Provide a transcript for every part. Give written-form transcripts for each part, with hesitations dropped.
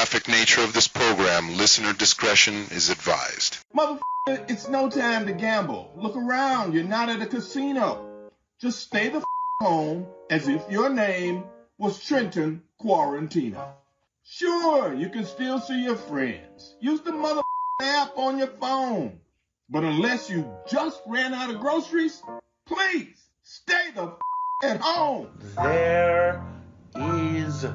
graphic nature of this program, listener discretion is advised. Motherfucker, it's no time to gamble. Look around, you're not at a casino. Just stay the home as if your name was Trenton Quarantino. Sure, you can still see your friends. Use the mother app on your phone. But unless you just ran out of groceries, please stay the at home. There is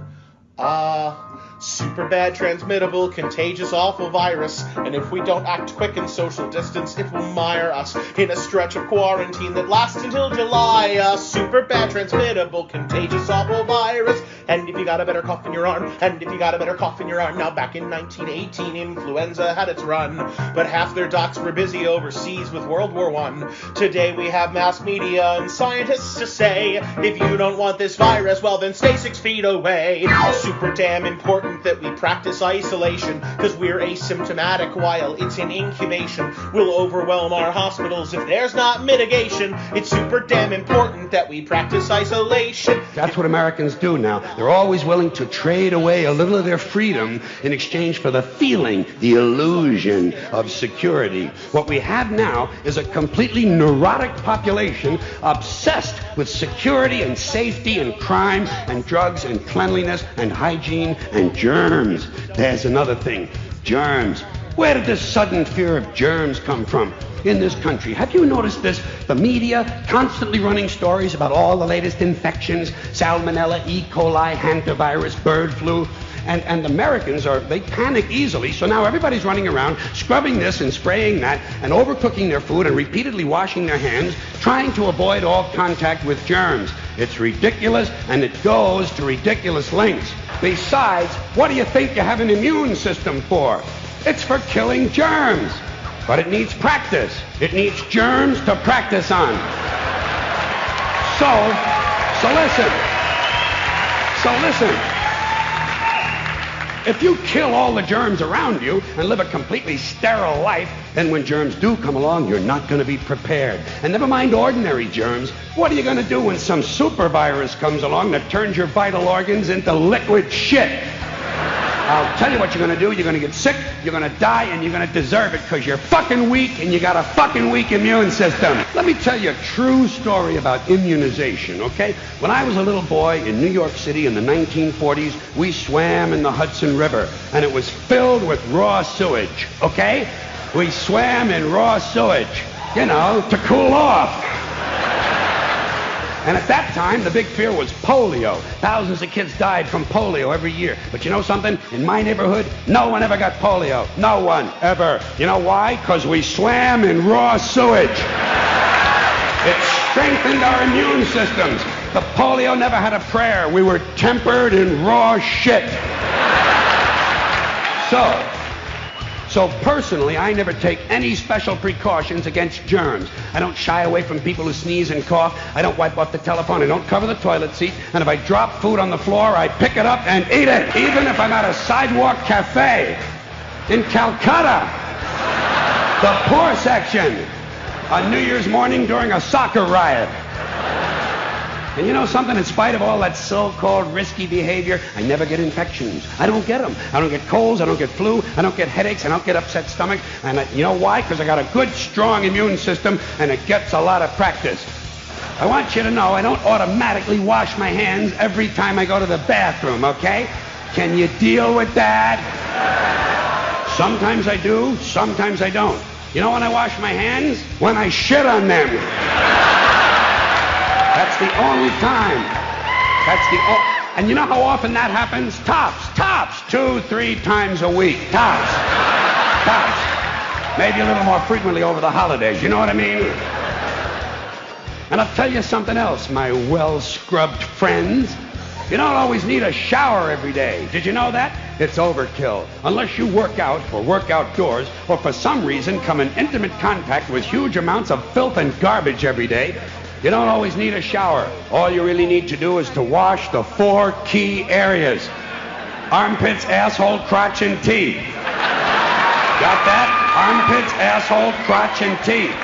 a super bad transmittable, contagious, awful virus, and if we don't act quick and social distance, it will mire us in a stretch of quarantine that lasts until July. A super bad transmittable, contagious, awful virus. And if you got a better cough in your arm, and if you got a better cough in your arm. Now back in 1918, influenza had its run, but half their docs were busy overseas with World War I. Today we have mass media and scientists to say, if you don't want this virus, well then stay 6 feet away. Super damn important that we practice isolation, cause we're asymptomatic while it's in incubation. We'll overwhelm our hospitals if there's not mitigation. It's super damn important that we practice isolation. That's what Americans do now. They're always willing to trade away a little of their freedom in exchange for the feeling, the illusion of security. What we have now is a completely neurotic population obsessed with security and safety and crime and drugs and cleanliness and hygiene and germs. There's another thing. Germs. Where did this sudden fear of germs come from in this country? Have you noticed this? The media constantly running stories about all the latest infections, salmonella, E. coli, hantavirus, bird flu. And Americans they panic easily, so now everybody's running around scrubbing this and spraying that and overcooking their food and repeatedly washing their hands, trying to avoid all contact with germs. It's ridiculous, and it goes to ridiculous lengths. Besides, what do you think you have an immune system for? It's for killing germs. But it needs practice. It needs germs to practice on. So listen. If you kill all the germs around you and live a completely sterile life, then when germs do come along, you're not going to be prepared. And never mind ordinary germs, what are you going to do when some super virus comes along that turns your vital organs into liquid shit? I'll tell you what you're going to do. You're going to get sick, you're going to die, and you're going to deserve it because you're fucking weak and you got a fucking weak immune system. Let me tell you a true story about immunization, okay? When I was a little boy in New York City in the 1940s, we swam in the Hudson River, and it was filled with raw sewage, okay? We swam in raw sewage, to cool off. And at that time, the big fear was polio. Thousands of kids died from polio every year. But you know something? In my neighborhood, no one ever got polio. No one, ever. You know why? Because we swam in raw sewage. It strengthened our immune systems. The polio never had a prayer. We were tempered in raw shit. So personally, I never take any special precautions against germs. I don't shy away from people who sneeze and cough. I don't wipe off the telephone. I don't cover the toilet seat. And if I drop food on the floor, I pick it up and eat it, even if I'm at a sidewalk cafe in Calcutta, the poor section, on New Year's morning during a soccer riot. And you know something? In spite of all that so-called risky behavior, I never get infections. I don't get them. I don't get colds. I don't get flu. I don't get headaches. I don't get upset stomach. And you know why? Because I got a good, strong immune system, and it gets a lot of practice. I want you to know I don't automatically wash my hands every time I go to the bathroom, okay? Can you deal with that? Sometimes I do. Sometimes I don't. You know when I wash my hands? When I shit on them. That's the only time. And you know how often that happens? Tops. 2-3 times a week. Tops. Maybe a little more frequently over the holidays. You know what I mean? And I'll tell you something else, my well-scrubbed friends. You don't always need a shower every day. Did you know that? It's overkill. Unless you work out or work outdoors or for some reason come in intimate contact with huge amounts of filth and garbage every day, you don't always need a shower. All you really need to do is to wash the 4 key areas. Armpits, asshole, crotch, and teeth. Got that? Armpits, asshole, crotch, and teeth.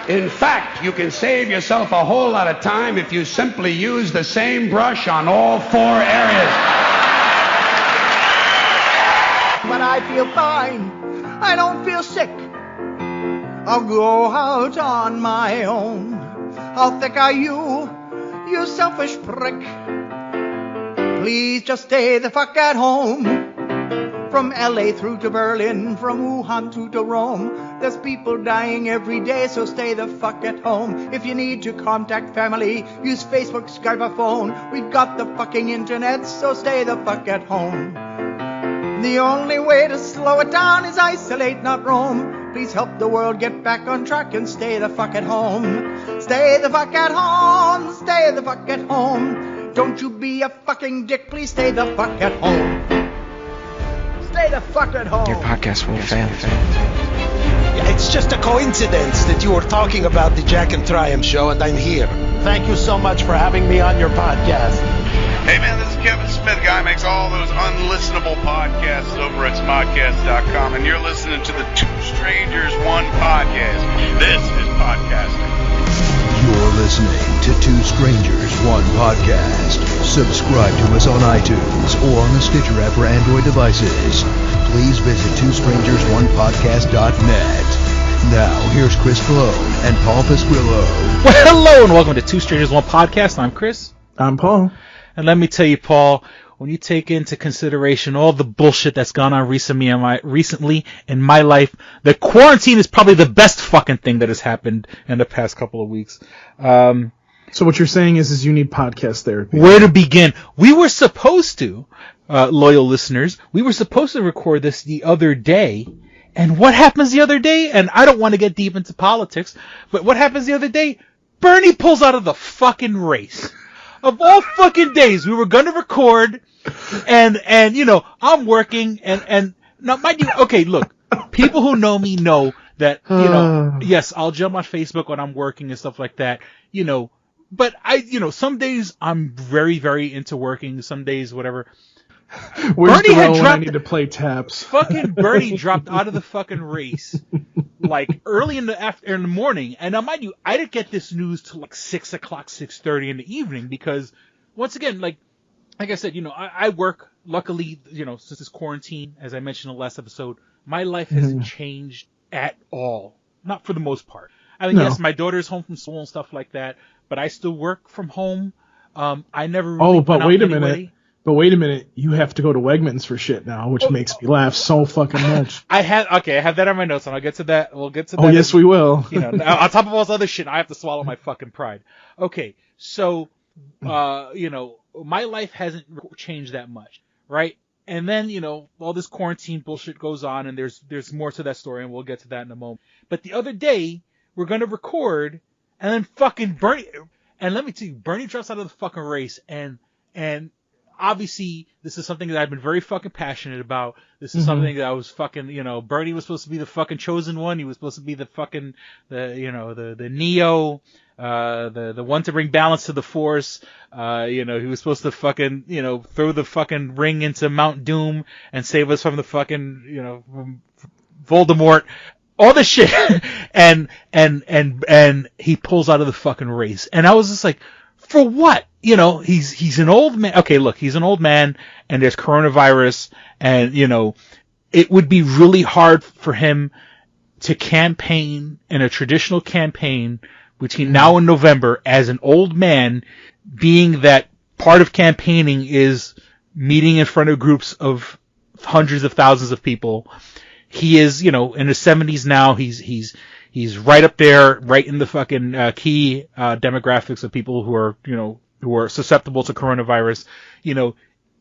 In fact, you can save yourself a whole lot of time if you simply use the same brush on all 4 areas. feel fine. I don't feel sick. I'll go out on my own. How thick are you, you selfish prick? Please just stay the fuck at home. From LA through to Berlin, from Wuhan through to Rome, there's people dying every day, so stay the fuck at home. If you need to contact family, use Facebook, Skype, or phone. We've got the fucking internet, so stay the fuck at home. The only way to slow it down is isolate, not roam. Please help the world get back on track and stay the fuck at home. Stay the fuck at home, stay the fuck at home. Don't you be a fucking dick, please stay the fuck at home. Stay the fuck at home. Your podcast will fail. Yeah, it's just a coincidence that you were talking about the Jack and Triumph show and I'm here. Thank you so much for having me on your podcast. Hey man, this is Kevin Smith. Guy makes all those unlistenable podcasts over at smodcast.com, and you're listening to the Two Strangers One podcast. This is podcasting. You're listening to Two Strangers One Podcast. Subscribe to us on iTunes or on the Stitcher app for Android devices. Please visit twostrangersonepodcast.net. Now, here's Chris Cologne and Paul Pasquillo. Well, hello and welcome to Two Strangers One Podcast. I'm Chris. I'm Paul. And let me tell you, Paul, when you take into consideration all the bullshit that's gone on recently in my life, the quarantine is probably the best fucking thing that has happened in the past couple of weeks. So what you're saying is you need podcast therapy. Where to begin? We were supposed to, loyal listeners, we were supposed to record this the other day. And what happens the other day? And I don't want to get deep into politics, but what happens the other day? Bernie pulls out of the fucking race. Of all fucking days, we were going to record, and you know, I'm working, and now, mind you, okay, look, people who know me know that, you know, yes, I'll jump on Facebook when I'm working and stuff like that, you know, but some days I'm very, very into working, some days, whatever. Where's Bernie had dropped, I need to play taps. Fucking Bernie dropped out of the fucking race, like early in the morning. And now, mind you, I didn't get this news till like 6 o'clock, 6:30 in the evening because, once again, like I said, you know, I work. Luckily, you know, since this quarantine, as I mentioned in the last episode, my life hasn't changed at all. Not for the most part. I mean, yes, my daughter's home from school and stuff like that, but I still work from home. I never. Really but wait a minute. But wait a minute, you have to go to Wegmans for shit now, which makes me laugh so fucking much. I have that on my notes, and I'll get to that. We'll get to that. Oh, yes, we will. You know, on top of all this other shit, I have to swallow my fucking pride. Okay, so, you know, my life hasn't changed that much, right? And then, you know, all this quarantine bullshit goes on, and there's more to that story, and we'll get to that in a moment. But the other day, we're gonna record, and then fucking Bernie, and let me tell you, Bernie drops out of the fucking race, and obviously, this is something that I've been very fucking passionate about. This is something that I was fucking, you know, Bernie was supposed to be the fucking chosen one. He was supposed to be the fucking, the Neo, the one to bring balance to the Force. You know, he was supposed to fucking, you know, throw the fucking ring into Mount Doom and save us from the fucking, you know, from Voldemort. All this shit. and he pulls out of the fucking race. And I was just like, for what? You know, he's an old man. Okay, look, he's an old man and there's coronavirus and, you know, it would be really hard for him to campaign in a traditional campaign between now and November as an old man, being that part of campaigning is meeting in front of groups of hundreds of thousands of people. He is, you know, in his 70s now. He's right up there, right in the fucking key demographics of people who are, you know, who are susceptible to coronavirus. You know,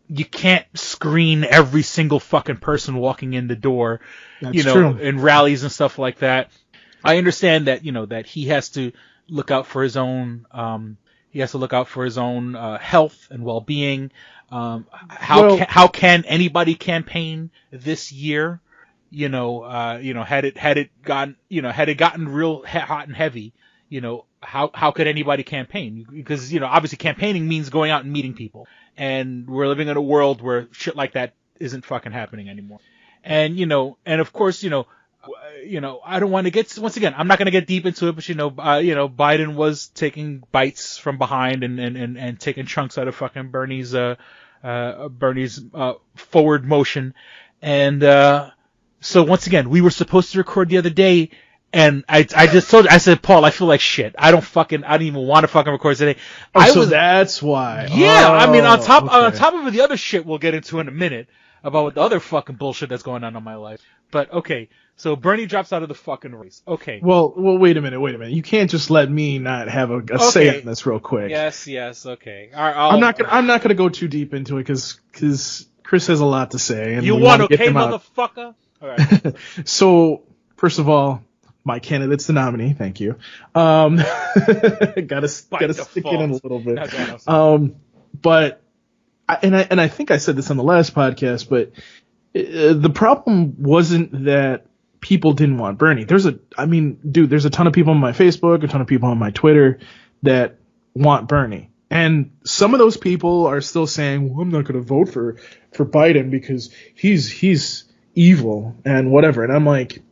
you can't screen every single fucking person walking in the door. That's you know, true. in rallies and stuff like that. I understand that, you know, that he has to look out for his own health and well-being. How can anybody campaign this year? You know, had it gotten real hot and heavy, you know, how could anybody campaign? Because, you know, obviously campaigning means going out and meeting people. And we're living in a world where shit like that isn't fucking happening anymore. And, you know, and of course, you know, I don't want to get, once again, I'm not going to get deep into it, but, Biden was taking bites from behind and taking chunks out of fucking Bernie's forward motion. And, So once again, we were supposed to record the other day, and I just told you, I said, Paul, I feel like shit. I don't even want to fucking record today. That's why. Yeah, Oh, I mean, on top okay. of the other shit we'll get into in a minute about what the other fucking bullshit that's going on in my life. But okay, so Bernie drops out of the fucking race. Okay. Well, wait a minute. You can't just let me not have a say on this real quick. Yes, okay. I'm not gonna go too deep into it because Chris has a lot to say. And you we want to get okay, him out. motherfucker? All right. So, first of all, my candidate's the nominee. Thank you. Gotta stick it in a little bit. But I think I said this on the last podcast, but the problem wasn't that people didn't want Bernie. There's a ton of people on my Facebook, a ton of people on my Twitter that want Bernie. And some of those people are still saying, well, I'm not going to vote for Biden because he's evil and whatever. And I'm like,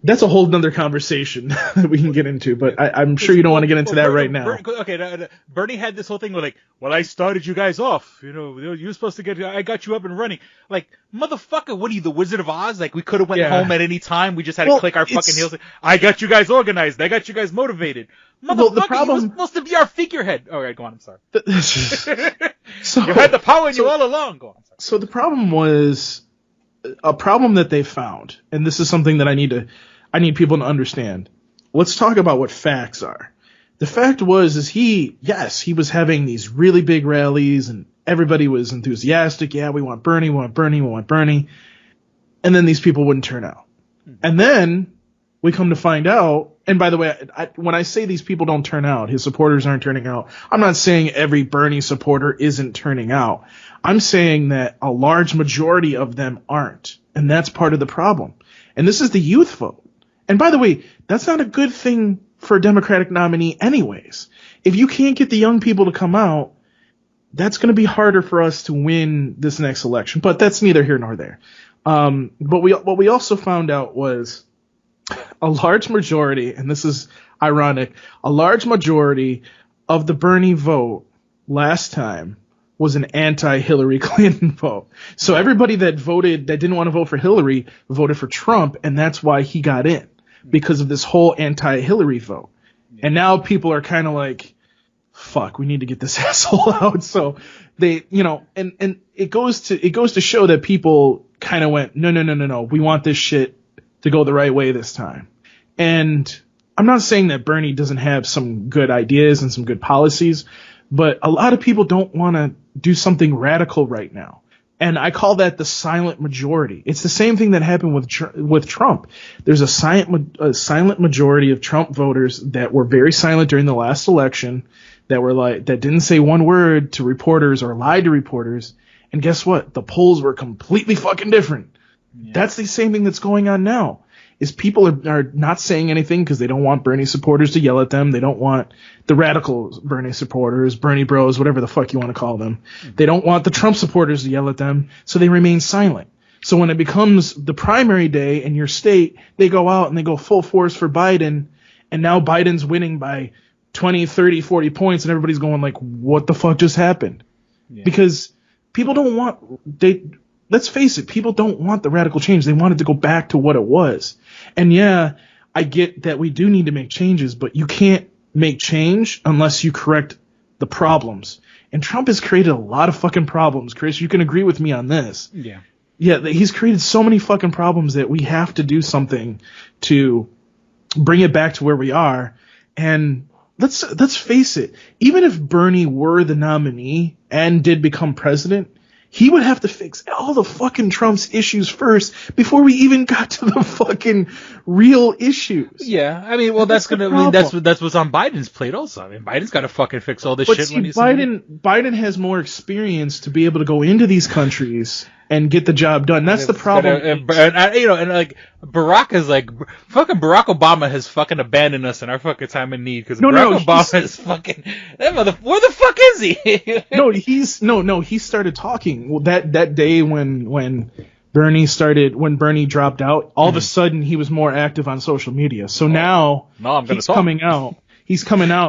that's a whole nother conversation that we can get into, but I'm sure you don't want to get into that right now. Bernie had this whole thing where I started you guys off. You were supposed to I got you up and running. Like, motherfucker, what are you, the Wizard of Oz? Like, we could have went home at any time. We just had to click our fucking heels. I got you guys organized. I got you guys motivated. Motherfucker, you were supposed to be our figurehead. All right, go on. I'm sorry. You had the power in you all along. Go on. I'm sorry. So the problem was a problem that they found, and this is something that I need people to understand. Let's talk about what facts are. The fact was he was having these really big rallies and everybody was enthusiastic. Yeah, we want Bernie. And then these people wouldn't turn out. And then we come to find out, and by the way, when I say these people don't turn out, his supporters aren't turning out, I'm not saying every Bernie supporter isn't turning out. I'm saying that a large majority of them aren't. And that's part of the problem. And this is the youth vote. And by the way, that's not a good thing for a Democratic nominee anyways. If you can't get the young people to come out, that's going to be harder for us to win this next election. But that's neither here nor there. But what we also found out was a large majority, and this is ironic, a large majority of the Bernie vote last time was an anti-Hillary Clinton vote. So everybody that didn't want to vote for Hillary voted for Trump, and that's why he got in, because of this whole anti-Hillary vote. And now people are kind of like, fuck, we need to get this asshole out. So they, and it goes to show that people kind of went, no, we want this shit to go the right way this time. And I'm not saying that Bernie doesn't have some good ideas and some good policies, but a lot of people don't want to do something radical right now. And I call that the silent majority. It's the same thing that happened with Trump. There's a silent majority of Trump voters that were very silent during the last election, that didn't say one word to reporters or lied to reporters. And guess what? The polls were completely fucking different. Yeah. That's the same thing that's going on now. Is people are not saying anything because they don't want Bernie supporters to yell at them. They don't want the radical Bernie supporters, Bernie bros, whatever the fuck you want to call them. They don't want the Trump supporters to yell at them, so they remain silent. So when it becomes the primary day in your state, they go out and they go full force for Biden, and now Biden's winning by 20, 30, 40 points, and everybody's going like, what the fuck just happened? Yeah. Because people don't want let's face it, people don't want the radical change. They want it to go back to what it was. And yeah, I get that we do need to make changes, but you can't make change unless you correct the problems. And Trump has created a lot of fucking problems, Chris. You can agree with me on this. Yeah. Yeah, he's created so many fucking problems that we have to do something to bring it back to where we are. And let's face it, even if Bernie were the nominee and did become president, he would have to fix all the fucking Trump's issues first before we even got to the fucking real issues. Yeah, I mean, well, that's what's on Biden's plate also. I mean, Biden's got to fucking fix all this shit. See, Biden has more experience to be able to go into these countries and get the job done. That's the problem. And Barack is like, fucking Barack Obama has fucking abandoned us in our fucking time of need, because Barack Obama is fucking, where the fuck is he? He started talking. Well, that day when Bernie dropped out, all of a sudden he was more active on social media. So now he's coming out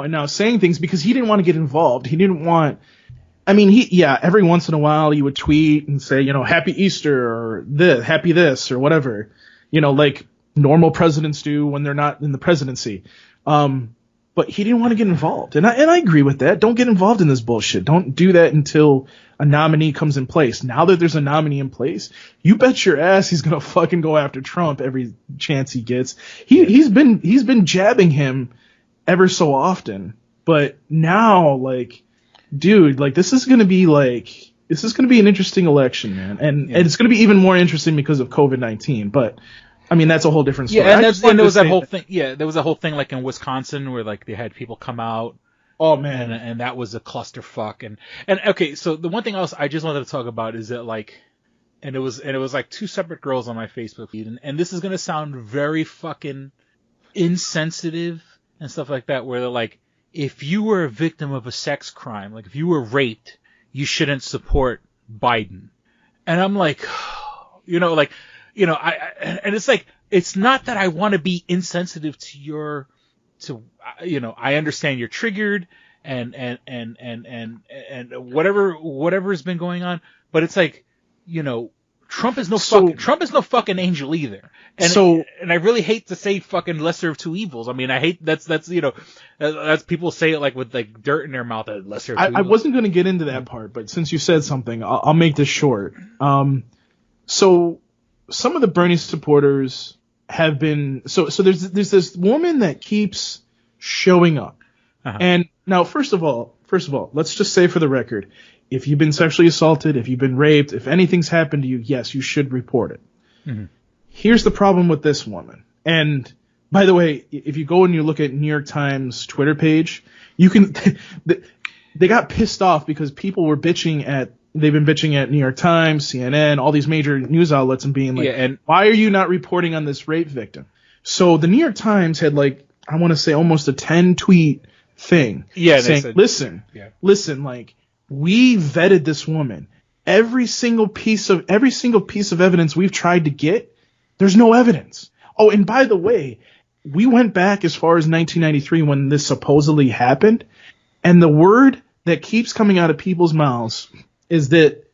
and now saying things because he didn't want to get involved. He didn't want, I mean, every once in a while he would tweet and say, Happy Easter or Happy this or whatever, like normal presidents do when they're not in the presidency. But he didn't want to get involved. And I agree with that. Don't get involved in this bullshit. Don't do that until a nominee comes in place. Now that there's a nominee in place, you bet your ass he's going to fucking go after Trump every chance he gets. He's been jabbing him ever so often. But now, like, dude, like, this is going to be an interesting election, man. And it's going to be even more interesting because of COVID-19. But I mean, that's a whole different story. Yeah, and there was that whole thing. Yeah, there was a whole thing like in Wisconsin where like they had people come out. Oh man, and that was a clusterfuck. And okay, so the one thing else I just wanted to talk about is that like, and it was like two separate girls on my Facebook feed, and this is gonna sound very fucking insensitive and stuff like that, where they're like, if you were a victim of a sex crime, like if you were raped, you shouldn't support Biden. And I'm like, and it's like, it's not that I want to be insensitive I understand you're triggered and whatever has been going on, but it's like, Trump is no fucking angel either. And I really hate to say fucking lesser of two evils. I mean, I hate that's people say it like with like dirt in their mouth, lesser of two evils. I wasn't going to get into that part, but since you said something, I'll make this short. So some of the Bernie supporters have been so there's this woman that keeps showing up. Uh-huh. And now first of all, let's just say for the record, if you've been sexually assaulted, if you've been raped, if anything's happened to you, yes, you should report it. Mm-hmm. Here's the problem with this woman. And by the way, if you go and you look at New York Times Twitter page, you can they got pissed off because people were they've been bitching at New York Times, CNN, all these major news outlets and being like, why are you not reporting on this rape victim? So the New York Times had like, I want to say almost a 10 tweet thing saying, listen, like, we vetted this woman. Every single piece of evidence we've tried to get, there's no evidence. Oh, and by the way, we went back as far as 1993 when this supposedly happened, and the word that keeps coming out of people's mouths is that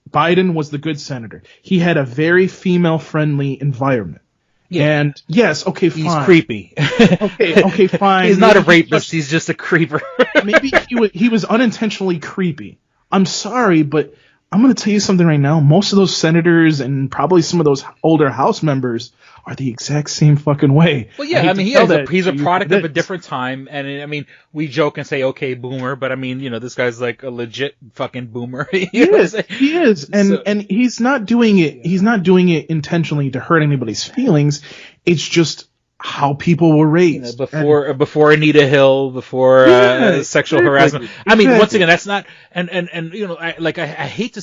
Biden was the good senator. He had a very female-friendly environment. Yeah. And yes, okay, fine. He's creepy. okay, fine. He's not a rapist. He's just a creeper. Maybe he was unintentionally creepy. I'm sorry, but I'm going to tell you something right now. Most of those senators and probably some of those older House members are the exact same fucking way. Well, yeah, I mean, he's a product of a different time, and I mean, we joke and say, okay, boomer, but I mean, this guy's like a legit fucking boomer. He is, and he's not doing it. He's not doing it intentionally to hurt anybody's feelings. It's just how people were raised before Anita Hill, before sexual harassment. I mean, once again, that's not, and I hate to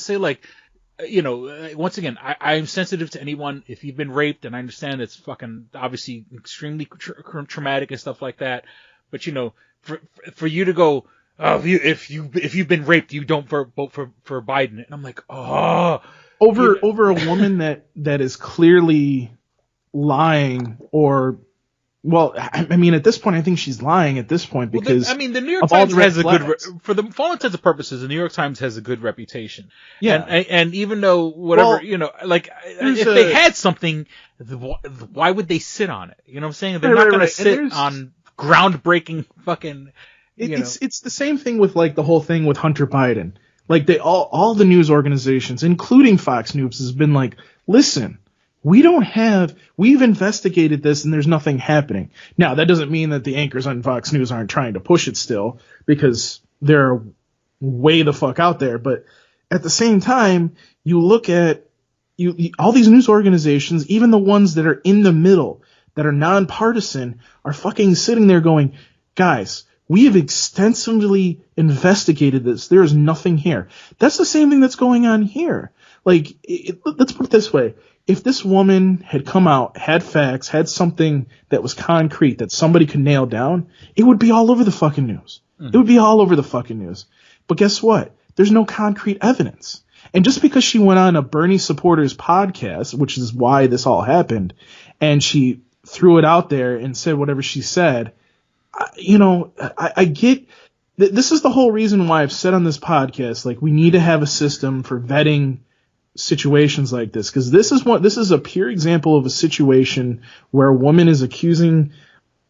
say like, once again, I'm sensitive to anyone. If you've been raped, and I understand it's fucking obviously extremely traumatic and stuff like that. But for you to go, if you've been raped, you don't vote for Biden. And I'm like, over a woman that is clearly lying, or well, I mean, at this point, I think she's lying at this point because the New York Times has a good, for all intents and purposes, the New York Times has a good reputation. Yeah, and even though whatever if they had something, why would they sit on it? You know what I'm saying? They're not going to sit on groundbreaking fucking. It's the same thing with like the whole thing with Hunter Biden. Like all the news organizations, including Fox News, has been like, listen. We've investigated this and there's nothing happening. Now, that doesn't mean that the anchors on Fox News aren't trying to push it still, because they're way the fuck out there. But at the same time, you look at all these news organizations, even the ones that are in the middle, that are nonpartisan, are fucking sitting there going, guys, we have extensively investigated this. There is nothing here. That's the same thing that's going on here. Like, let's put it this way. If this woman had come out, had facts, had something that was concrete that somebody could nail down, it would be all over the fucking news. Mm-hmm. It would be all over the fucking news. But guess what? There's no concrete evidence. And just because she went on a Bernie supporters podcast, which is why this all happened, and she threw it out there and said whatever she said, I get this is the whole reason why I've said on this podcast, like, we need to have a system for vetting situations like this, because this is a pure example of a situation where a woman is accusing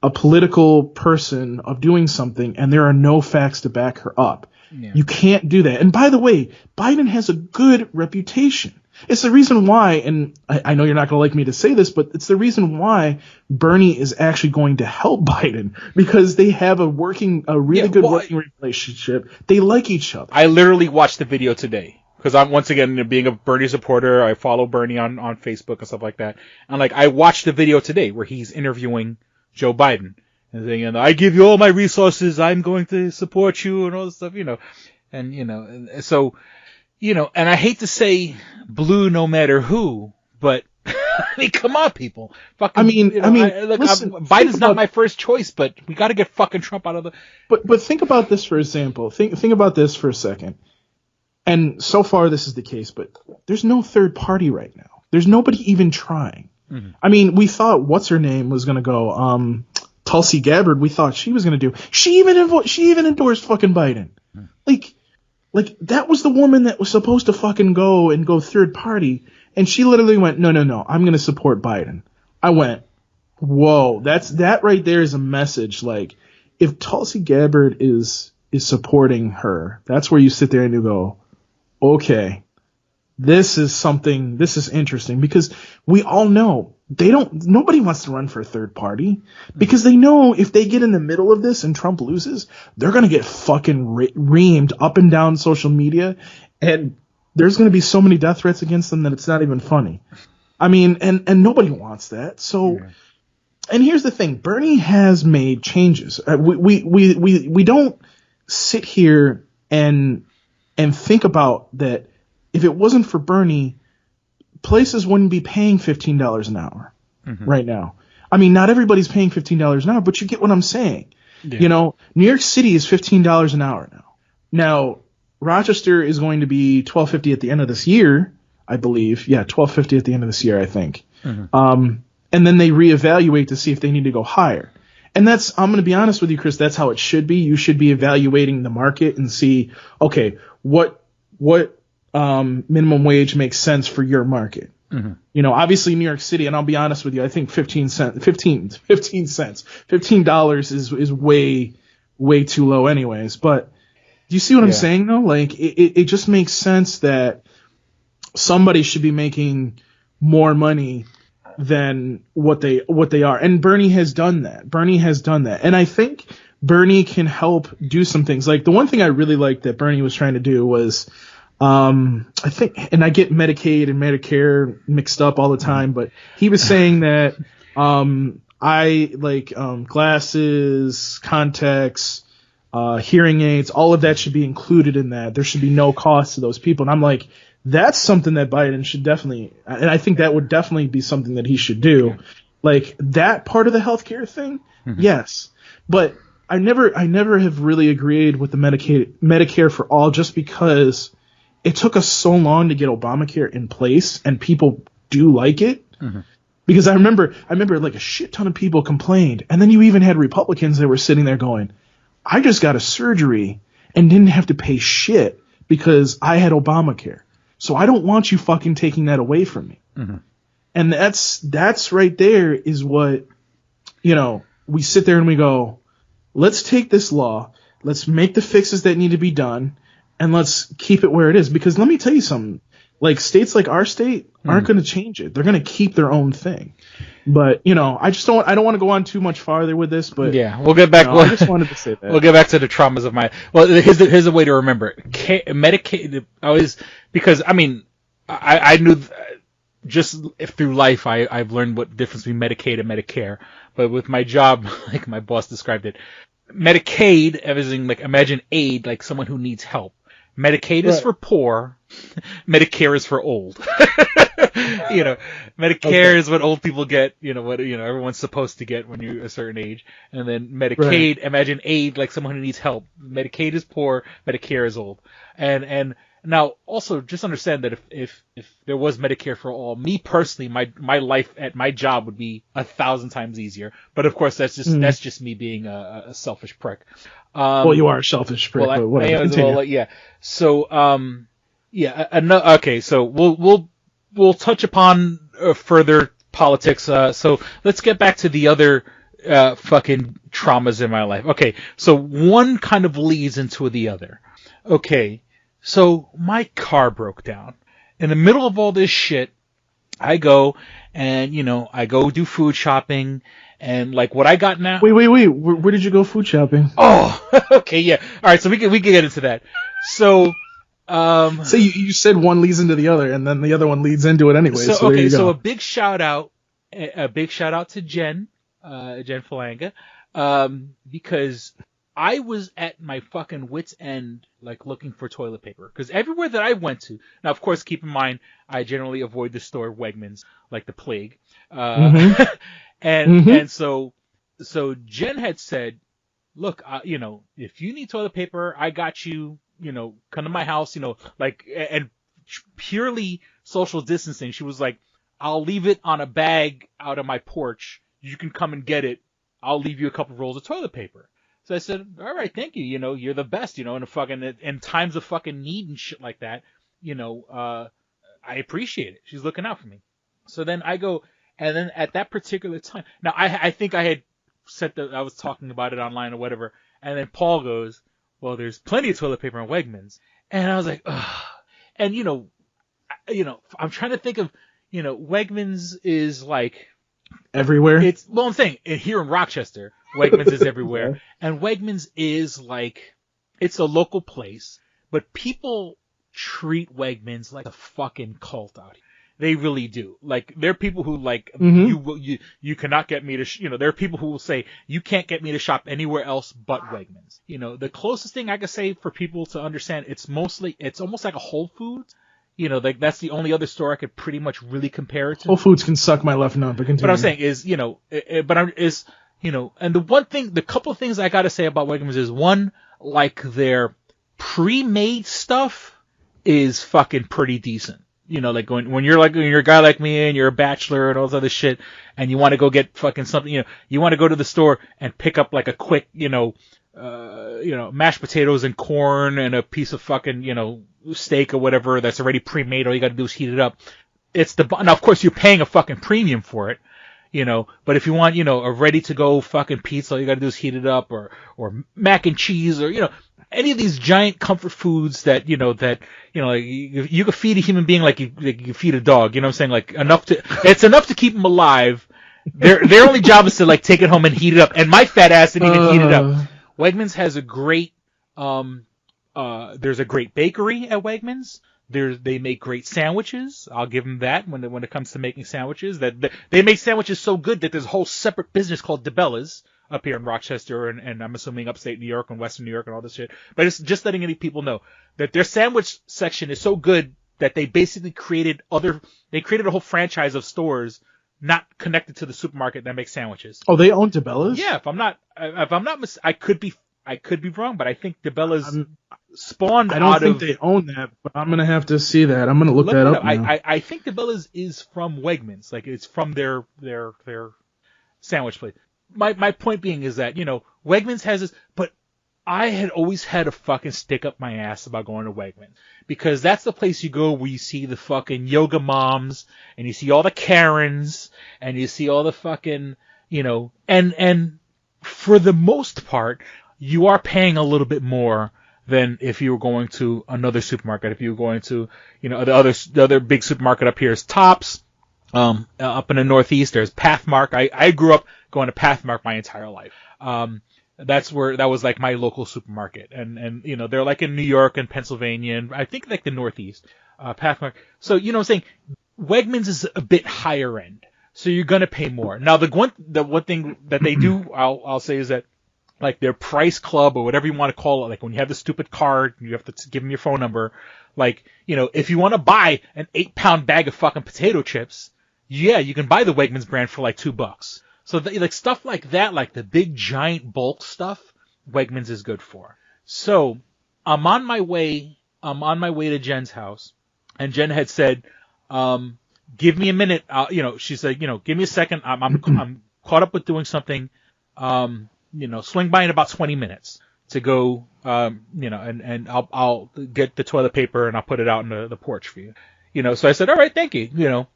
a political person of doing something and there are no facts to back her up. Yeah. You can't do that. And by the way, Biden has a good reputation. It's the reason why, and I know you're not going to like me to say this, but it's the reason why Bernie is actually going to help Biden, because they have a really good working relationship. They like each other. I literally watched the video today. Because I'm, once again, being a Bernie supporter, I follow Bernie on Facebook and stuff like that. And like, I watched the video today where he's interviewing Joe Biden and saying, and I give you all my resources, I'm going to support you and all this stuff, and so, and I hate to say blue no matter who, but I mean, come on, people. Fucking, listen, Biden's not my first choice, but we got to get fucking Trump out of the. But think about this for example. Think about this for a second. And so far this is the case, but there's no third party right now. There's nobody even trying. Mm-hmm. I mean, we thought what's her name was going to go, Tulsi Gabbard. We thought she was going to do. She even endorsed fucking Biden. Mm-hmm. Like that was the woman that was supposed to fucking go third party, and she literally went, no, I'm going to support Biden. I went, whoa, that right there is a message. Like, if Tulsi Gabbard is supporting her, that's where you sit there and you go, okay, this is interesting, because we all know nobody wants to run for a third party, because they know if they get in the middle of this and Trump loses, they're going to get fucking reamed up and down social media, and there's going to be so many death threats against them that it's not even funny. I mean, and nobody wants that. So, and here's the thing, Bernie has made changes. We don't sit here and think about that. If it wasn't for Bernie, places wouldn't be paying $15 an hour right now. I mean, not everybody's paying $15 an hour, but you get what I'm saying. Yeah. New York City is $15 an hour now. Now, Rochester is going to be $12.50 at the end of this year, I believe. Yeah, $12.50 at the end of this year, I think. Mm-hmm. And then they reevaluate to see if they need to go higher. And I'm going to be honest with you, Chris, that's how it should be. You should be evaluating the market and see, okay, what minimum wage makes sense for your market. Mm-hmm. Obviously New York City, and I'll be honest with you, I think $15 is way too low anyways. But do you see what I'm saying though? Like, it just makes sense that somebody should be making more money than what they are. And Bernie has done that. And I think Bernie can help do some things. Like, the one thing I really liked that Bernie was trying to do was, I think, and I get Medicaid and Medicare mixed up all the time, but he was saying that, glasses, contacts, hearing aids, all of that should be included in that. There should be no cost to those people. And I'm like, that's something that Biden should definitely, and I think that would definitely be something that he should do. Like, that part of the healthcare thing, yes. But I never have really agreed with the Medicare for all, just because it took us so long to get Obamacare in place, and people do like it. Mm-hmm. Because I remember like a shit ton of people complained, and then you even had Republicans that were sitting there going, I just got a surgery and didn't have to pay shit because I had Obamacare. So I don't want you fucking taking that away from me. Mm-hmm. And that's right there is what, we sit there and we go, let's take this law, let's make the fixes that need to be done, and let's keep it where it is. Because let me tell you something, like, states like our state aren't going to change it. They're going to keep their own thing. But, I don't want to go on too much farther with this, but yeah, we'll get back. I just wanted to say that. We'll get back to the traumas of here's a way to remember it. Medicaid, because I mean, I knew just through life, I've learned what the difference between Medicaid and Medicare. But with my job, like my boss described it, Medicaid, everything, like, imagine aid, like someone who needs help. Medicaid is for poor. Medicare is for old. Medicare is what old people get, what everyone's supposed to get when you're a certain age. And then Medicaid, imagine aid, like someone who needs help. Medicaid is poor, Medicare is old. And Now, also, just understand that if there was Medicare for all, me personally, my life at my job would be 1,000 times easier. But of course, that's just me being a selfish prick. Well, you are a selfish prick, but whatever. Yeah. So, okay. So we'll touch upon further politics. So let's get back to the other fucking traumas in my life. Okay. So one kind of leads into the other. Okay. So my car broke down. In the middle of all this shit, I go and, I go do food shopping and like what I got now. Wait. Where did you go food shopping? Oh, okay. Yeah. All right. So we can get into that. So, so you said one leads into the other and then the other one leads into it anyway. So there you go. So a big shout out to Jen Falanga, because I was at my fucking wit's end, like looking for toilet paper, because everywhere that I went to, now of course keep in mind I generally avoid the store Wegmans like the plague, and so Jen had said, look, if you need toilet paper, I got you, come to my house, and purely social distancing. She was like, I'll leave it on a bag out on my porch. You can come and get it. I'll leave you a couple rolls of toilet paper. So I said, all right, thank you. You're the best, in times of fucking need and shit like that, I appreciate it. She's looking out for me. So then I go, and then at that particular time, now I think I had said that I was talking about it online or whatever. And then Paul goes, well, there's plenty of toilet paper in Wegmans. And I was like, ugh. And, I'm trying to think of, Wegmans is like everywhere. I'm saying here in Rochester, Wegmans is everywhere. And Wegmans is like, it's a local place, but people treat Wegmans like a fucking cult out here. They really do. Like, there are people who you cannot get me to, there are people who will say, you can't get me to shop anywhere else but Wegmans. The closest thing I could say for people to understand, it's almost like a Whole Foods. Like that's the only other store I could pretty much really compare it to. Whole Foods can suck my left nut, but continue. What I'm saying is, and the couple of things I gotta say about Wegmans is, one, like their pre-made stuff is fucking pretty decent. Like when you're a guy like me and you're a bachelor and all this other shit, and you want to go get fucking something, you want to go to the store and pick up like a quick, mashed potatoes and corn and a piece of fucking, steak or whatever that's already pre-made. All you got to do is heat it up. Now, of course, you're paying a fucking premium for it, but if you want, a ready-to-go fucking pizza, all you got to do is heat it up, or mac and cheese, or, any of these giant comfort foods that, like you could feed a human being like you feed a dog, you know what I'm saying? Like it's enough to keep them alive. Their only job is to like take it home and heat it up. And my fat ass didn't even heat it up. Wegmans has a great, there's a great bakery at Wegmans. They make great sandwiches. I'll give them that when it comes to making sandwiches. They make sandwiches so good that there's a whole separate business called DeBella's up here in Rochester and I'm assuming upstate New York and Western New York and all this shit. But it's just letting any people know that their sandwich section is so good that they basically created a whole franchise of stores not connected to the supermarket that makes sandwiches. Oh, they own DeBella's? Yeah, I could be wrong, but I think DeBella's spawned out of... I don't think they own that, but I'm going to have to see that. I'm going to look that up now. I think DeBella's is from Wegmans. Like, it's from their sandwich place. My point being is that, Wegmans has this, but I had always had a fucking stick up my ass about going to Wegmans, because that's the place you go where you see the fucking yoga moms and you see all the Karens and you see all the fucking, and for the most part, you are paying a little bit more than if you were going to another supermarket. If you were going to, the other big supermarket up here is Tops. Up in the Northeast, there's Pathmark. I grew up going to Pathmark my entire life. That was like my local supermarket. And they're like in New York and Pennsylvania and I think like the Northeast, Pathmark. So, what I'm saying, Wegmans is a bit higher end. So you're gonna pay more. Now, the one thing that they do, I'll say, is that like their price club or whatever you want to call it, like when you have the stupid card, you have to give them your phone number. Like, if you want to buy an 8-pound bag of fucking potato chips, yeah, you can buy the Wegmans brand for like $2. So like stuff like that, like the big giant bulk stuff, Wegmans is good for. So I'm on my way I'm on my way to Jen's house, and Jen had said, give me a minute. She said, give me a second. I'm caught up with doing something. Swing by in about 20 minutes to go, and I'll get the toilet paper and I'll put it out in the porch for you. So I said, all right, thank you.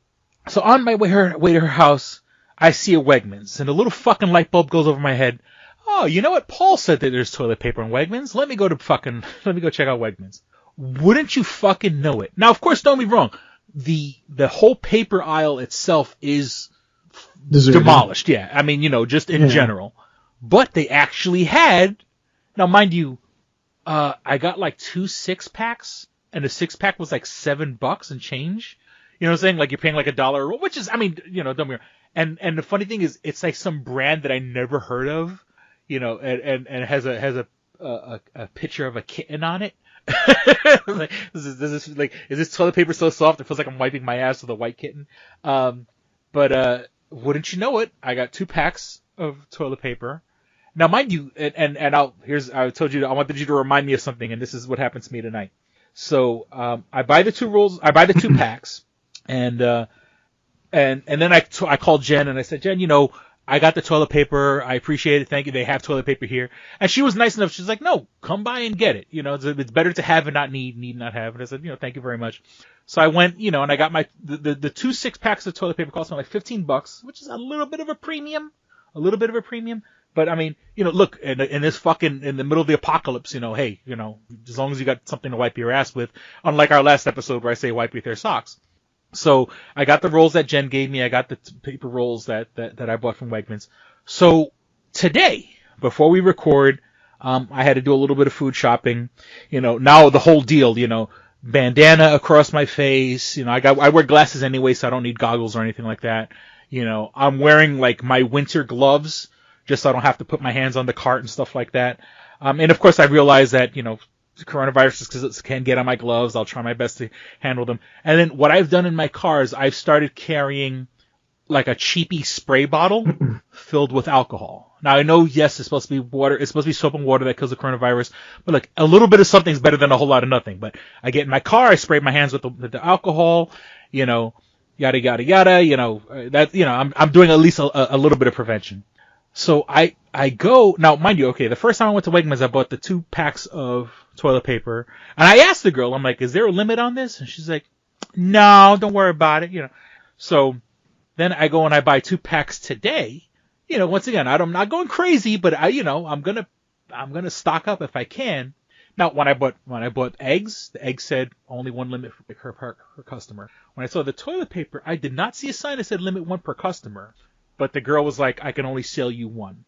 So on my way to her house, I see a Wegmans, and a little fucking light bulb goes over my head. Oh, you know what? Paul said that there's toilet paper in Wegmans. Let me go check out Wegmans. Wouldn't you fucking know it? Now, of course, don't be wrong. The whole paper aisle itself is deserted. Demolished. Yeah. I mean, just in general. But they actually had, now mind you, I got like 2 6-packs, and the 6-pack was like $7 and change. You know what I'm saying? Like you're paying like $1, which is, I mean, don't be wrong. And the funny thing is, it's like some brand that I never heard of, and it has a picture of a kitten on it. Like, is this toilet paper so soft it feels like I'm wiping my ass with a white kitten? But wouldn't you know it, I got 2 packs of toilet paper. Now, mind you, I told you, I wanted you to remind me of something, and this is what happened to me tonight. So, I buy the 2 packs, and then I called Jen and I said, Jen, I got the toilet paper. I appreciate it. Thank you. They have toilet paper here. And she was nice enough. She's like, no, come by and get it. It's better to have and not need not have. And I said, thank you very much. So I went, and I got the 2 6-packs of toilet paper cost me like $15, which is a little bit of a premium. But I mean, look, in this fucking, in the middle of the apocalypse, hey, as long as you got something to wipe your ass with, unlike our last episode where I say wipe with your socks. So I got the rolls that Jen gave me. I got the paper rolls that I bought from Wegmans. So today, before we record, I had to do a little bit of food shopping. Now the whole deal, bandana across my face. I wear glasses anyway, so I don't need goggles or anything like that. I'm wearing like my winter gloves just so I don't have to put my hands on the cart and stuff like that. And of course I realize that, coronavirus can get on my gloves. I'll try my best to handle them. And then what I've done in my car is I've started carrying like a cheapy spray bottle filled with alcohol. Now I know, yes, it's supposed to be water. It's supposed to be soap and water that kills the coronavirus. But look, a little bit of something's better than a whole lot of nothing. But I get in my car, I spray my hands with the alcohol, yada, yada, yada, I'm doing at least a little bit of prevention. So I go, now mind you, okay, the first time I went to Wegmans, I bought the 2 packs of toilet paper. And I asked the girl, I'm like, is there a limit on this? And she's like, no, don't worry about it, So then I go and I buy 2 packs today. Once again, I'm not going crazy, but I'm gonna stock up if I can. Now, when I bought eggs, the egg said only 1 limit per customer. When I saw the toilet paper, I did not see a sign that said limit 1 per customer. But the girl was like, I can only sell you 1.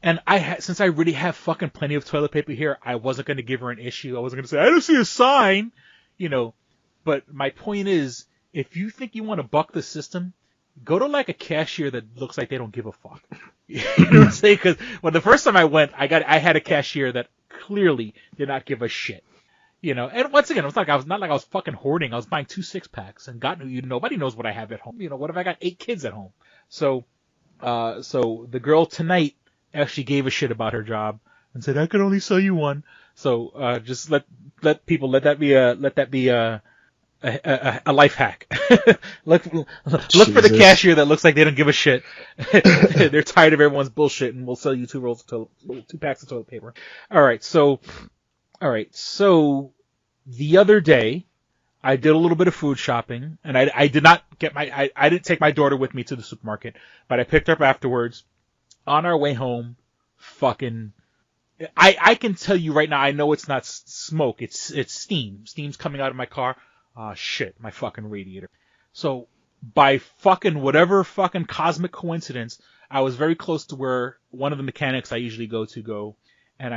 And since I really have fucking plenty of toilet paper here, I wasn't going to give her an issue. I wasn't going to say, I don't see a sign, But my point is, if you think you want to buck the system, go to like a cashier that looks like they don't give a fuck. You know what I'm saying? Because the first time I went, I had a cashier that clearly did not give a shit. And once again, it was not like I was fucking hoarding. I was buying 2 6-packs and nobody knows what I have at home. What if I got 8 kids at home? So the girl tonight actually gave a shit about her job and said, I could only sell you 1. So, just let that be a life hack. look for the cashier that looks like they don't give a shit. They're tired of everyone's bullshit and we'll sell you 2 packs of toilet paper. Alright, so the other day, I did a little bit of food shopping, and I did not get I didn't take my daughter with me to the supermarket, but I picked her up afterwards. On our way home, I can tell you right now, I know it's not smoke, it's steam. Steam's coming out of my car. Shit, my fucking radiator. So, by fucking whatever fucking cosmic coincidence, I was very close to where one of the mechanics I usually go, and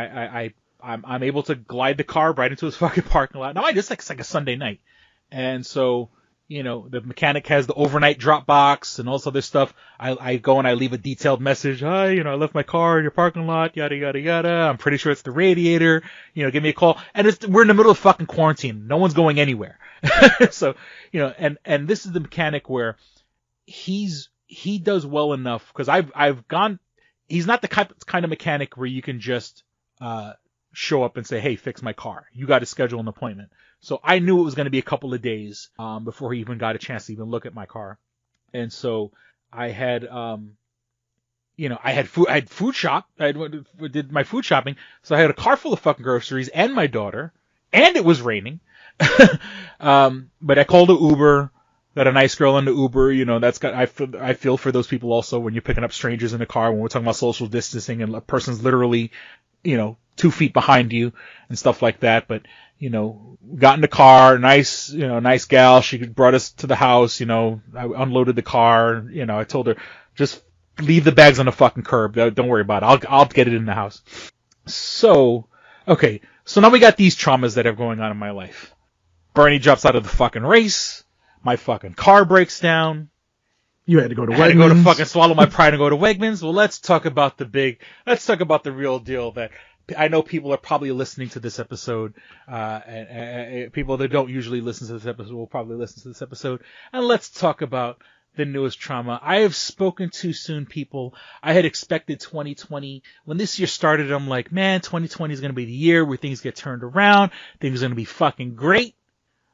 I'm able to glide the car right into his fucking parking lot. Now, it's like a Sunday night. And so, the mechanic has the overnight drop box and all this other stuff. I go and I leave a detailed message. Hi, I left my car in your parking lot, yada, yada, yada. I'm pretty sure it's the radiator. Give me a call. And we're in the middle of fucking quarantine. No one's going anywhere. So, and this is the mechanic where he does well enough because I've gone, he's not the kind of mechanic where you can just, show up and say, hey, fix my car. You got to schedule an appointment. So I knew it was going to be a couple of days before he even got a chance to even look at my car. And so I had, I had food shop. Did my food shopping. So I had a car full of fucking groceries and my daughter, and it was raining. But I called an Uber, got a nice girl on the Uber. I feel for those people also when you're picking up strangers in the car, when we're talking about social distancing and a person's literally, 2 feet behind you and stuff like that. But, got in the car, nice gal. She brought us to the house, I unloaded the car, I told her, just leave the bags on the fucking curb. Don't worry about it. I'll get it in the house. So, okay. So now we got these traumas that are going on in my life. Bernie drops out of the fucking race. My fucking car breaks down. You had to go to Wegmans. I had to go to fucking swallow my pride and go to Wegmans. Well, let's talk about the real deal that I know people are probably listening to this episode, and people that don't usually listen to this episode will probably listen to this episode. And let's talk about the newest trauma. I have spoken too soon, people. I had expected 2020. When this year started, I'm like, man, 2020 is going to be the year where things get turned around. Things are going to be fucking great.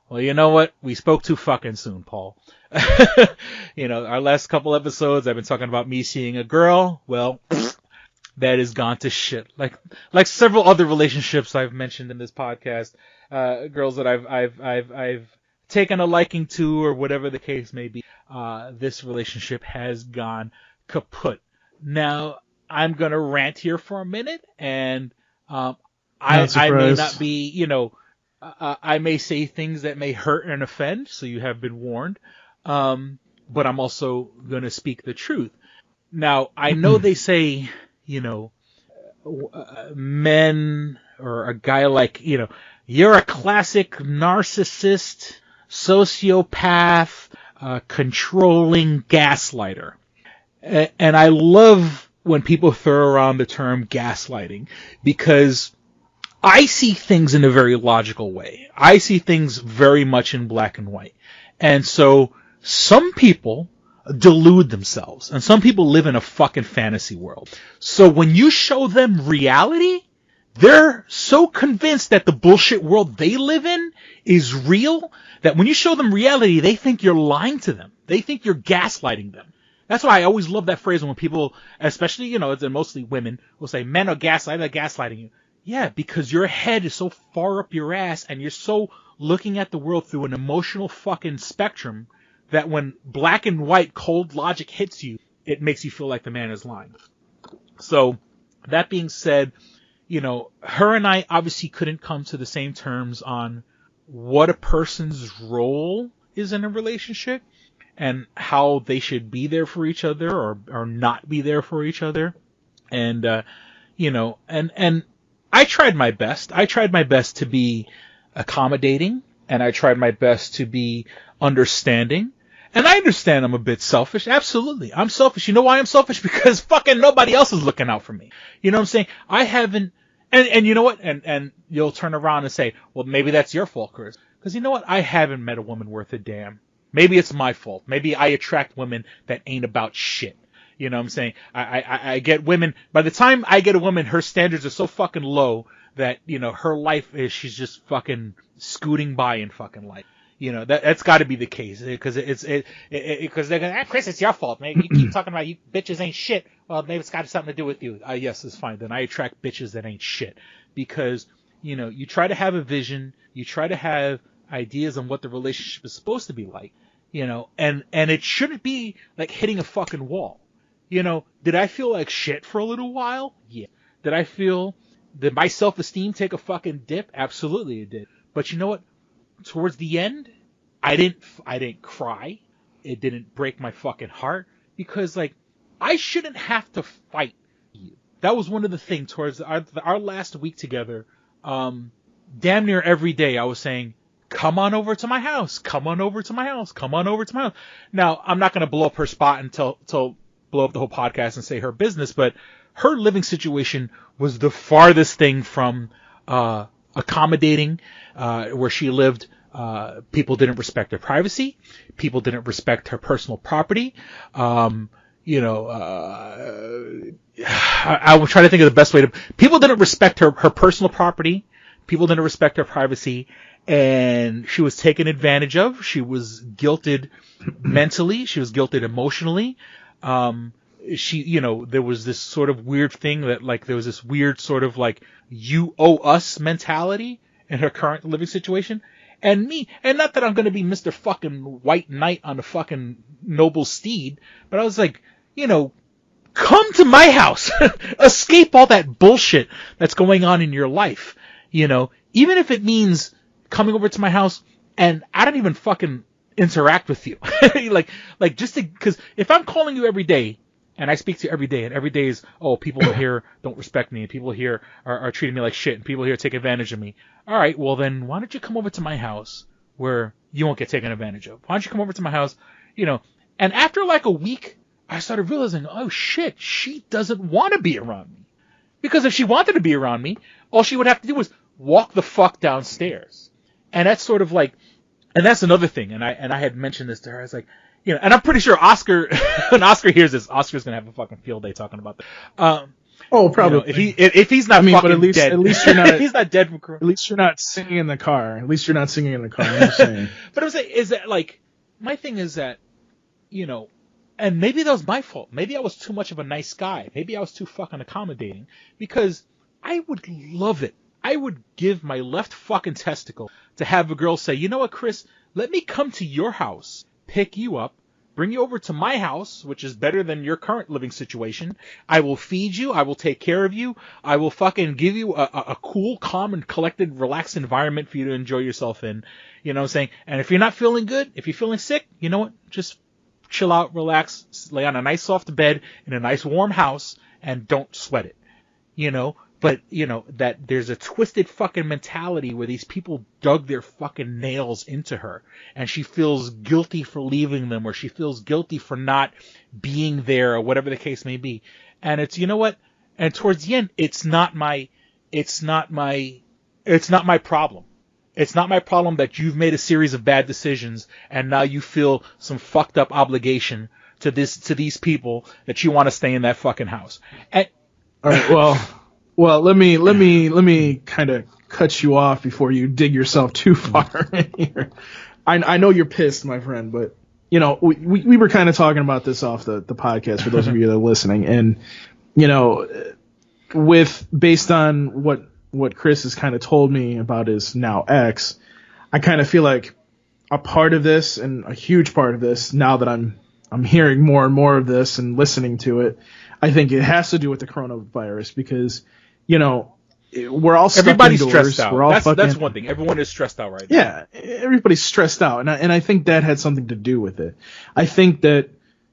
Well, you know what? We spoke too fucking soon, Paul. Our last couple episodes, I've been talking about me seeing a girl. Well, that has gone to shit. Like several other relationships I've mentioned in this podcast, girls that I've taken a liking to, or whatever the case may be. This relationship has gone kaput. Now, I'm gonna rant here for a minute, and I may not be, I may say things that may hurt and offend, so you have been warned. But I'm also gonna speak the truth. Now, I know they say, men, or a guy like, you're a classic narcissist, sociopath, controlling gaslighter. And I love when people throw around the term gaslighting, because I see things in a very logical way. I see things very much in black and white. And so some people delude themselves, and some people live in a fucking fantasy world. So when you show them reality, they're so convinced that the bullshit world they live in is real that when you show them reality, they think you're lying to them. They think you're gaslighting them. That's why I always love that phrase when people, especially, it's mostly women, will say, men are gaslighting you. Yeah, because your head is so far up your ass and you're so looking at the world through an emotional fucking spectrum that when black and white cold logic hits you, it makes you feel like the man is lying. So, that being said, her and I obviously couldn't come to the same terms on what a person's role is in a relationship and how they should be there for each other or not be there for each other. And, and I tried my best. I tried my best to be accommodating, and I tried my best to be understanding. And I understand I'm a bit selfish. Absolutely. I'm selfish. You know why I'm selfish? Because fucking nobody else is looking out for me. You know what I'm saying? I haven't, and you know what? And you'll turn around and say, well, maybe that's your fault, Chris. Because you know what? I haven't met a woman worth a damn. Maybe it's my fault. Maybe I attract women that ain't about shit. You know what I'm saying? I get women, by the time I get a woman, her standards are so fucking low that, her life is, she's just fucking scooting by in fucking life. That's got to be the case, because because they're going, Chris, it's your fault, man. You keep talking about you bitches ain't shit. Well, maybe it's got something to do with you. Yes, it's fine. Then I attract bitches that ain't shit, because you try to have a vision, you try to have ideas on what the relationship is supposed to be like, and it shouldn't be like hitting a fucking wall. Did I feel like shit for a little while? Yeah. Did my self-esteem take a fucking dip? Absolutely it did. But you know what? Towards the end, I didn't cry. It didn't break my fucking heart, because I shouldn't have to fight you. That was one of the things towards our last week together. Damn near every day I was saying, come on over to my house. Come on over to my house. Come on over to my house. Now, I'm not going to blow up her spot until blow up the whole podcast and say her business, but her living situation was the farthest thing from accommodating. Where she lived, people didn't respect her privacy. People didn't respect her personal property. I was trying to think of the best way to. People didn't respect her personal property. People didn't respect her privacy, and she was taken advantage of. She was guilted mentally. She was guilted emotionally. There was this sort of weird thing that, like, there was this weird sort of, like, you owe us mentality in her current living situation. And not that I'm going to be Mr. fucking White Knight on a fucking noble steed, but I was like, come to my house. Escape all that bullshit that's going on in your life. Even if it means coming over to my house and I don't even fucking interact with you. like just because if I'm calling you every day and I speak to you every day and every day is, oh, people here don't respect me and people here are treating me like shit and people here take advantage of me. All right, well then why don't you come over to my house where you won't get taken advantage of? Why don't you come over to my house, and after like a week, I started realizing, oh shit, she doesn't want to be around me. Because if she wanted to be around me, all she would have to do was walk the fuck downstairs. And that's sort of like, and that's another thing. And I had mentioned this to her. I was like, and I'm pretty sure Oscar, when Oscar hears this, Oscar's going to have a fucking field day talking about that. Probably. If he's not fucking but at least, dead. At least you're not, if he's not dead from corona. At least you're not singing in the car. I'm just saying. But I'm saying is that, like, my thing is that, and maybe that was my fault. Maybe I was too much of a nice guy. Maybe I was too fucking accommodating, because I would love it. I would give my left fucking testicle to have a girl say, you know what, Chris, let me come to your house, pick you up, bring you over to my house, which is better than your current living situation. I will feed you. I will take care of you. I will fucking give you a cool, calm, and collected, relaxed environment for you to enjoy yourself in. You know what I'm saying? And if you're not feeling good, if you're feeling sick, you know what? Just chill out, relax, lay on a nice soft bed in a nice warm house, and don't sweat it. But, that there's a twisted fucking mentality where these people dug their fucking nails into her, and she feels guilty for leaving them, or she feels guilty for not being there, or whatever the case may be. And it's, and towards the end, it's not my problem. It's not my problem that you've made a series of bad decisions, and now you feel some fucked up obligation to these people that you want to stay in that fucking house. And, all right, well, let me kind of cut you off before you dig yourself too far in here. I know you're pissed, my friend, but we were kind of talking about this off the podcast for those of you that are listening, and based on what Chris has kind of told me about his now ex, I kind of feel like a part of this, and a huge part of this, now that I'm hearing more and more of this and listening to it, I think it has to do with the coronavirus, because we're all stuck everybody's indoors. Stressed out. We're all that's one thing. Everyone is stressed out right now. Yeah, everybody's stressed out, and I think that had something to do with it. I think that,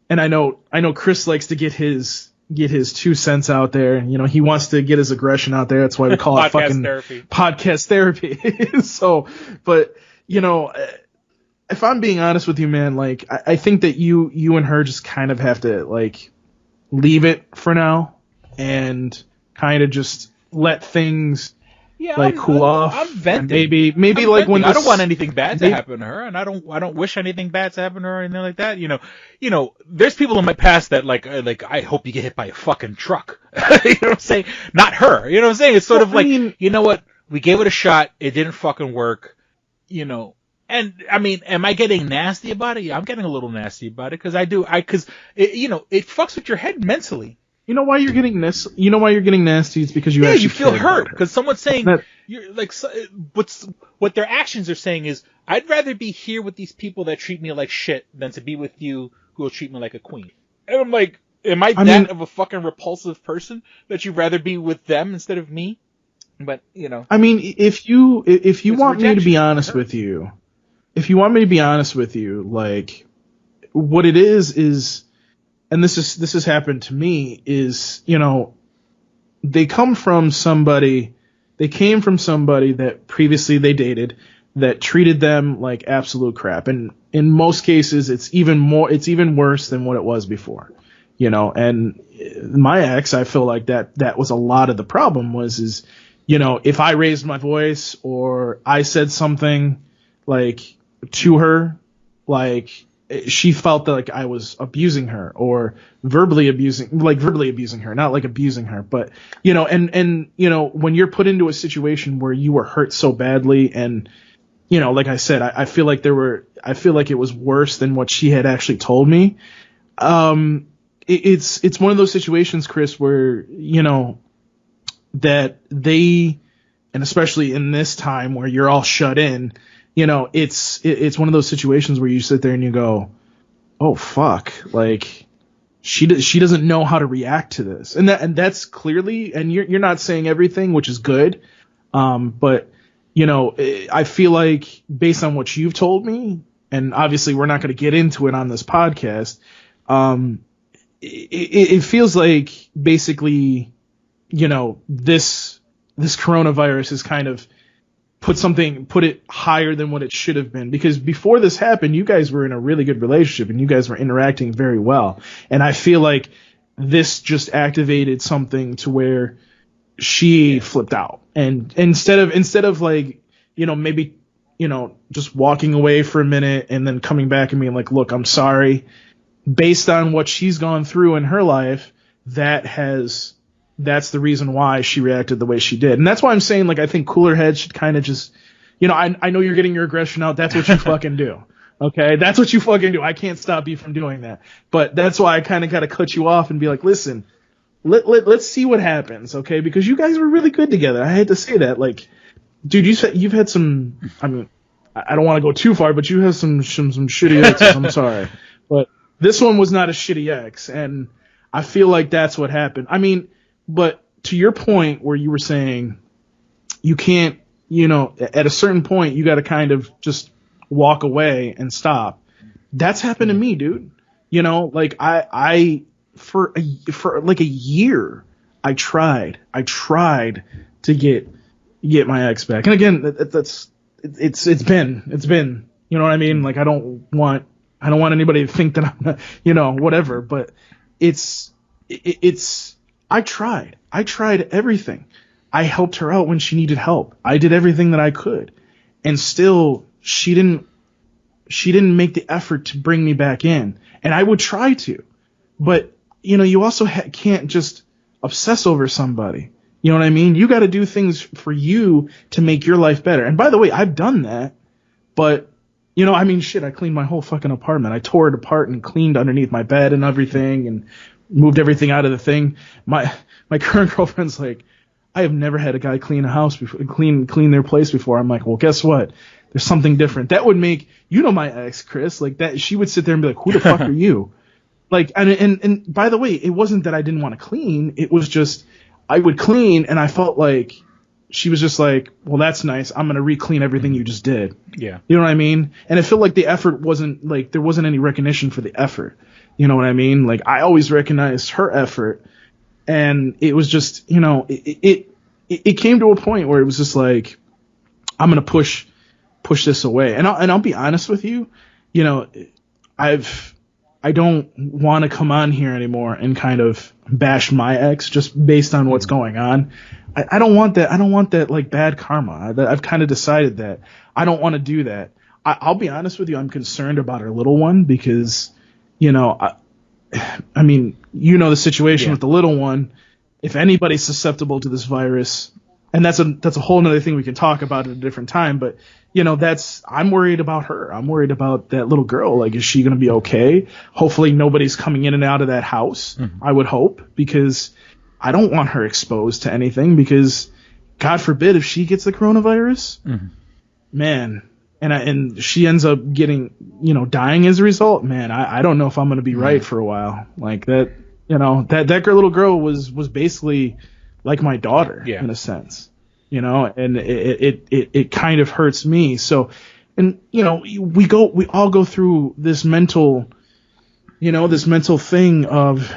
and I know Chris likes to get his 2 cents out there. He wants to get his aggression out there. That's why we call it fucking podcast therapy. So, but if I'm being honest with you, man, like I think that you and her just kind of have to like leave it for now and kind of just let things cool off. I'm venting. Maybe I'm like venting. when I don't want anything bad to happen to her, and I don't wish anything bad to happen to her or anything like that. There's people in my past that like I hope you get hit by a fucking truck. You know what I'm saying? Not her. You know what I'm saying? It's sort of like, you know what? We gave it a shot. It didn't fucking work. And I mean, am I getting nasty about it? Yeah, I'm getting a little nasty about it because it fucks with your head mentally. You know why you're getting nasty? You know why you're getting nasty? It's because you feel hurt because someone's saying you're like what their actions are saying is, I'd rather be here with these people that treat me like shit than to be with you who will treat me like a queen. And I'm like, am I that of a fucking repulsive person that you'd rather be with them instead of me? But I mean, if you want me to be honest with you, like what it is. And this has happened to me is, they came from somebody that previously they dated that treated them like absolute crap. And in most cases, it's even worse than what it was before, and my ex, I feel like that was a lot of the problem is, if I raised my voice or I said something like to her, like, she felt that like I was abusing her or verbally abusing her, not like abusing her, but and when you're put into a situation where you were hurt so badly, and like I said, I feel like it was worse than what she had actually told me. It's one of those situations, Chris, where that they, and especially in this time where you're all shut in, it's one of those situations where you sit there and you go, oh fuck, like she doesn't know how to react to this, and that's clearly, and you're not saying everything, which is good, but I feel like based on what you've told me, and obviously we're not going to get into it on this podcast, it feels like basically this coronavirus is kind of put it higher than what it should have been, because before this happened, you guys were in a really good relationship and you guys were interacting very well. And I feel like this just activated something to where she flipped out. And instead of like, maybe, just walking away for a minute and then coming back and being like, look, I'm sorry, based on what she's gone through in her life, that's the reason why she reacted the way she did. And that's why I'm saying, like, I think cooler heads should kind of just, I know you're getting your aggression out. That's what you fucking do. Okay. That's what you fucking do. I can't stop you from doing that. But that's why I kind of got to cut you off and be like, listen, let's see what happens. Okay. Because you guys were really good together. I hate to say that. Like, dude, you've had some, I mean, I don't want to go too far, but you have some shitty exes. I'm sorry. But this one was not a shitty ex. And I feel like that's what happened. I mean, but to your point where you were saying you can't, at a certain point you got to kind of just walk away and stop. That's happened to me, dude. Like I for like a year, I tried to get my ex back. And again, it's been, you know what I mean? Like I don't want anybody to think that I'm not, whatever, but I tried everything. I helped her out when she needed help. I did everything that I could. And still, she didn't make the effort to bring me back in. And I would try to. But, you also can't just obsess over somebody. You know what I mean? You got to do things for you to make your life better. And by the way, I've done that. But, shit, I cleaned my whole fucking apartment. I tore it apart and cleaned underneath my bed and everything and moved everything out of the thing. My current girlfriend's like, I have never had a guy clean a house before, clean their place before. I'm like, well, guess what? There's something different. That would make, my ex, Chris, like that. She would sit there and be like, who the fuck are you? Like, and by the way, it wasn't that I didn't want to clean. It was just, I would clean and I felt like she was just like, well, that's nice. I'm going to re-clean everything you just did. Yeah. You know what I mean? And it felt like the effort wasn't like, there wasn't any recognition for the effort. You know what I mean? Like I always recognized her effort, and it was just, it came to a point where it was just like, I'm gonna push this away. And I'll be honest with you, I don't want to come on here anymore and kind of bash my ex just based on what's going on. I don't want that. I don't want that like bad karma. I've kind of decided that I don't want to do that. I'll be honest with you. I'm concerned about our little one because, I mean, the situation with the little one. If anybody's susceptible to this virus, and that's a whole nother thing we can talk about at a different time, but I'm worried about her. I'm worried about that little girl. Like, is she going to be okay? Hopefully nobody's coming in and out of that house. Mm-hmm. I would hope, because I don't want her exposed to anything, because God forbid if she gets the coronavirus, man, and she ends up getting, dying as a result, man, I don't know if I'm going to be right for a while. Like that, that little girl was basically like my daughter in a sense, and it kind of hurts me. So, and, we all go through this mental thing of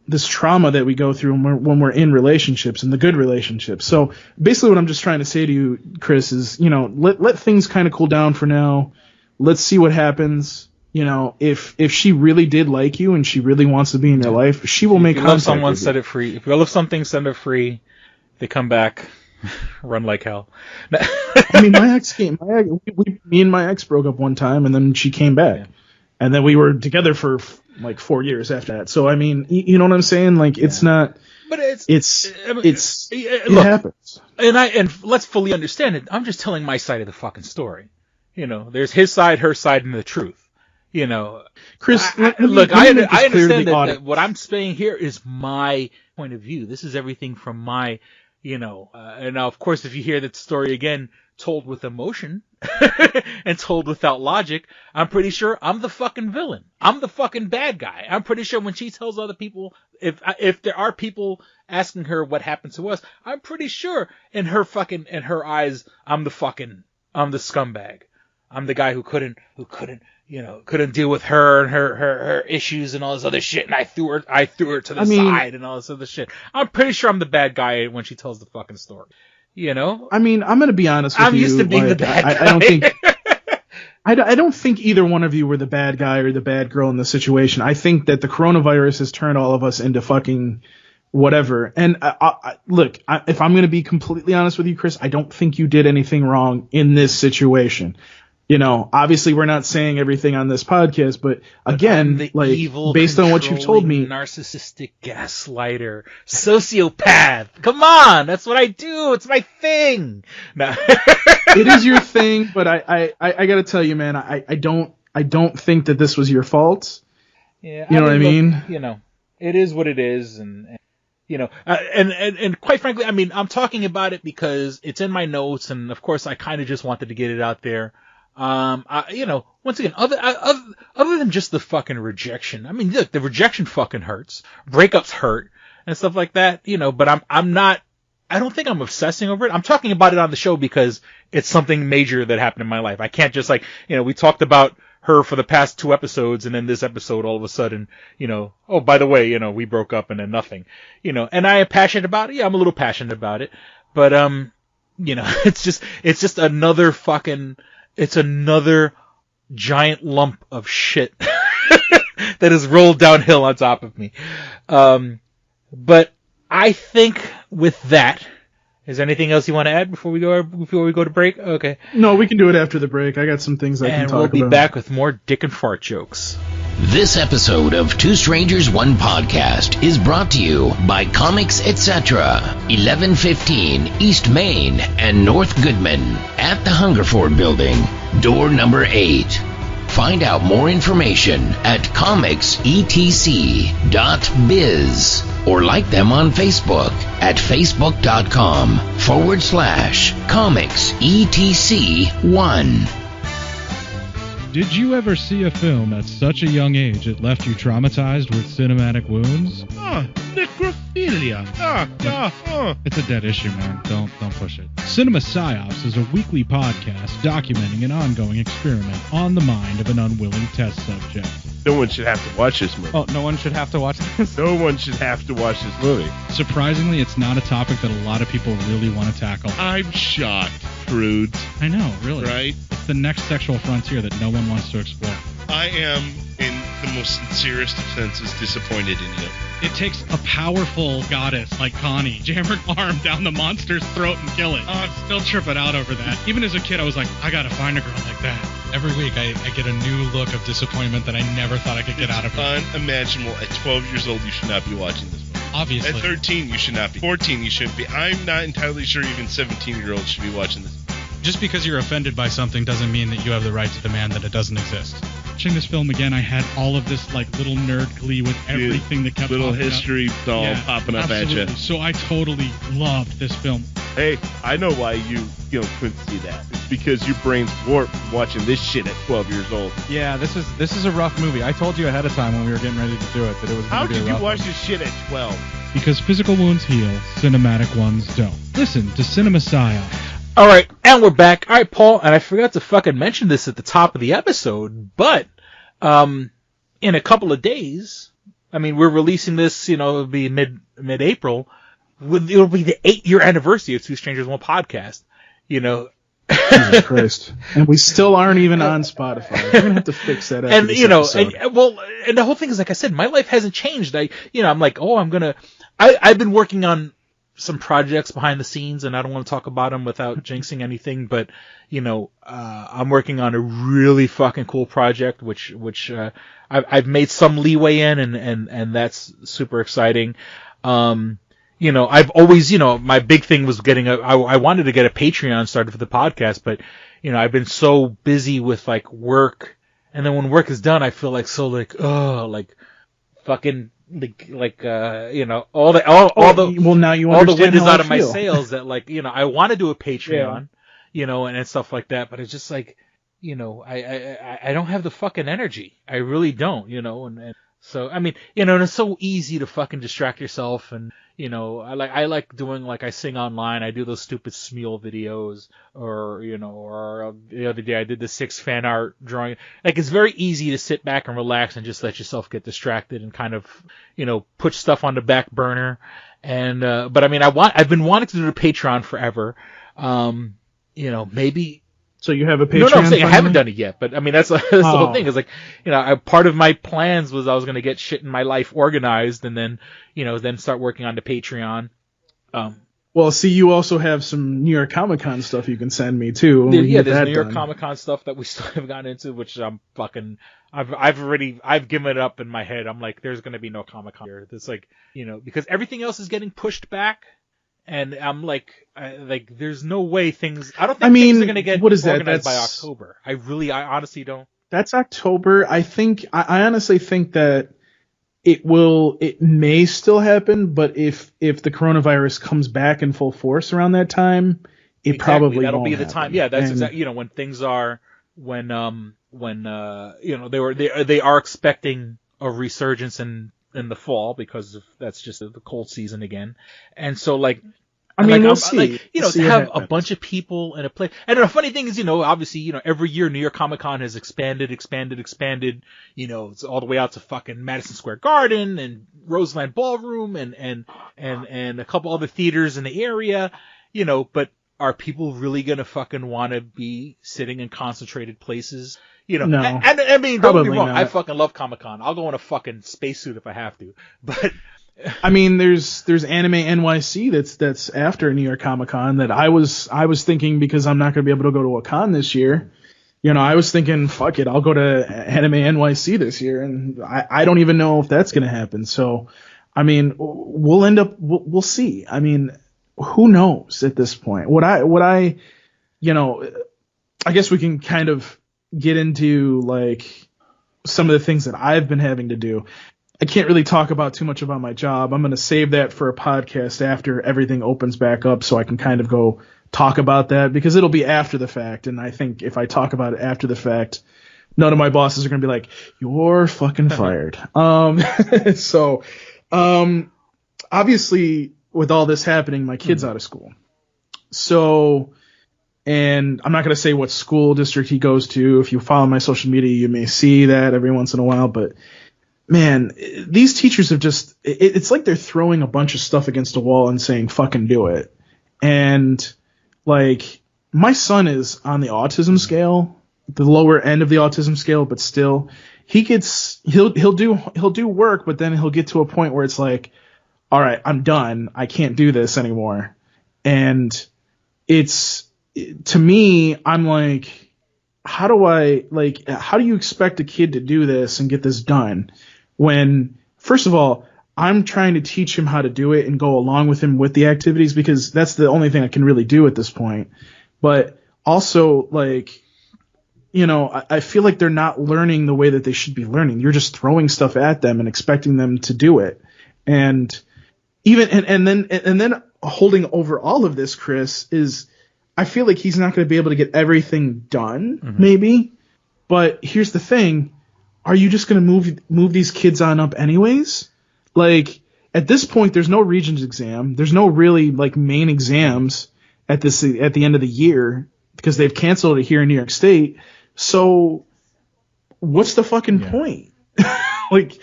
this trauma that we go through when we're in relationships, and the good relationships. So basically what I'm just trying to say to you, Chris, is, let things kind of cool down for now. Let's see what happens. If she really did like you and she really wants to be in your life, she will make contact. If you love someone, set it free. If you love something, send it free. They come back, run like hell. I mean, me and my ex broke up one time, and then she came back. And then we were together for like 4 years after that. So I mean, you know what I'm saying? Like it's not. But it look, happens. And let's fully understand it. I'm just telling my side of the fucking story. You know, there's his side, her side, and the truth. You know, Chris, I understand that what I'm saying here is my point of view. This is everything from my, and now, of course, if you hear that story again, told with emotion and told without logic, I'm pretty sure I'm the fucking villain. I'm the fucking bad guy. I'm pretty sure when she tells other people, if there are people asking her what happened to us, I'm pretty sure in her eyes, I'm the scumbag. I'm the guy who couldn't deal with her and her issues and all this other shit, and I threw her to the side and all this other shit. I'm pretty sure I'm the bad guy when she tells the fucking story. You know? I mean, I'm gonna be honest with you. I'm used to being the bad guy. I don't think either one of you were the bad guy or the bad girl in the situation. I think that the coronavirus has turned all of us into fucking whatever. And look, if I'm gonna be completely honest with you, Chris, I don't think you did anything wrong in this situation. Obviously we're not saying everything on this podcast, but again, like evil, based on what you've told me, narcissistic gaslighter, sociopath. Come on, that's what I do. It's my thing. No. It is your thing, but I gotta tell you, man, I don't think that this was your fault. Yeah, you know what I mean? It is what it is, and quite frankly, I mean, I'm talking about it because it's in my notes, and of course, I kind of just wanted to get it out there. Once again, other than just the fucking rejection, I mean, look, the rejection fucking hurts. Breakups hurt and stuff like that, but I don't think I'm obsessing over it. I'm talking about it on the show because it's something major that happened in my life. I can't just we talked about her for the past 2 episodes, and then this episode, all of a sudden, oh, by the way, we broke up and then nothing, and I am passionate about it. Yeah, I'm a little passionate about it, but, it's just another fucking, it's another giant lump of shit that has rolled downhill on top of me. But I think with that, is there anything else you want to add before we go to break? Okay. No, we can do it after the break. I got some things I can talk about. And we'll be back with more dick and fart jokes. This episode of Two Strangers, One Podcast is brought to you by Comics Etc., 1115 East Main and North Goodman at the Hungerford Building, door number 8. Find out more information at comicsetc.biz or like them on Facebook at facebook.com/comicsetc1. Did you ever see a film at such a young age it left you traumatized with cinematic wounds? Necrophilia. It's a dead issue, man. Don't push it. Cinema Psyops is a weekly podcast documenting an ongoing experiment on the mind of an unwilling test subject. No one should have to watch this movie. Oh, no one should have to watch this? No one should have to watch this movie. Surprisingly, it's not a topic that a lot of people really want to tackle. I'm shocked, prudes. I know, really. Right? It's the next sexual frontier that no one wants to explore. I am, in the most sincerest of senses, disappointed in you. It takes a powerful goddess like Connie, jam her arm down the monster's throat and kill it. Oh, I'm still tripping out over that. Even as a kid, I was like, I gotta find a girl like that. Every week, I get a new look of disappointment that I never thought I could get out of her. Unimaginable. At 12 years old, you should not be watching this movie. Obviously. At 13, you should not be. 14, you shouldn't be. I'm not entirely sure even 17-year-olds should be watching this. Just because you're offended by something doesn't mean that you have the right to demand that it doesn't exist. Watching this film again, I had all of this little nerd glee with everything that kept little popping history up. all popping up absolutely. at you. So I totally loved this film. Hey, I know why you couldn't see that. It's because your brain's warped from watching this shit at 12 years old. Yeah, this is a rough movie. I told you ahead of time when we were getting ready to do it that it was going to be a rough How did you watch this shit at 12? Because physical wounds heal, cinematic ones don't. Listen to Cinema Psyops. All right, and we're back. All right, Paul, and I forgot to fucking mention this at the top of the episode, but in a couple of days, I mean, we're releasing this, it'll be mid-April. It'll be the 8-year anniversary of Two Strangers, One Podcast. Jesus Christ. And we still aren't even on Spotify. We're going to have to fix that after this episode. And the whole thing is, like I said, my life hasn't changed. I'm like, I've been working on some projects behind the scenes, and I don't want to talk about them without jinxing anything, but, you know, I'm working on a really fucking cool project, which I've made some leeway in, and that's super exciting. You know, I've always, you know, my big thing was I wanted to get a Patreon started for the podcast, but, you know, I've been so busy with like work, and then when work is done, I feel like fucking you know, all the wind is out of my sails that, like, you know, I want to do a Patreon, you know, and stuff like that, but it's just like, you know, I don't have the fucking energy. I really don't, you know, and so, I mean, you know, and it's so easy to fucking distract yourself, and, you know, I like doing, like, I sing online, I do those stupid Smule videos, or, you know, or the other day I did the 6 fan art drawing. Like, it's very easy to sit back and relax and just let yourself get distracted and kind of, you know, put stuff on the back burner. And, but I mean, I've been wanting to do the Patreon forever. You know, maybe. So you have a Patreon? No, I'm saying I haven't done it yet, but I mean, that's the whole thing. Is like, you know, part of my plans was I was going to get shit in my life organized, and then, you know, then start working on the Patreon. Well, see, you also have some New York Comic Con stuff you can send me too. Yeah, there's New York Comic Con stuff that we still haven't gotten into, which I'm fucking, I've given it up in my head. I'm like, there's going to be no Comic Con here. It's like, you know, because everything else is getting pushed back. And I'm like, there's no way things. I don't think things are going to get organized by October. I honestly don't. That's October. I honestly think that it may still happen, but if the coronavirus comes back in full force around that time, probably that'll won't be the happen. time. Yeah, that's exactly, you know, when things are, when you know, they are expecting a resurgence in the fall, because that's just the cold season again. And so, like, I mean, we'll see. Like, you know, to have a bunch of people in a place. And the funny thing is, you know, obviously, you know, every year New York Comic Con has expanded. You know, it's all the way out to fucking Madison Square Garden and Roseland Ballroom and a couple other theaters in the area, you know, but are people really gonna fucking want to be sitting in concentrated places? You know, no, and I mean, don't get me wrong, not. I fucking love Comic Con. I'll go in a fucking spacesuit if I have to. But I mean, there's Anime NYC that's after New York Comic Con that I was thinking, because I'm not gonna be able to go to a con this year. You know, I was thinking, fuck it, I'll go to Anime NYC this year, and I don't even know if that's gonna happen. So, I mean, we'll see. I mean, who knows at this point? What I, you know, I guess we can kind of get into like some of the things that I've been having to do. I can't really talk about too much about my job. I'm going to save that for a podcast after everything opens back up, so I can kind of go talk about that, because it'll be after the fact. And I think if I talk about it after the fact, none of my bosses are going to be like, you're fucking fired. So, obviously with all this happening, my kid's out of school. So, and I'm not going to say what school district he goes to. If you follow my social media, you may see that every once in a while. But, man, these teachers have just – it's like they're throwing a bunch of stuff against a wall and saying, fucking do it. And, like, my son is on the autism scale, the lower end of the autism scale, but still he'll do work, but then he'll get to a point where it's like, all right, I'm done. I can't do this anymore. And to me, I'm like, how do you expect a kid to do this and get this done when, first of all, I'm trying to teach him how to do it and go along with him with the activities, because that's the only thing I can really do at this point. But also, like, you know, I feel like they're not learning the way that they should be learning. You're just throwing stuff at them and expecting them to do it. And even, and then holding over all of this, Chris, is I feel like he's not going to be able to get everything done, maybe. But here's the thing. Are you just going to move these kids on up anyways? Like, at this point, there's no Regents exam. There's no really, like, main exams at the end of the year, because they've canceled it here in New York State. So what's the fucking point? like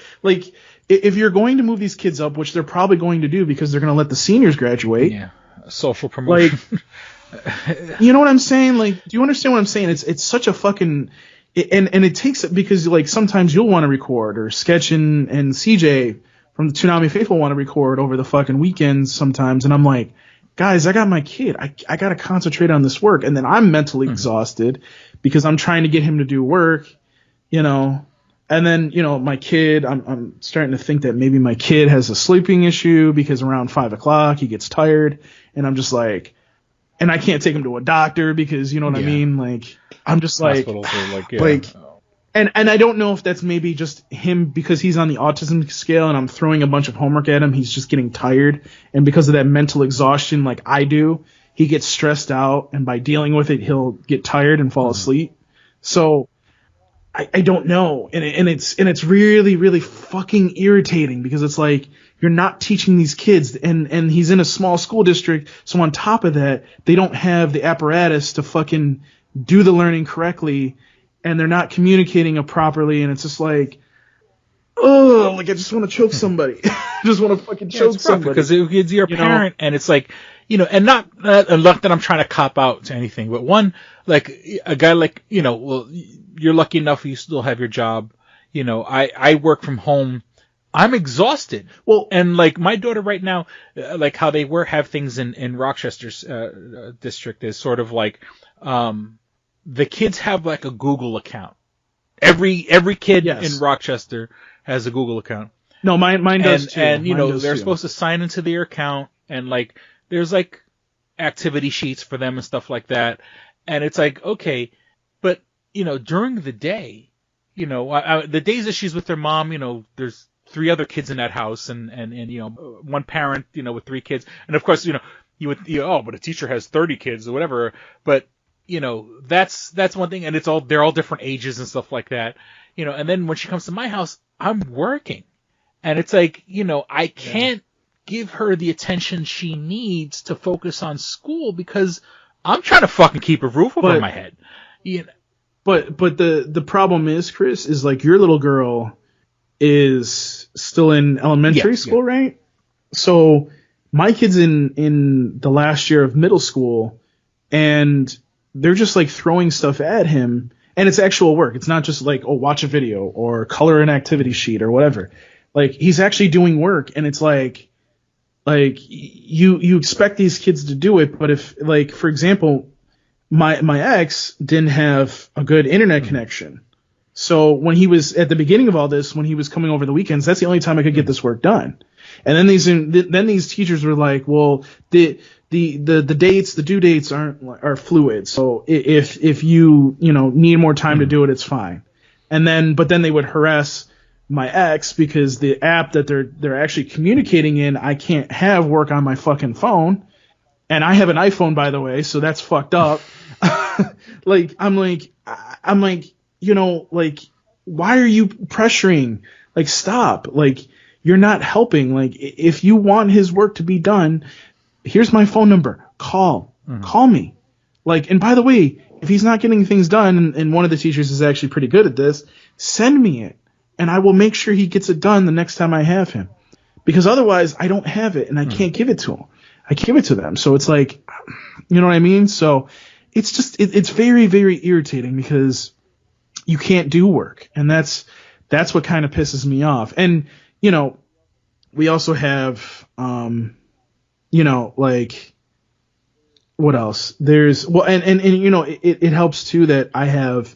if you're going to move these kids up, which they're probably going to do because they're going to let the seniors graduate. Yeah. Social promotion. Like, you know what I'm saying? Like, do you understand what I'm saying? It's such a fucking, and it takes it, because like sometimes you'll want to record, or Sketch and CJ from the Toonami Faithful want to record over the fucking weekends sometimes, and I'm like, guys, I got my kid. I got to concentrate on this work. And then I'm mentally exhausted because I'm trying to get him to do work, you know. And then, you know, my kid, I'm starting to think that maybe my kid has a sleeping issue because around 5 o'clock he gets tired. And I'm just like, and I can't take him to a doctor because, you know what I mean? Like, I'm just like, and I don't know if that's maybe just him because he's on the autism scale and I'm throwing a bunch of homework at him. He's just getting tired. And because of that mental exhaustion, like I do, he gets stressed out. And by dealing with it, he'll get tired and fall asleep. So I don't know. And it's really, really fucking irritating because it's like, you're not teaching these kids and he's in a small school district. So on top of that, they don't have the apparatus to fucking do the learning correctly. And they're not communicating it properly, and it's just like, oh, like I just want to choke somebody. I just want to fucking choke somebody. Because you're a parent, and it's like, you know, and not that I'm trying to cop out to anything, but one, like a guy like, you know, well, you're lucky enough you still have your job. You know, I work from home. I'm exhausted. Well, and like my daughter right now, like how they have things in Rochester's district is sort of like, the kids have like a Google account. Every kid in Rochester has a Google account. No, mine does too. And you Mine know, does they're too. supposed to sign into their account and like there's like activity sheets for them and stuff like that. And it's like, okay, but you know, during the day, you know, the days that she's with her mom, you know, there's 3 other kids in that house and you know, one parent, you know, with 3 kids. And of course, you know, but a teacher has 30 kids or whatever. But you know, that's one thing, and they're all different ages and stuff like that, you know. And then when she comes to my house, I'm working, and it's like, you know, I can't give her the attention she needs to focus on school because I'm trying to fucking keep a roof over my head. You know? But the problem is, Chris, is like your little girl is still in elementary school, right? So my kid's in the last year of middle school, and they're just like throwing stuff at him, and it's actual work. It's not just like, oh, watch a video or color an activity sheet or whatever. Like he's actually doing work, and it's like you expect these kids to do it, but if like, for example, my ex didn't have a good internet connection. So when he was at the beginning of all this, when he was coming over the weekends, that's the only time I could get this work done. And then these teachers were like, well, the dates, the due dates are fluid. So if you know, need more time to do it, it's fine. But then they would harass my ex because the app that they're actually communicating in, I can't have work on my fucking phone. And I have an iPhone, by the way, so that's fucked up. I'm like, you know, like, why are you pressuring? Like, stop. Like, you're not helping. Like, if you want his work to be done, here's my phone number. Call me. Like, and by the way, if he's not getting things done, and one of the teachers is actually pretty good at this, send me it, and I will make sure he gets it done the next time I have him. Because otherwise, I don't have it, and I can't give it to him. I give it to them. So it's like, you know what I mean? So it's just, it's very, very irritating because you can't do work. And that's what kind of pisses me off. And, you know, we also have, you know, like, what else? There's, well, and you know, it helps too that I have,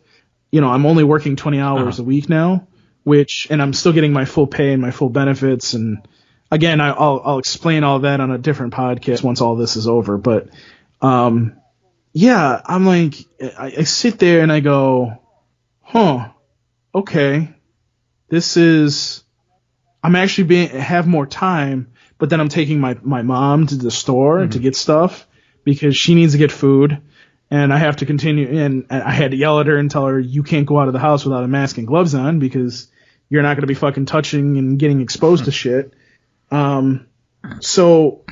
you know, I'm only working 20 hours a week now, and I'm still getting my full pay and my full benefits. And again, I'll explain all that on a different podcast once all this is over. But, yeah, I'm like, I sit there and I go, okay, I'm actually have more time, but then I'm taking my mom to the store to get stuff because she needs to get food, and I have to continue, and I had to yell at her and tell her, you can't go out of the house without a mask and gloves on because you're not going to be fucking touching and getting exposed to shit. So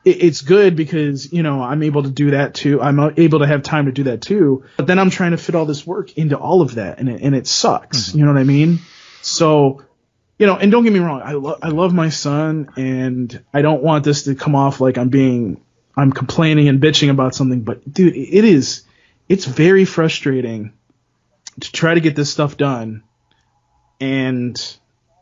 it's good because, you know, I'm able to do that too. I'm able to have time to do that too. But then I'm trying to fit all this work into all of that, and it sucks. You know what I mean? So, you know, and don't get me wrong, I love my son, and I don't want this to come off like I'm complaining and bitching about something. But dude, it's very frustrating to try to get this stuff done, and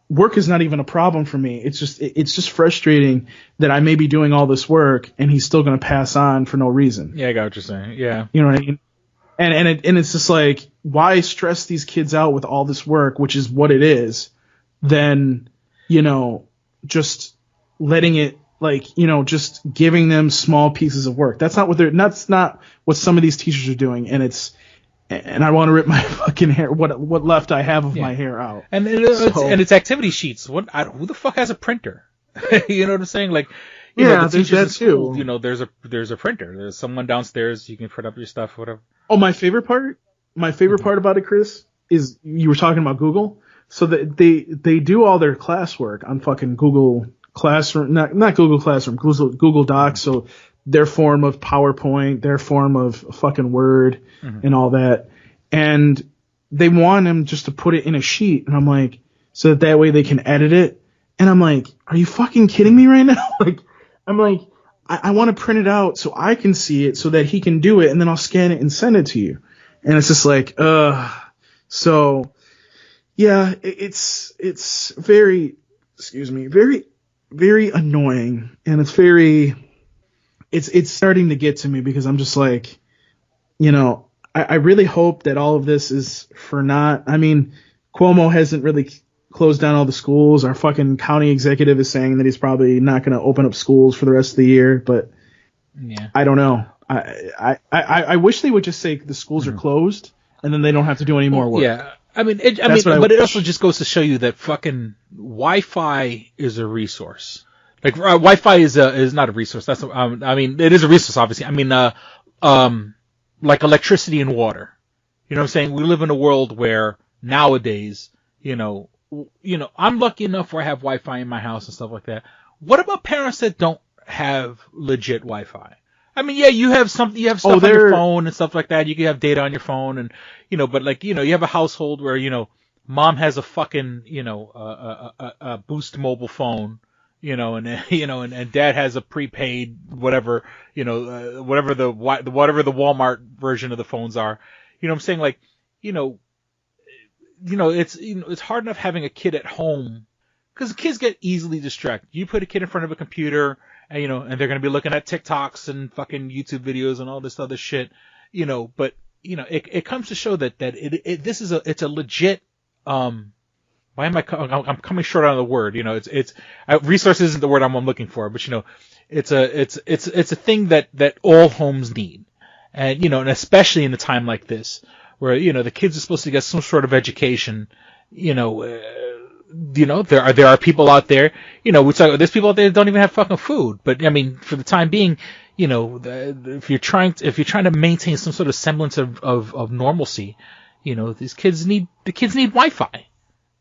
work is not even a problem for me. It's just frustrating that I may be doing all this work and he's still going to pass on for no reason. Yeah, I got what you're saying. Yeah. You know what I mean? And it's just like, why stress these kids out with all this work, which is what it is, then, you know, just letting it, like, you know, just giving them small pieces of work. That's not what some of these teachers are doing. And I want to rip my fucking hair, what left I have of my hair out. And it's activity sheets. Who the fuck has a printer? You know what I'm saying? Like, you know, the there's that school, too. you know, there's a printer. There's someone downstairs. You can print up your stuff, whatever. Oh, my favorite part about it, Chris, is you were talking about Google. So that they do all their classwork on fucking Google Classroom, not Google Classroom, Google Docs. So their form of PowerPoint, their form of fucking Word, and all that. And they want them just to put it in a sheet. And I'm like, so that way they can edit it. And I'm like, are you fucking kidding me right now? Like, I'm like, I want to print it out so I can see it so that he can do it. And then I'll scan it and send it to you. And it's just like, so yeah, it's very, very, very annoying. And it's starting to get to me because I'm just like, you know, I really hope that all of this is for naught. I mean, Cuomo hasn't really closed down all the schools. Our fucking county executive is saying that he's probably not going to open up schools for the rest of the year, but yeah, I don't know. I wish they would just say the schools are closed and then they don't have to do any more work. Yeah. I mean, it also just goes to show you that fucking Wi-Fi is a resource. Like, Wi-Fi is not a resource. That's, I mean, it is a resource, obviously. I mean, like electricity and water. You know what I'm saying? We live in a world where nowadays, you know, I'm lucky enough where I have Wi-Fi in my house and stuff like that. What about parents that don't have legit Wi-Fi? I mean, yeah, you have stuff on your phone and stuff like that. You can have data on your phone and, you know, but like, you know, you have a household where, you know, mom has a fucking, you know, a Boost mobile phone, you know, and, you know, and dad has a prepaid, whatever, you know, whatever the Walmart version of the phones are. You know what I'm saying? Like, you know, it's hard enough having a kid at home because kids get easily distracted. You put a kid in front of a computer and, you know, and they're going to be looking at TikToks and fucking YouTube videos and all this other shit, you know, but, you know, it comes to show that it's a legit, I'm coming short on the word, you know, resource isn't the word I'm looking for, but, you know, it's a thing that all homes need. And, you know, and especially in a time like this where, you know, the kids are supposed to get some sort of education, you know, there are people out there, you know, there's people out there that don't even have fucking food. But I mean, for the time being, you know, if you're trying to maintain some sort of semblance of normalcy, you know, the kids need Wi-Fi.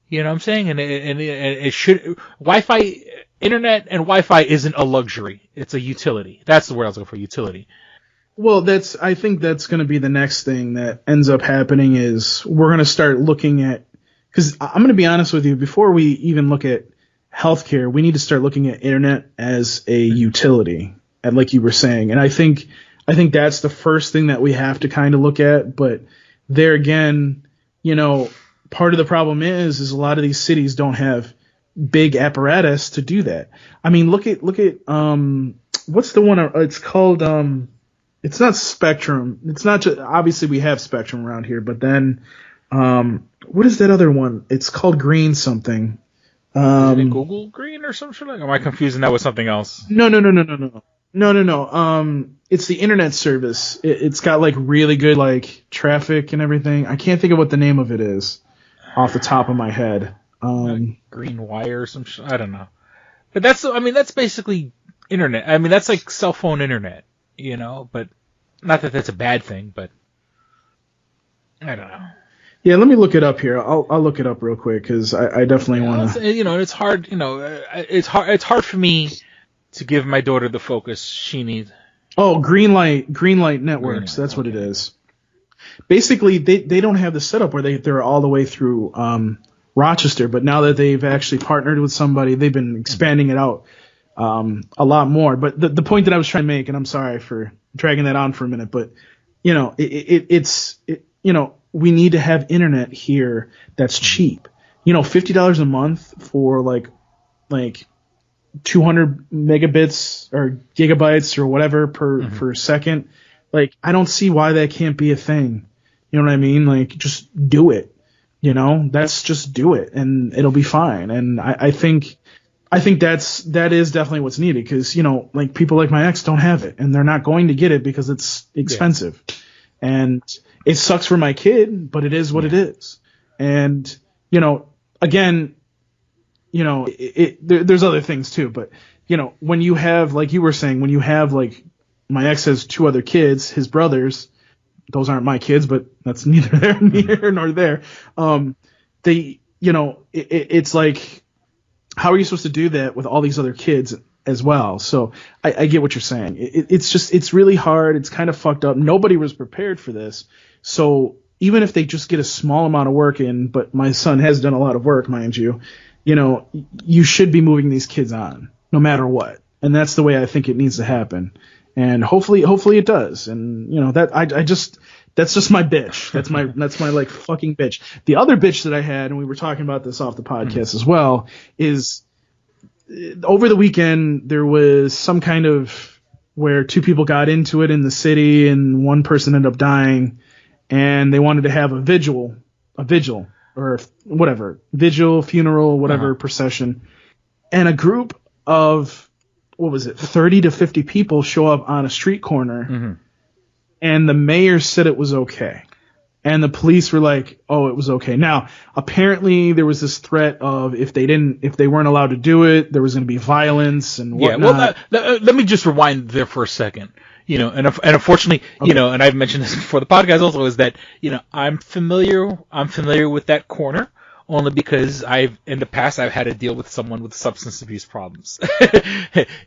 You know what I'm saying? And it should, Wi-Fi, internet and Wi-Fi isn't a luxury. It's a utility. That's the word I was looking for, utility. Well, I think that's going to be the next thing that ends up happening is we're going to start looking at, because I'm going to be honest with you, before we even look at healthcare, we need to start looking at internet as a utility, and like you were saying. And I think that's the first thing that we have to kind of look at. But there again, you know, part of the problem is a lot of these cities don't have big apparatus to do that. I mean, look at what's the one? It's called it's not Spectrum. It's not just, obviously we have Spectrum around here, but then what is that other one? It's called Green something. Is it Google Green or something? Am I confusing that with something else? No. It's the internet service. It's got like really good like traffic and everything. I can't think of what the name of it is off the top of my head. Green Wire or some shit. I don't know. But that's basically internet. I mean, that's like cell phone internet, you know, but not that that's a bad thing, but I don't know. Yeah, let me look it up here. I'll look it up real quick because I definitely want to. You know, it's hard. You know, it's hard for me to give my daughter the focus she needs. Oh, Greenlight Networks. That's what it is. Basically, they don't have the setup where they're all the way through Rochester, but now that they've actually partnered with somebody, they've been expanding it out a lot more. But the point that I was trying to make, and I'm sorry for dragging that on for a minute, but you know, it's you know, we need to have internet here that's cheap. $50 a month for like 200 megabits or gigabytes or whatever per second. Like, I don't see why that can't be a thing. You know what I mean? Like, just do it. That's just do it and it'll be fine. And I think that is definitely what's needed because, like people like my ex don't have it and they're not going to get it because it's expensive. Yeah. And it sucks for my kid, but it is what it is. And, again, there's other things too, but when you have, like you were saying, when you have like my ex has 2 other kids, his brothers, those aren't my kids, but that's neither here nor there. It's like, how are you supposed to do that with all these other kids as well? So I get what you're saying. It's really hard. It's kind of fucked up. Nobody was prepared for this. So even if they just get a small amount of work in, but my son has done a lot of work, mind you, you should be moving these kids on no matter what. And that's the way I think it needs to happen. And hopefully it does. And that's just my bitch. That's my like fucking bitch. The other bitch that I had, and we were talking about this off the podcast as well, is over the weekend there was some kind of where 2 people got into it in the city and one person ended up dying, and they wanted to have a vigil or whatever, funeral, whatever procession, and a group of 30 to 50 people show up on a street corner, and the mayor said it was okay. And the police were like, oh, it was okay. Now, apparently there was this threat of if they weren't allowed to do it, there was going to be violence and whatnot. Yeah, well, let me just rewind there for a second. And unfortunately, and I've mentioned this before the podcast also, is that, I'm familiar with that corner only because in the past I've had to deal with someone with substance abuse problems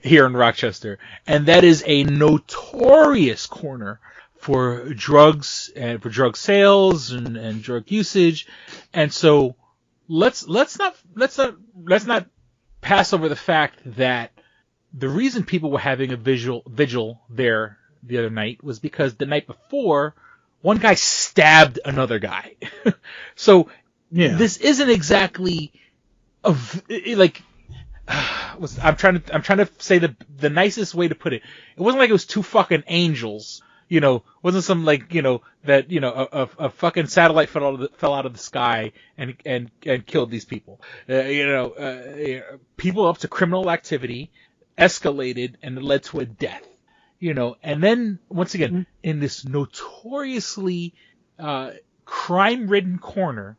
here in Rochester. And that is a notorious corner for drugs and for drug sales and drug usage. And so let's not pass over the fact that the reason people were having a vigil there the other night was because the night before one guy stabbed another guy. So this isn't exactly I'm trying to say the nicest way to put it. It wasn't like it was 2 fucking angels. Wasn't some a fucking satellite fell out of the sky and killed these people. People up to criminal activity escalated and it led to a death. And then once again in this notoriously crime-ridden corner,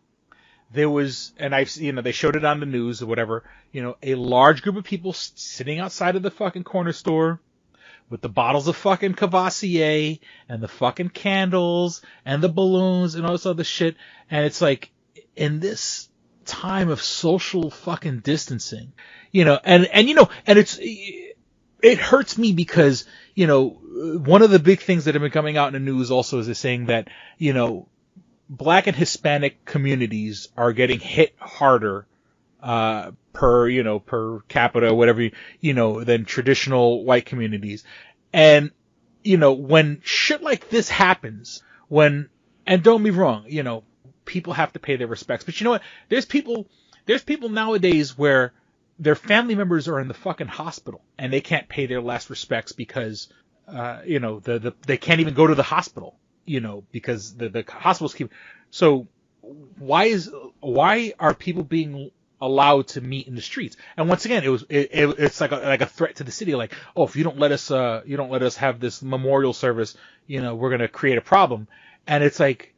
there was, and they showed it on the news or whatever. A large group of people sitting outside of the fucking corner store with the bottles of fucking Cavassier and the fucking candles and the balloons and all this other shit. And it's like, in this time of social fucking distancing, and it hurts me because, one of the big things that have been coming out in the news also is saying that, Black and Hispanic communities are getting hit harder, per capita, whatever, than traditional white communities. And, when shit like this happens, and don't get me wrong, people have to pay their respects, but you know what? There's people nowadays where their family members are in the fucking hospital and they can't pay their last respects because, they can't even go to the hospital, because the hospitals keep, so why are people being allowed to meet in the streets? And once again, it's like a threat to the city. Like, oh, if you don't let us have this memorial service, we're going to create a problem. And it's like,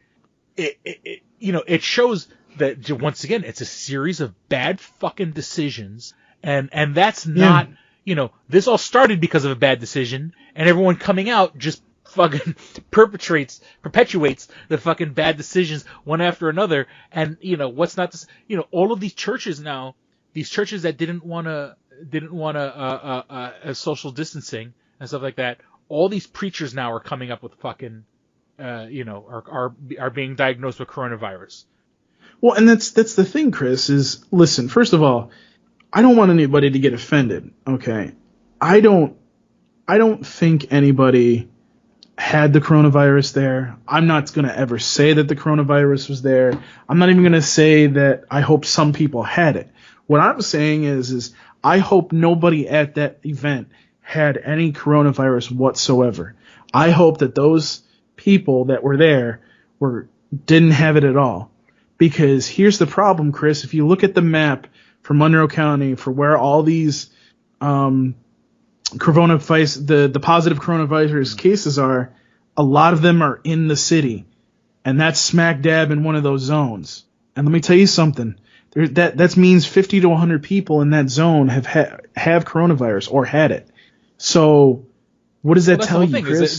it shows that once again, it's a series of bad fucking decisions. And that's not, this all started because of a bad decision, and everyone coming out just fucking perpetuates the fucking bad decisions one after another. And what's not this, all of these churches now, these churches that didn't want to social distancing and stuff like that, all these preachers now are coming up with fucking are being diagnosed with coronavirus. Well, and that's the thing, Chris, is, listen, first of all, I don't want anybody to get offended, okay? I don't think anybody had the coronavirus there. I'm not going to ever say that the coronavirus was there. I'm not even going to say that I hope some people had it. What I'm saying is I hope nobody at that event had any coronavirus whatsoever. I hope that those people that were there didn't have it at all. Because here's the problem, Chris. If you look at the map for Monroe County for where all these the positive coronavirus cases are, a lot of them are in the city, and that's smack dab in one of those zones. And let me tell you something. That means 50 to 100 people in that zone have coronavirus or had it. So what does that tell you, Chris?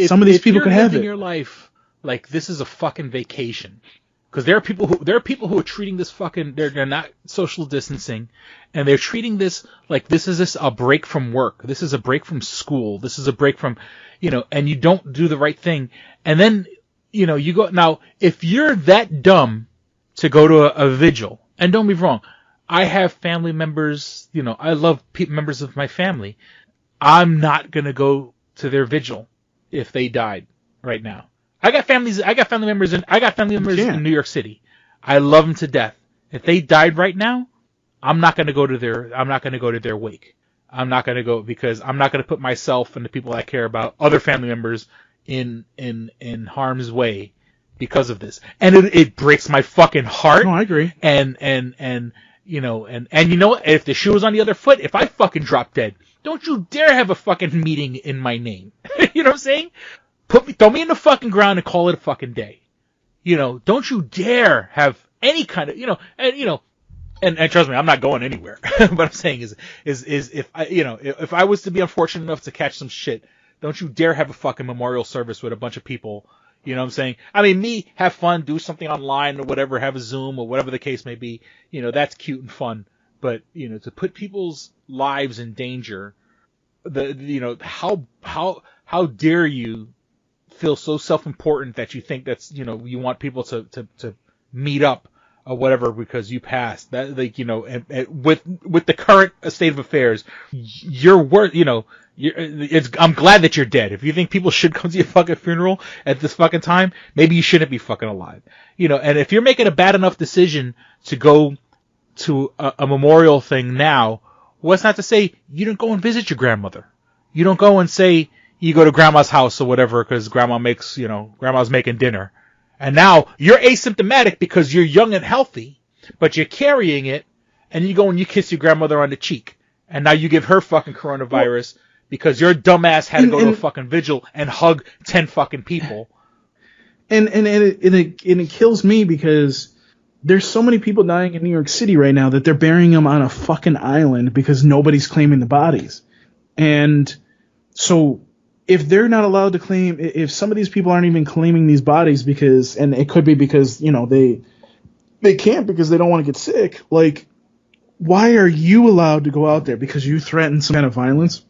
Some of these people could have it. If you're living your life like this is a fucking vacation, because there are people who are treating this fucking they're not social distancing, and they're treating this like this is a break from work. This is a break from school. This is a break from, and you don't do the right thing, and then you go now. If you're that dumb to go to a vigil, and don't be wrong, I have family members. I love members of my family. I'm not gonna go to their vigil if they died right now. I got family members in New York City. I love them to death. If they died right now, I'm not gonna go to their wake. I'm not gonna go because I'm not gonna put myself and the people I care about, other family members, in harm's way because of this. And it breaks my fucking heart. No, I agree. And if the shoe was on the other foot, if I fucking drop dead, don't you dare have a fucking meeting in my name. You know what I'm saying? Throw me in the fucking ground and call it a fucking day. Don't you dare have any kind of, and trust me, I'm not going anywhere. What I'm saying is if I was to be unfortunate enough to catch some shit, don't you dare have a fucking memorial service with a bunch of people. You know what I'm saying? I mean, have fun, do something online or whatever, have a Zoom or whatever the case may be. That's cute and fun. But, to put people's lives in danger, how dare you feel so self-important that you think that's, you want people to meet up or whatever because you passed that, with the current state of affairs, you're worth, I'm glad that you're dead. If you think people should come to your fucking funeral at this fucking time, maybe you shouldn't be fucking alive. And if you're making a bad enough decision to go to a memorial thing now, what's not to say you don't go and visit your grandmother? You don't go and say you go to grandma's house or whatever because grandma's making dinner. And now you're asymptomatic because you're young and healthy, but you're carrying it, and you go and you kiss your grandmother on the cheek. And now you give her fucking coronavirus because your dumbass had to go to a fucking vigil and hug 10 fucking people. And it kills me because there's so many people dying in New York City right now that they're burying them on a fucking island because nobody's claiming the bodies. And so if they're not allowed to claim, if some of these people aren't even claiming these bodies and it could be because, they can't because they don't want to get sick, like, why are you allowed to go out there? Because you threatened some kind of violence?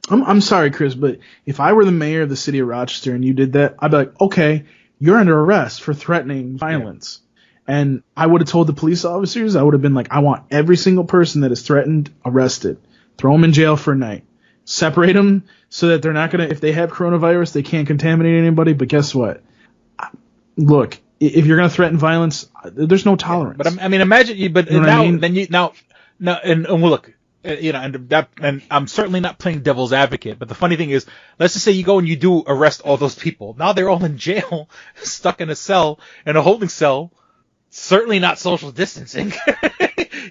I'm sorry, Chris, but if I were the mayor of the city of Rochester and you did that, I'd be like, okay, you're under arrest for threatening violence. Yeah. And I would have told the police officers, I would have been like, I want every single person that is threatened arrested. Throw them in jail for a night. Separate them so that they're not going to, if they have coronavirus, they can't contaminate anybody. But guess what? Look, if you're going to threaten violence, there's no tolerance. But I mean, imagine you, but now, and look, and I'm certainly not playing devil's advocate, but the funny thing is, let's just say you go and you do arrest all those people. Now they're all in jail, stuck in a holding cell, certainly not social distancing.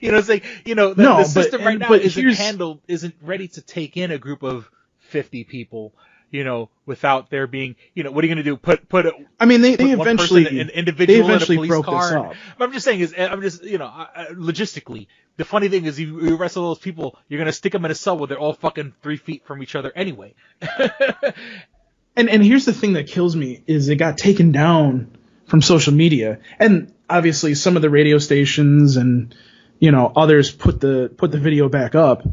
It's like, the system right now isn't ready to take in a group of 50 people, without there being, what are you going to do? They eventually, an individual in a police broke car. this up. But I'm just saying logistically, the funny thing is you arrest all those people, you're going to stick them in a cell where they're all fucking 3 feet from each other anyway. And here's the thing that kills me is it got taken down from social media. And obviously some of the radio stations and, others put the video back up,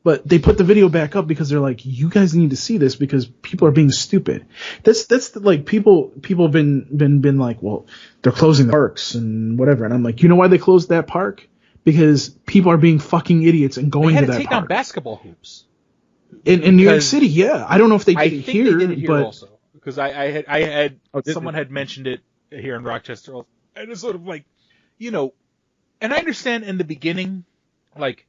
but they put the video back up because they're like, you guys need to see this because people are being stupid. That's like people have been like, well, they're closing the parks and whatever. And I'm like, you know why they closed that park? Because people are being fucking idiots and going to that park. They had to take down basketball hoops. In New York City, yeah. I don't know if they did it here, but also. because I had did someone they? had mentioned it here in Rochester, and it's sort of like, you know, and I understand in the beginning, like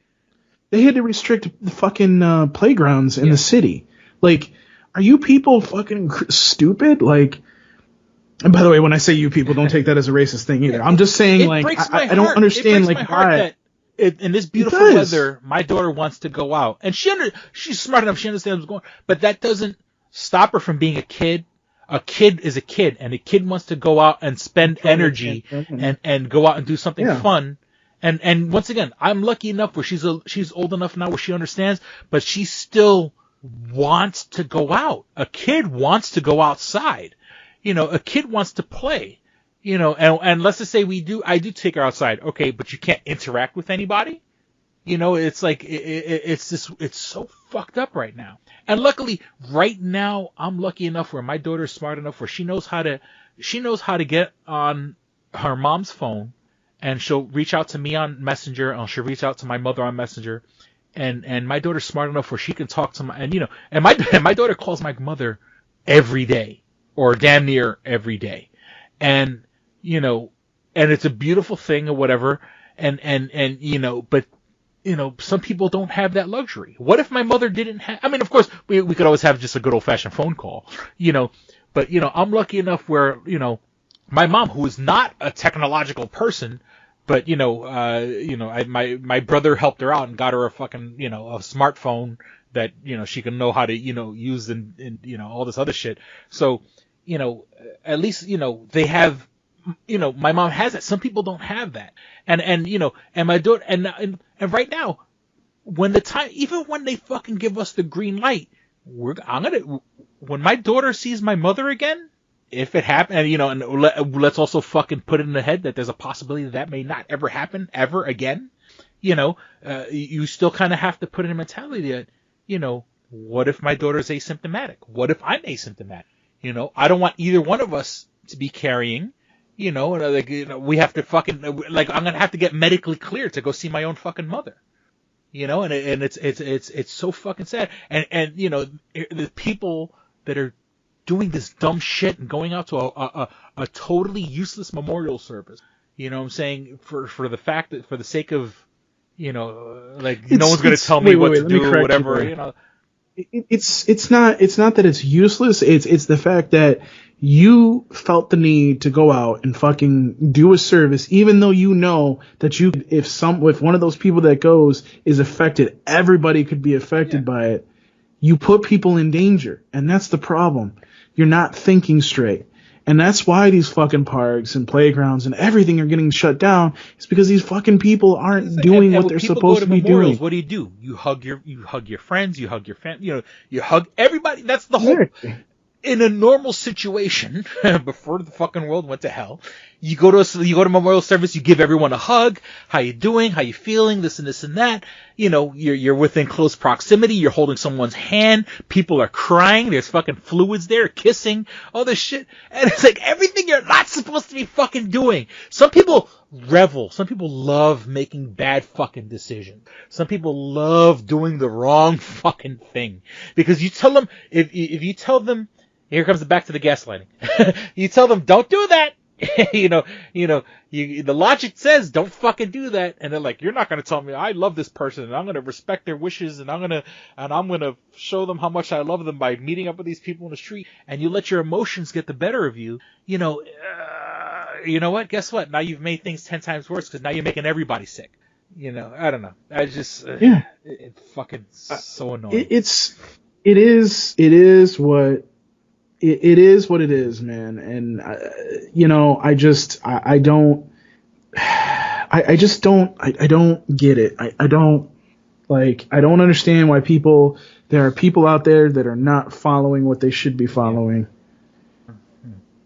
they had to restrict the fucking playgrounds in the city. Like, are you people fucking stupid? Like, and by the way, when I say you people, don't take that as a racist thing either. I'm just saying, like, I don't understand, like, why. In this beautiful weather, my daughter wants to go out, and she's smart enough, she understands what's going on, but that doesn't stop her from being a kid. A kid is a kid, and a kid wants to go out and spend energy and go out and do something fun. And once again, I'm lucky enough where she's old enough now where she understands, but she still wants to go out. A kid wants to go outside. You know, a kid wants to play. You know, and let's just say I do take her outside. Okay, but you can't interact with anybody. You know, it's like, it's so fucked up right now. And luckily, right now, I'm lucky enough where my daughter's smart enough where she knows how to get on her mom's phone, and she'll reach out to me on Messenger, and she'll reach out to my mother on Messenger. And my daughter's smart enough where she can talk to my daughter calls my mother every day, or damn near every day. And, you know, and it's a beautiful thing or whatever. And, you know, but, you know, some people don't have that luxury. What if my mother didn't have, I mean, of course, we could always have just a good old fashioned phone call, you know, but, you know, I'm lucky enough where, you know, my mom, who is not a technological person, but, you know, my brother helped her out and got her a fucking, you know, a smartphone that, you know, she can know how to, you know, use and you know, all this other shit. So, you know, at least, you know, they have, you know, my mom has it. Some people don't have that. And, you know, and my daughter, and right now, even when they fucking give us the green light, when my daughter sees my mother again, if it happens, and, you know, and let's also fucking put it in the head that there's a possibility that may not ever happen ever again. You know, you still kind of have to put in a mentality that, you know, what if my daughter's asymptomatic? What if I'm asymptomatic? You know, I don't want either one of us to be carrying, you know, and like, you know, we have to fucking, like, I'm going to have to get medically cleared to go see my own fucking mother. You know, and it's so fucking sad. And, you know, the people that are doing this dumb shit and going out to a totally useless memorial service, you know what I'm saying, for the sake of, you know, like, no one's going to tell me what to do or whatever, you know. It's not that it's useless. It's the fact that you felt the need to go out and fucking do a service, even though you know that if one of those people that goes is affected, everybody could be affected by it. You put people in danger, and that's the problem. You're not thinking straight. And that's why these fucking parks and playgrounds and everything are getting shut down. It's because these fucking people aren't doing what they're supposed to be doing. What do? You hug your friends, you hug your family, you know, you hug everybody. That's the whole. In a normal situation, before the fucking world went to hell, you go to memorial service, you give everyone a hug. How you doing? How you feeling? This and this and that. You know, you're within close proximity. You're holding someone's hand. People are crying. There's fucking fluids there, kissing, all this shit. And it's like everything you're not supposed to be fucking doing. Some people revel. Some people love making bad fucking decisions. Some people love doing the wrong fucking thing. Because you tell them, if you tell them, here comes back to the gaslighting. You tell them, don't do that. The logic says, don't fucking do that. And they're like, you're not going to tell me I love this person and I'm going to respect their wishes and I'm going to show them how much I love them by meeting up with these people in the street. And you let your emotions get the better of you. You know, you know what? Guess what? Now you've made things 10 times worse because now you're making everybody sick. You know, I don't know. I just, it's fucking so annoying. It is what it is, man. And, you know, I just don't get it. I don't understand why there are people out there that are not following what they should be following.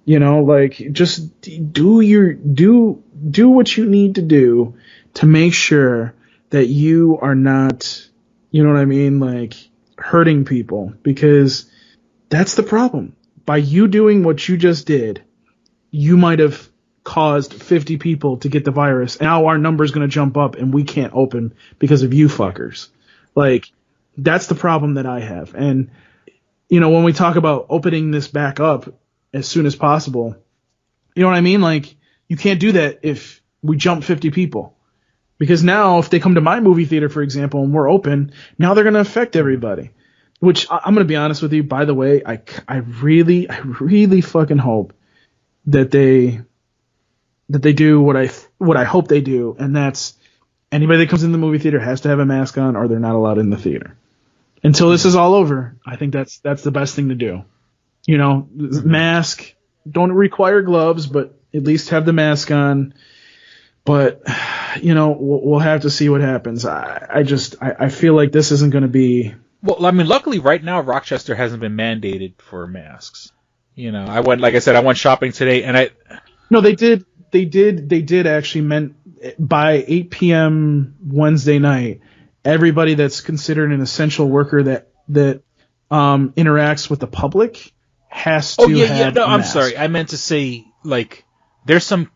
You know, like, just do what you need to do to make sure that you are not, you know what I mean? Like, hurting people, because that's the problem. By you doing what you just did, you might have caused 50 people to get the virus. And now our number's going to jump up and we can't open because of you fuckers. Like, that's the problem that I have. And when we talk about opening this back up as soon as possible, you know what I mean? Like, you can't do that if we jump 50 people. Because now, if they come to my movie theater, for example, and we're open, now they're going to affect everybody. Which, I'm going to be honest with you, by the way, I really fucking hope that they do what I hope they do, and that's anybody that comes in the movie theater has to have a mask on, or they're not allowed in the theater. Until this is all over, I think that's the best thing to do. Mask, don't require gloves, but at least have the mask on. But, we'll have to see what happens. I feel like this isn't going to be... Well, I mean, luckily right now Rochester hasn't been mandated for masks. I went shopping today, and No, they did actually by 8 p.m. Wednesday night, everybody that's considered an essential worker that interacts with the public has to have a I'm mask. sorry. I meant to say, like, there's some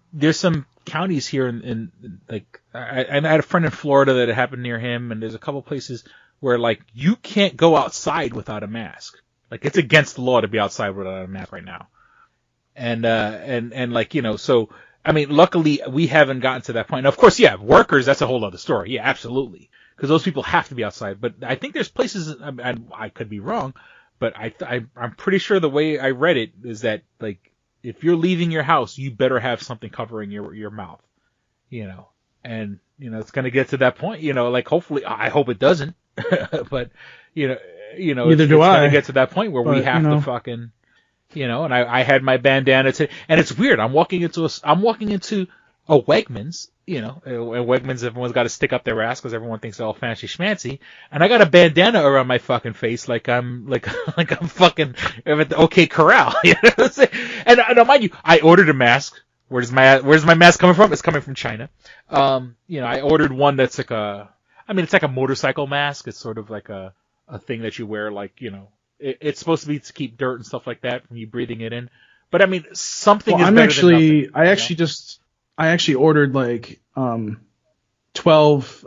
counties here in like, I had a friend in Florida that it happened near him, and there's a couple places where, like, you can't go outside without a mask. Like, it's against the law to be outside without a mask right now. And like, so, I mean, luckily we haven't gotten to that point. Now, of course, yeah, workers, that's a whole other story. Yeah, absolutely. Because those people have to be outside. But I think there's places, I could be wrong, but I'm pretty sure the way I read it is that, like, if you're leaving your house, you better have something covering your mouth, and, it's going to get to that point, like, hopefully, I hope it doesn't, but, Neither it's do I. going to get to that point where we have to fucking, and I had my bandana today, and it's weird. I'm walking into a Wegmans, and Wegmans, everyone's got to stick up their ass because everyone thinks they're all fancy schmancy, and I got a bandana around my fucking face like I'm fucking at the OK Corral, you know what I'm saying? And now, mind you, I ordered a mask. Where's my mask coming from? It's coming from China. I ordered one that's like it's like a motorcycle mask. It's sort of like a thing that you wear, like, it's supposed to be to keep dirt and stuff like that from you breathing it in. But I mean, something is better than nothing. I actually ordered like 12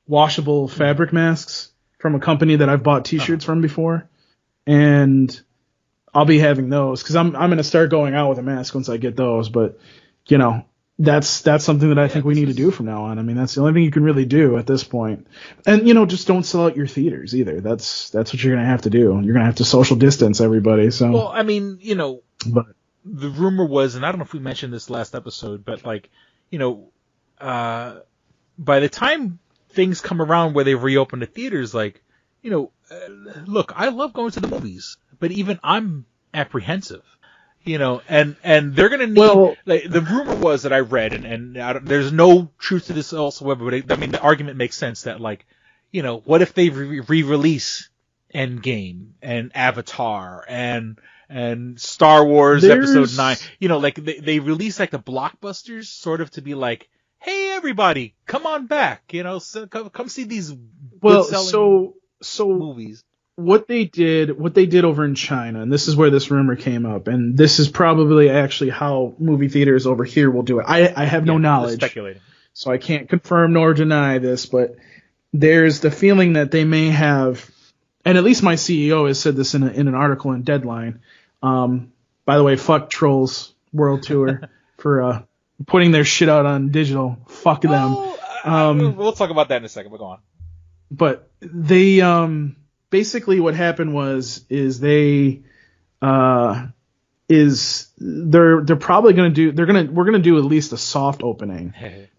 washable fabric masks from a company that I've bought T-shirts from before, and I'll be having those because I'm going to start going out with a mask once I get those. But that's something that I think we need to do from now on. I mean, that's the only thing you can really do at this point. And just don't sell out your theaters either. That's what you're going to have to do. You're going to have to social distance everybody. So well, I mean, but the rumor was, and I don't know if we mentioned this last episode, but like, by the time things come around where they reopen the theaters, like, look, I love going to the movies, but even I'm apprehensive, and they're going to need, like, the rumor was that I read, and there's no truth to this whatsoever, but the argument makes sense that, like, what if they re-release Endgame and Avatar and Star Wars Episode 9, like they release like the blockbusters sort of to be like, hey everybody, come on back, so come see these good-selling movies. What they did over in China, and this is where this rumor came up, and this is probably actually how movie theaters over here will do it. I have no knowledge, speculating, so I can't confirm nor deny this, but there's the feeling that they may have, and at least my CEO has said this in an article in Deadline. By the way, fuck Trolls World Tour for putting their shit out on digital. Fuck them. We'll talk about that in a second, but go on. But they basically what happened is they're probably going to do we're going to do at least a soft opening.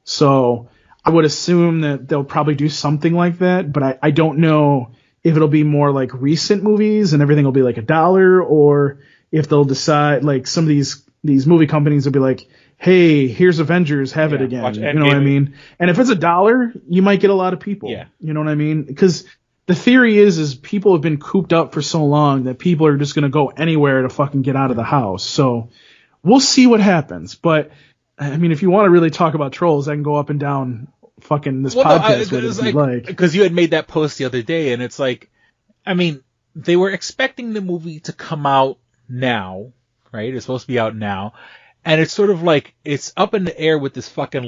So I would assume that they'll probably do something like that, but I don't know if it'll be more like recent movies and everything will be like $1, or if they'll decide, like, some of these movie companies will be like, hey, here's Avengers, have it again. You know what I mean? And if it's $1, you might get a lot of people. Yeah. You know what I mean? Because the theory is people have been cooped up for so long that people are just going to go anywhere to fucking get out of the house. So we'll see what happens. But I mean, if you want to really talk about Trolls, I can go up and down fucking this podcast with it if you'd like. Because you had made that post the other day, and it's like, I mean, they were expecting the movie to come out now, right? It's supposed to be out now. And it's sort of like, it's up in the air with this fucking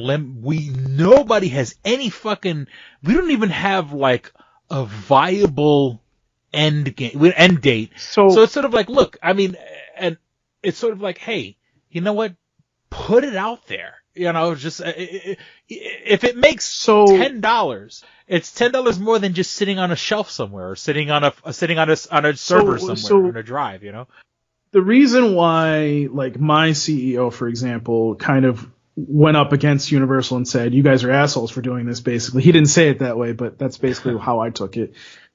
nobody has any fucking, we don't even have like a viable end date. So it's sort of like, look, I mean, and it's sort of like, hey, you know what? Put it out there. You know, just if it makes $10, it's $10 more than just sitting on a shelf somewhere or sitting on a server somewhere on a drive. You know, the reason why, like, my CEO, for example, kind of went up against Universal and said, "You guys are assholes for doing this." Basically, he didn't say it that way, but that's basically how I took it.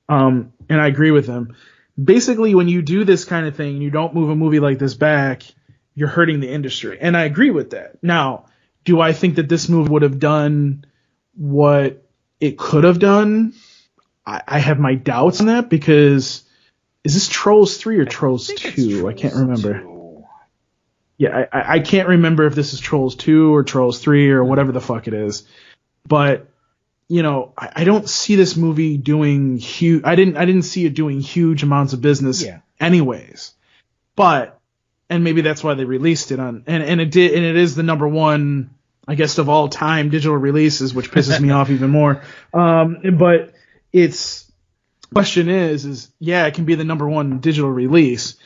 And I agree with him. Basically, when you do this kind of thing, you don't move a movie like this back, you're hurting the industry, and I agree with that. Now, do I think that this movie would have done what it could have done? I have my doubts on that, because is this Trolls 3 or Trolls 2? I can't remember. 2. Yeah, I can't remember if this is Trolls 2 or Trolls 3 or whatever the fuck it is. But, you know, I don't see this movie doing huge. I didn't see it doing huge amounts of business anyways. But, and maybe that's why they released it on, and it did, and it is the number one, I guess, of all time digital releases, which pisses me off even more. But it's, question is yeah, it can be the number one digital release,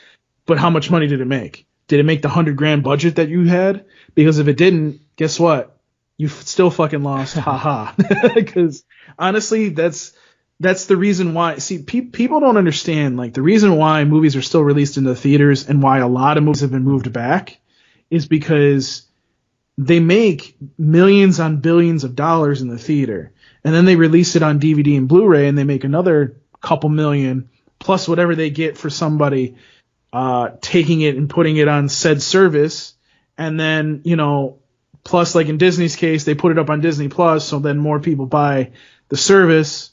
but how much money did it make? Did it make the $100,000 budget that you had? Because if it didn't, guess what? You still fucking lost. Haha. Because honestly, that's the reason why. See, people don't understand, like, the reason why movies are still released into theaters and why a lot of movies have been moved back is because they make millions on billions of dollars in the theater, and then they release it on DVD and Blu-ray, and they make another couple million plus whatever they get for somebody taking it and putting it on said service, and then, you know, plus, like in Disney's case, they put it up on Disney Plus, so then more people buy the service.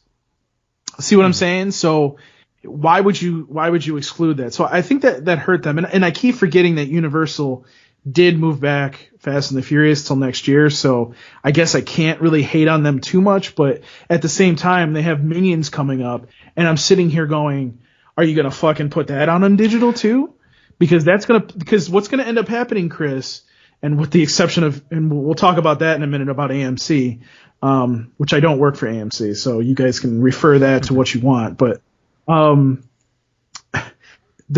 See what I'm saying? So why would you exclude that? So I think that hurt them, and I keep forgetting that Universal did move back Fast and the Furious till next year, so I guess I can't really hate on them too much, but at the same time, they have Minions coming up, and I'm sitting here going, are you going to fucking put that on digital too? Because what's going to end up happening, Chris, and with the exception of, and we'll talk about that in a minute about AMC, which I don't work for AMC, so you guys can refer that to what you want, but they're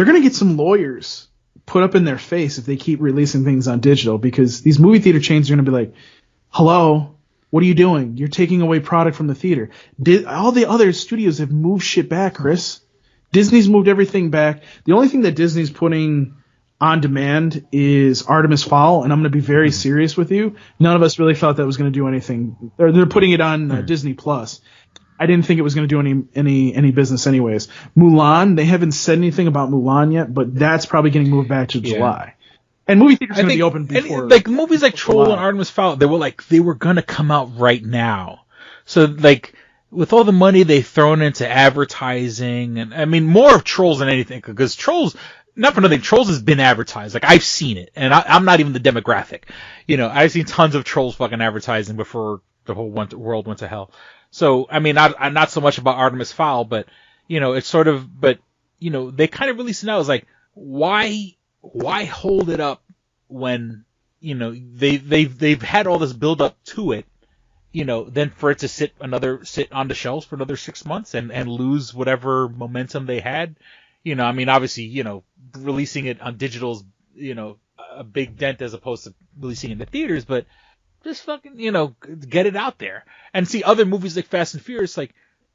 going to get some lawyers put up in their face if they keep releasing things on digital, because these movie theater chains are going to be like, hello, what are you doing? You're taking away product from the theater. All the other studios have moved shit back, Chris. Disney's moved everything back. The only thing that Disney's putting on demand is Artemis Fowl, and I'm going to be very serious with you. None of us really thought that was going to do anything. They're putting it on Disney Plus. I didn't think it was going to do any business anyways. Mulan, they haven't said anything about Mulan yet, but that's probably getting moved back to July. And movie theaters are going to be open before. And, like, movies like Troll and Artemis Fowl, they were going to come out right now. So, like, with all the money they've thrown into advertising, and I mean, more of Trolls than anything, because Trolls, not for nothing, Trolls has been advertised. Like, I've seen it, and I'm not even the demographic. You know, I've seen tons of Trolls fucking advertising before the whole world went to hell. So, I mean, I'm not so much about Artemis Fowl, but, you know, it's sort of, but, you know, they kind of released it now. It's like, why hold it up when, you know, they've had all this build up to it, you know, then for it to sit on the shelves for another 6 months and lose whatever momentum they had. You know, I mean, obviously, you know, releasing it on digital's, you know, a big dent as opposed to releasing it in the theaters, but just fucking, you know, get it out there. And see other movies like Fast and Furious, like,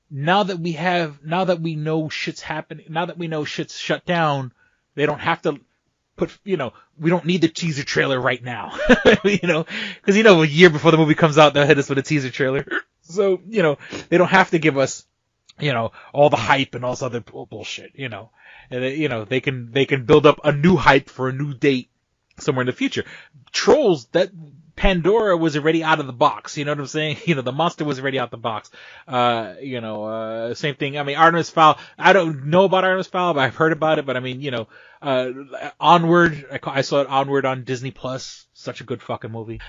now that we know shit's happening, now that we know shit's shut down, they don't have to put, you know, we don't need the teaser trailer right now. You know, because, you know, a year before the movie comes out, they'll hit us with a teaser trailer. So, you know, they don't have to give us, you know, all the hype and all this other bullshit, you know. And they, you know, they can build up a new hype for a new date somewhere in the future. Trolls, that Pandora was already out of the box. You know what I'm saying? You know, the monster was already out the box. You know, same thing. I mean, Artemis Fowl, I don't know about Artemis Fowl, but I've heard about it. But I mean, you know, Onward, I saw it Onward on Disney Plus. Such a good fucking movie.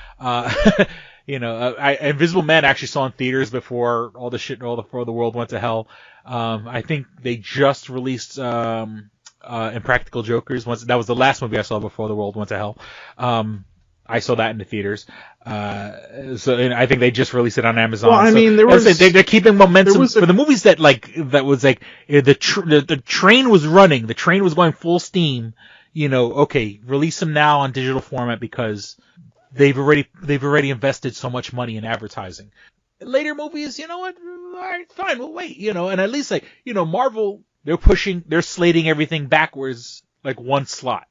You know, Invisible Man actually saw in theaters before all the shit, before the world went to hell. I think they just released, Impractical Jokers. That was the last movie I saw before the world went to hell. I saw that in the theaters. And I think they just released it on Amazon. Well, I mean, they're keeping momentum for the movies that the train was running, the train was going full steam. Okay, release them now on digital format because they've already invested so much money in advertising. Later movies, you know what? All right, fine, we'll wait. And at least Marvel, they're slating everything backwards like one slot.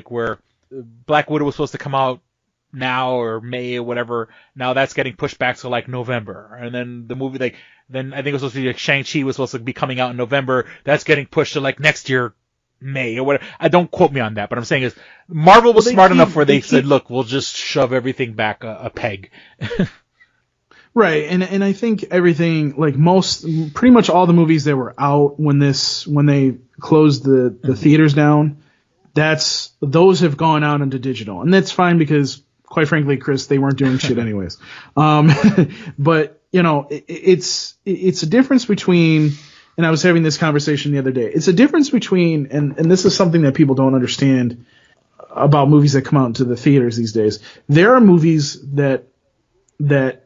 Where Black Widow was supposed to come out now or May or whatever. Now that's getting pushed back to like November. And then the movie, then I think it was supposed to be like Shang-Chi was supposed to be coming out in November. That's getting pushed to like next year, May or whatever. I don't quote me on that, but I'm saying is Marvel was smart enough where they said, look, we'll just shove everything back a peg. Right. And I think everything, pretty much all the movies that were out when they closed the theaters down, those have gone out into digital, and that's fine because, quite frankly, Chris, they weren't doing shit anyways. But it's a difference between, and I was having this conversation the other day. It's a difference between, and this is something that people don't understand about movies that come out into the theaters these days. There are movies that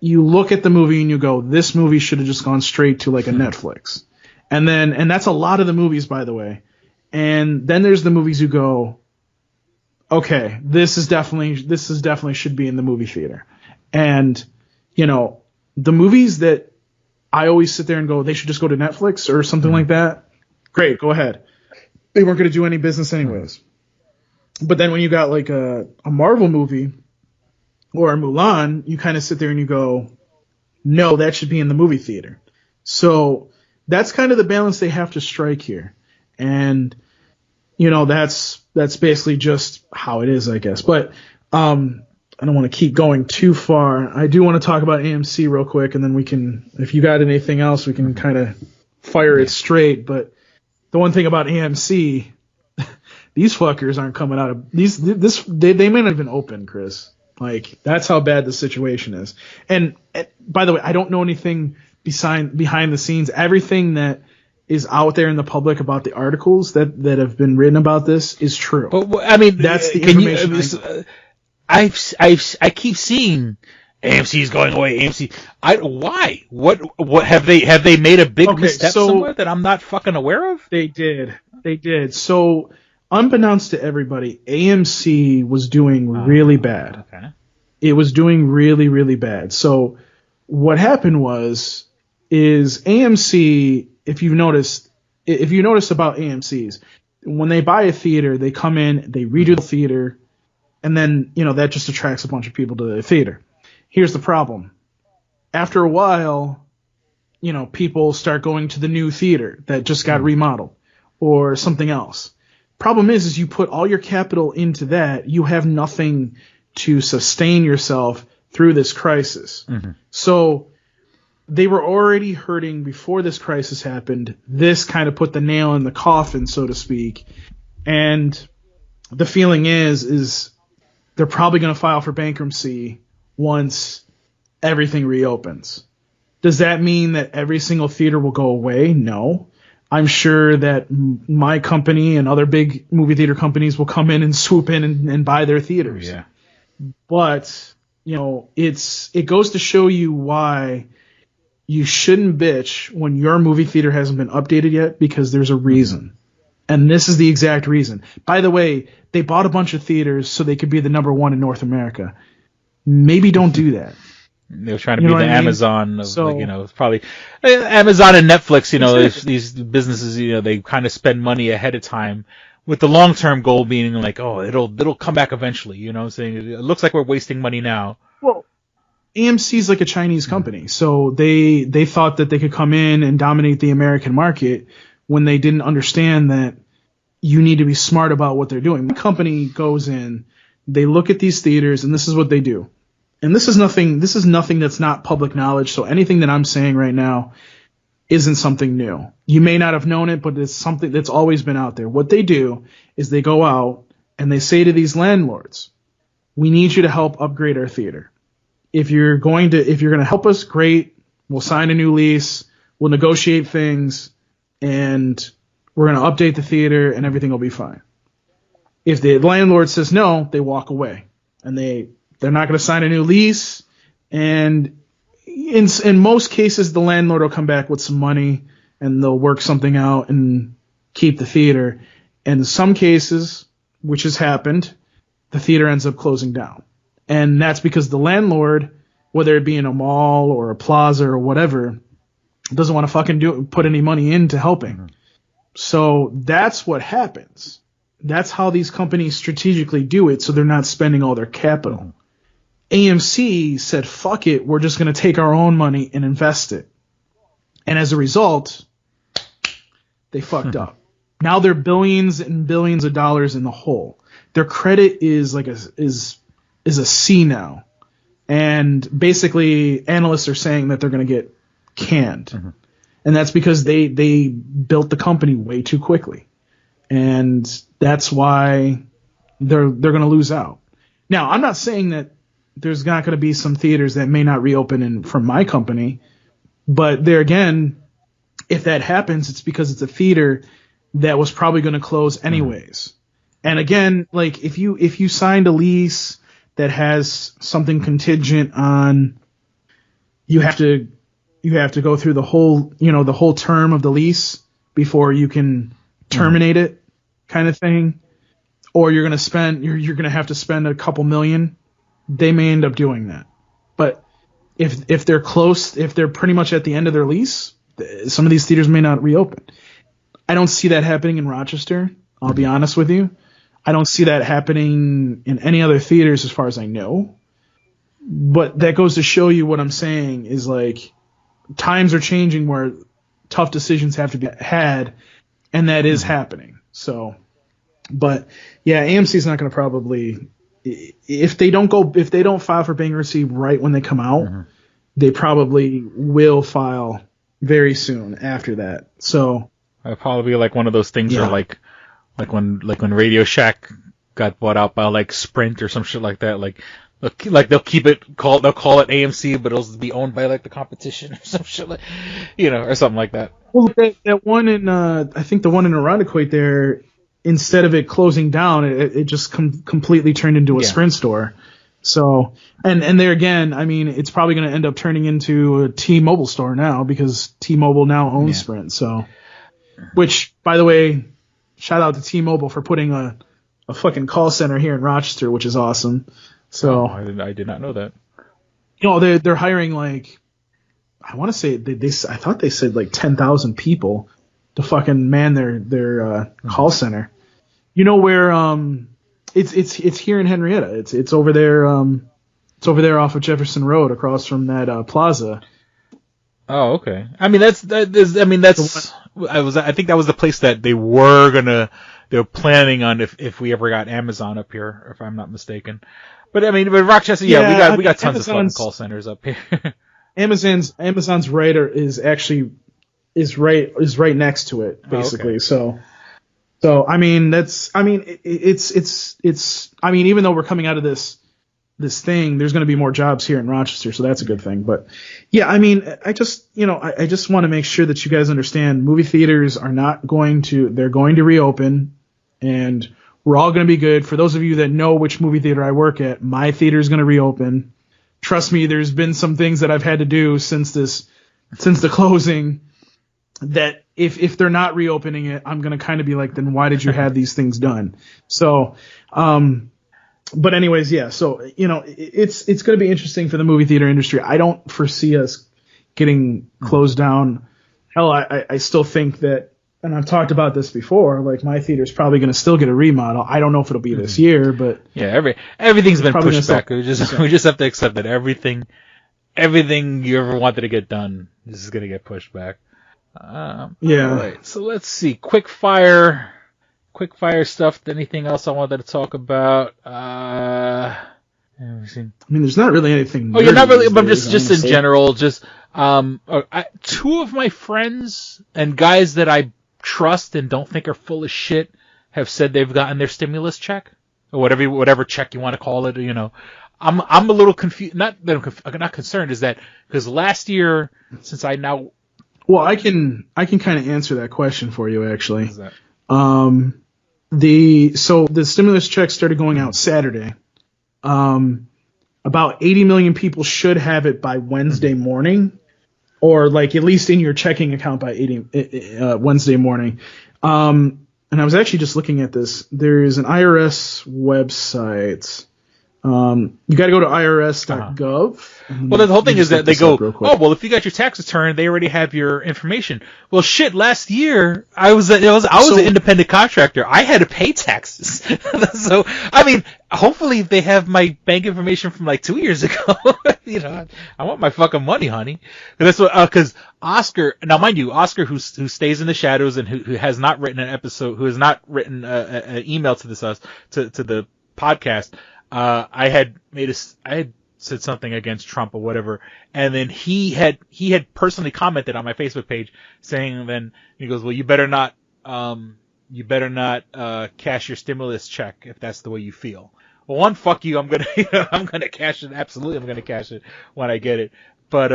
you look at the movie and you go, this movie should have just gone straight to like a Netflix, and that's a lot of the movies, by the way. And then there's the movies you go, okay, this is definitely should be in the movie theater. And, the movies that I always sit there and go, they should just go to Netflix or something like that. Great, go ahead. They weren't going to do any business anyways. But then when you got like a Marvel movie or a Mulan, you kind of sit there and you go, no, that should be in the movie theater. So that's kind of the balance they have to strike here. And, that's basically just how it is, I guess. But I don't want to keep going too far. I do want to talk about AMC real quick, and then we can, if you got anything else, we can kind of fire it straight. But the one thing about AMC, these fuckers aren't coming out of they may not even open, Chris. Like, that's how bad the situation is. And by the way, I don't know anything behind the scenes. Everything that is out there in the public about the articles that have been written about this is true. But I mean, that's the information. I keep seeing AMC is going away. AMC. Why? What have they made a big misstep somewhere that I'm not fucking aware of? They did. So, unbeknownst to everybody, AMC was doing really bad. Okay. It was doing really, really bad. So, what happened is AMC, if you notice about AMCs, when they buy a theater, they come in, they redo the theater, and then, that just attracts a bunch of people to the theater. Here's the problem. After a while, people start going to the new theater that just got remodeled or something else. Problem is you put all your capital into that, you have nothing to sustain yourself through this crisis. Mm-hmm. So they were already hurting before this crisis happened. This kind of put the nail in the coffin, so to speak. And the feeling is they're probably going to file for bankruptcy once everything reopens. Does that mean that every single theater will go away? No. I'm sure that my company and other big movie theater companies will come in and swoop in and buy their theaters. Yeah. But, it goes to show you why you shouldn't bitch when your movie theater hasn't been updated yet, because there's a reason. And this is the exact reason. By the way, they bought a bunch of theaters so they could be the number one in North America. Maybe don't do that. They were trying to be the Amazon of, probably Amazon and Netflix, exactly. These businesses, they kind of spend money ahead of time with the long-term goal being like, oh, it'll come back eventually, saying it looks like we're wasting money now. Well, AMC's like a Chinese company, so they thought that they could come in and dominate the American market when they didn't understand that you need to be smart about what they're doing. The company goes in, they look at these theaters, and this is what they do. And this is nothing that's not public knowledge, so anything that I'm saying right now isn't something new. You may not have known it, but it's something that's always been out there. What they do is they go out and they say to these landlords, we need you to help upgrade our theater. If you're going to help us, great. We'll sign a new lease. We'll negotiate things, and we're going to update the theater, and everything will be fine. If the landlord says no, they walk away. and they're not going to sign a new lease. And in most cases, the landlord will come back with some money and they'll work something out and keep the theater. And in some cases, which has happened, the theater ends up closing down. And that's because the landlord, whether it be in a mall or a plaza or whatever, doesn't want to fucking put any money into helping. So that's what happens. That's how these companies strategically do it, so they're not spending all their capital. AMC said, fuck it, we're just going to take our own money and invest it. And as a result, they fucked up. Now they're billions and billions of dollars in the hole. Their credit is like is a C now. And basically analysts are saying that they're going to get canned. And that's because they built the company way too quickly. And that's why they're going to lose out. Now, I'm not saying that there's not going to be some theaters that may not reopen from my company, but there again, if that happens, it's because it's a theater that was probably going to close anyways. And again, like if you signed a lease that has something contingent on you have to go through the whole term of the lease before you can terminate it, kind of thing, or you're going to have to spend a couple million. They may end up doing that. But if they're close, if they're pretty much at the end of their lease, some of these theaters may not reopen. I don't see that happening in Rochester. I'll be honest with you. I don't see that happening in any other theaters as far as I know. But that goes to show you what I'm saying is like times are changing where tough decisions have to be had, and that is happening. So, but yeah, AMC is not going to probably, if they don't file for bankruptcy right when they come out, they probably will file very soon after that. So it'll probably be like one of those things where like when Radio Shack got bought out by like Sprint or some shit like that, like they'll call it AMC, but it'll be owned by like the competition or some shit like, or something like that. Well, that one in I think the one in Irondequoit there, instead of it closing down, it just completely turned into a Sprint store. So and there again, I mean, it's probably going to end up turning into a T-Mobile store now because T-Mobile now owns Sprint. So, which by the way, shout out to T-Mobile for putting a fucking call center here in Rochester, which is awesome. So I did not know that. They're hiring like, I want to say I thought they said like 10,000 people to fucking man their call center. You know where it's here in Henrietta. It's over there. It's over there off of Jefferson Road, across from that plaza. Oh, okay. I mean I think that was the place that they were planning on if we ever got Amazon up here, if I'm not mistaken. But I mean, but Rochester, we got tons of fucking call centers up here. Amazon's right is right next to it, basically. Okay. So I mean it's even though we're coming out of this thing, there's going to be more jobs here in Rochester, so that's a good thing. But yeah, I mean, I just want to make sure that you guys understand movie theaters they're going to reopen, and we're all going to be good. For those of you that know which movie theater I work at, my theater is going to reopen. Trust me, there's been some things that I've had to do since the closing that if they're not reopening it, I'm going to kind of be like, then why did you have these things done? So, but anyways, yeah, so, it's going to be interesting for the movie theater industry. I don't foresee us getting closed down. Hell, I still think that, and I've talked about this before, like my theater's probably going to still get a remodel. I don't know if it'll be this year, but yeah, everything's been pushed back. We just have to accept that everything you ever wanted to get done is going to get pushed back. Yeah. All right, so let's see. Quick fire stuff. Anything else I wanted to talk about? I mean, there's not really anything. Oh, you're not really, but just in general, just two of my friends and guys that I trust and don't think are full of shit have said they've gotten their stimulus check or whatever check you want to call it. I'm a little confused. Not that I'm not concerned. Is that because last year, since I now. Well, I can kind of answer that question for you actually. What is that? The stimulus check started going out Saturday, about 80 million people should have it by Wednesday morning, or like at least in your checking account by Wednesday morning. And I was actually just looking at this. There's an IRS website. You got to go to irs.gov. Well, the whole thing is that they go, oh, well, if you got your tax return, they already have your information. Well, shit, last year I was an independent contractor. I had to pay taxes. So, I mean, hopefully they have my bank information from like 2 years ago. You know, I want my fucking money, honey. And that's what, cause Oscar, now mind you, Oscar who stays in the shadows and who has not written an episode, who has not written an email to the podcast, I had said something against Trump or whatever, and then he had personally commented on my Facebook page saying, then he goes, well, you better not cash your stimulus check if that's the way you feel. Well, one, fuck you, I'm gonna cash it. Absolutely, I'm gonna cash it when I get it. But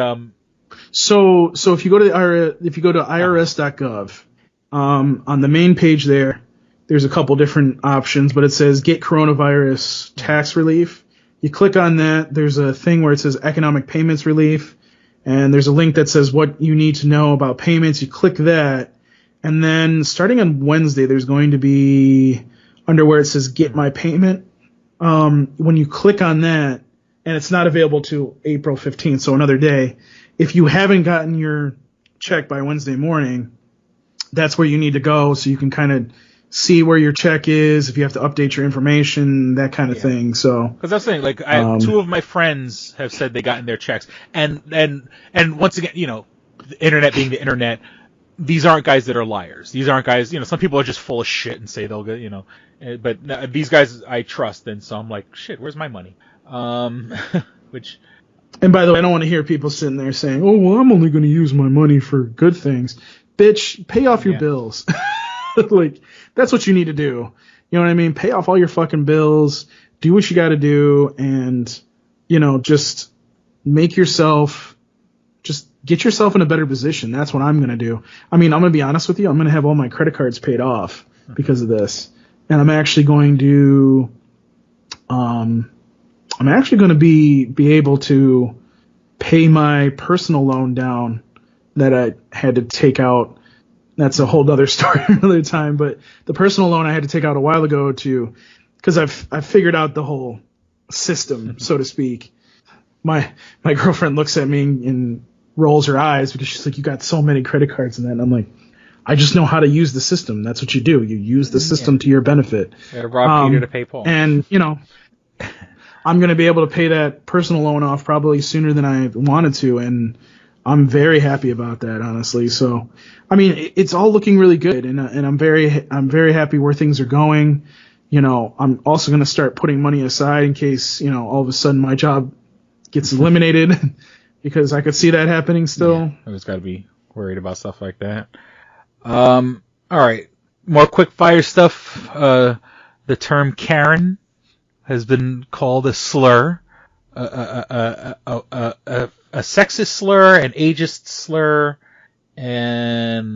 so if you go to irs.gov, on the main page there's a couple different options, but it says get coronavirus tax relief. You click on that. There's a thing where it says economic payments relief, and there's a link that says what you need to know about payments. You click that, and then starting on Wednesday, there's going to be under where it says get my payment. When you click on that, and it's not available till April 15th, so another day. If you haven't gotten your check by Wednesday morning, that's where you need to go so you can kind of see where your check is, if you have to update your information, that kind of thing. So, because I'm saying, like, two of my friends have said they gotten their checks, and once again, you know, the internet being the internet, these aren't guys that are liars. These aren't guys, you know, some people are just full of shit and say they'll get, you know, but these guys I trust, and so I'm like, shit, where's my money? Which. And by the way, I don't want to hear people sitting there saying, oh, well, I'm only going to use my money for good things. Bitch, pay off your bills. Like, that's what you need to do. You know what I mean? Pay off all your fucking bills, do what you got to do, and, you know, just get yourself in a better position. That's what I'm going to do. I mean, I'm going to be honest with you. I'm going to have all my credit cards paid off because of this. And I'm actually going to, be able to pay my personal loan down that I had to take out. That's a whole other story another time, but the personal loan I had to take out a while ago because I've figured out the whole system, so to speak. My girlfriend looks at me and rolls her eyes because she's like, you got so many credit cards and that. And I'm like, I just know how to use the system. That's what you do. You use the system to your benefit. You gotta rob Peter to pay Paul. And, you know, I'm going to be able to pay that personal loan off probably sooner than I wanted to, and I'm very happy about that, honestly. So, I mean, it's all looking really good, and I'm very happy where things are going. You know, I'm also going to start putting money aside in case, you know, all of a sudden my job gets eliminated because I could see that happening still. Yeah, I just got to be worried about stuff like that. All right, more quick fire stuff. The term Karen has been called a slur, a sexist slur, an ageist slur, and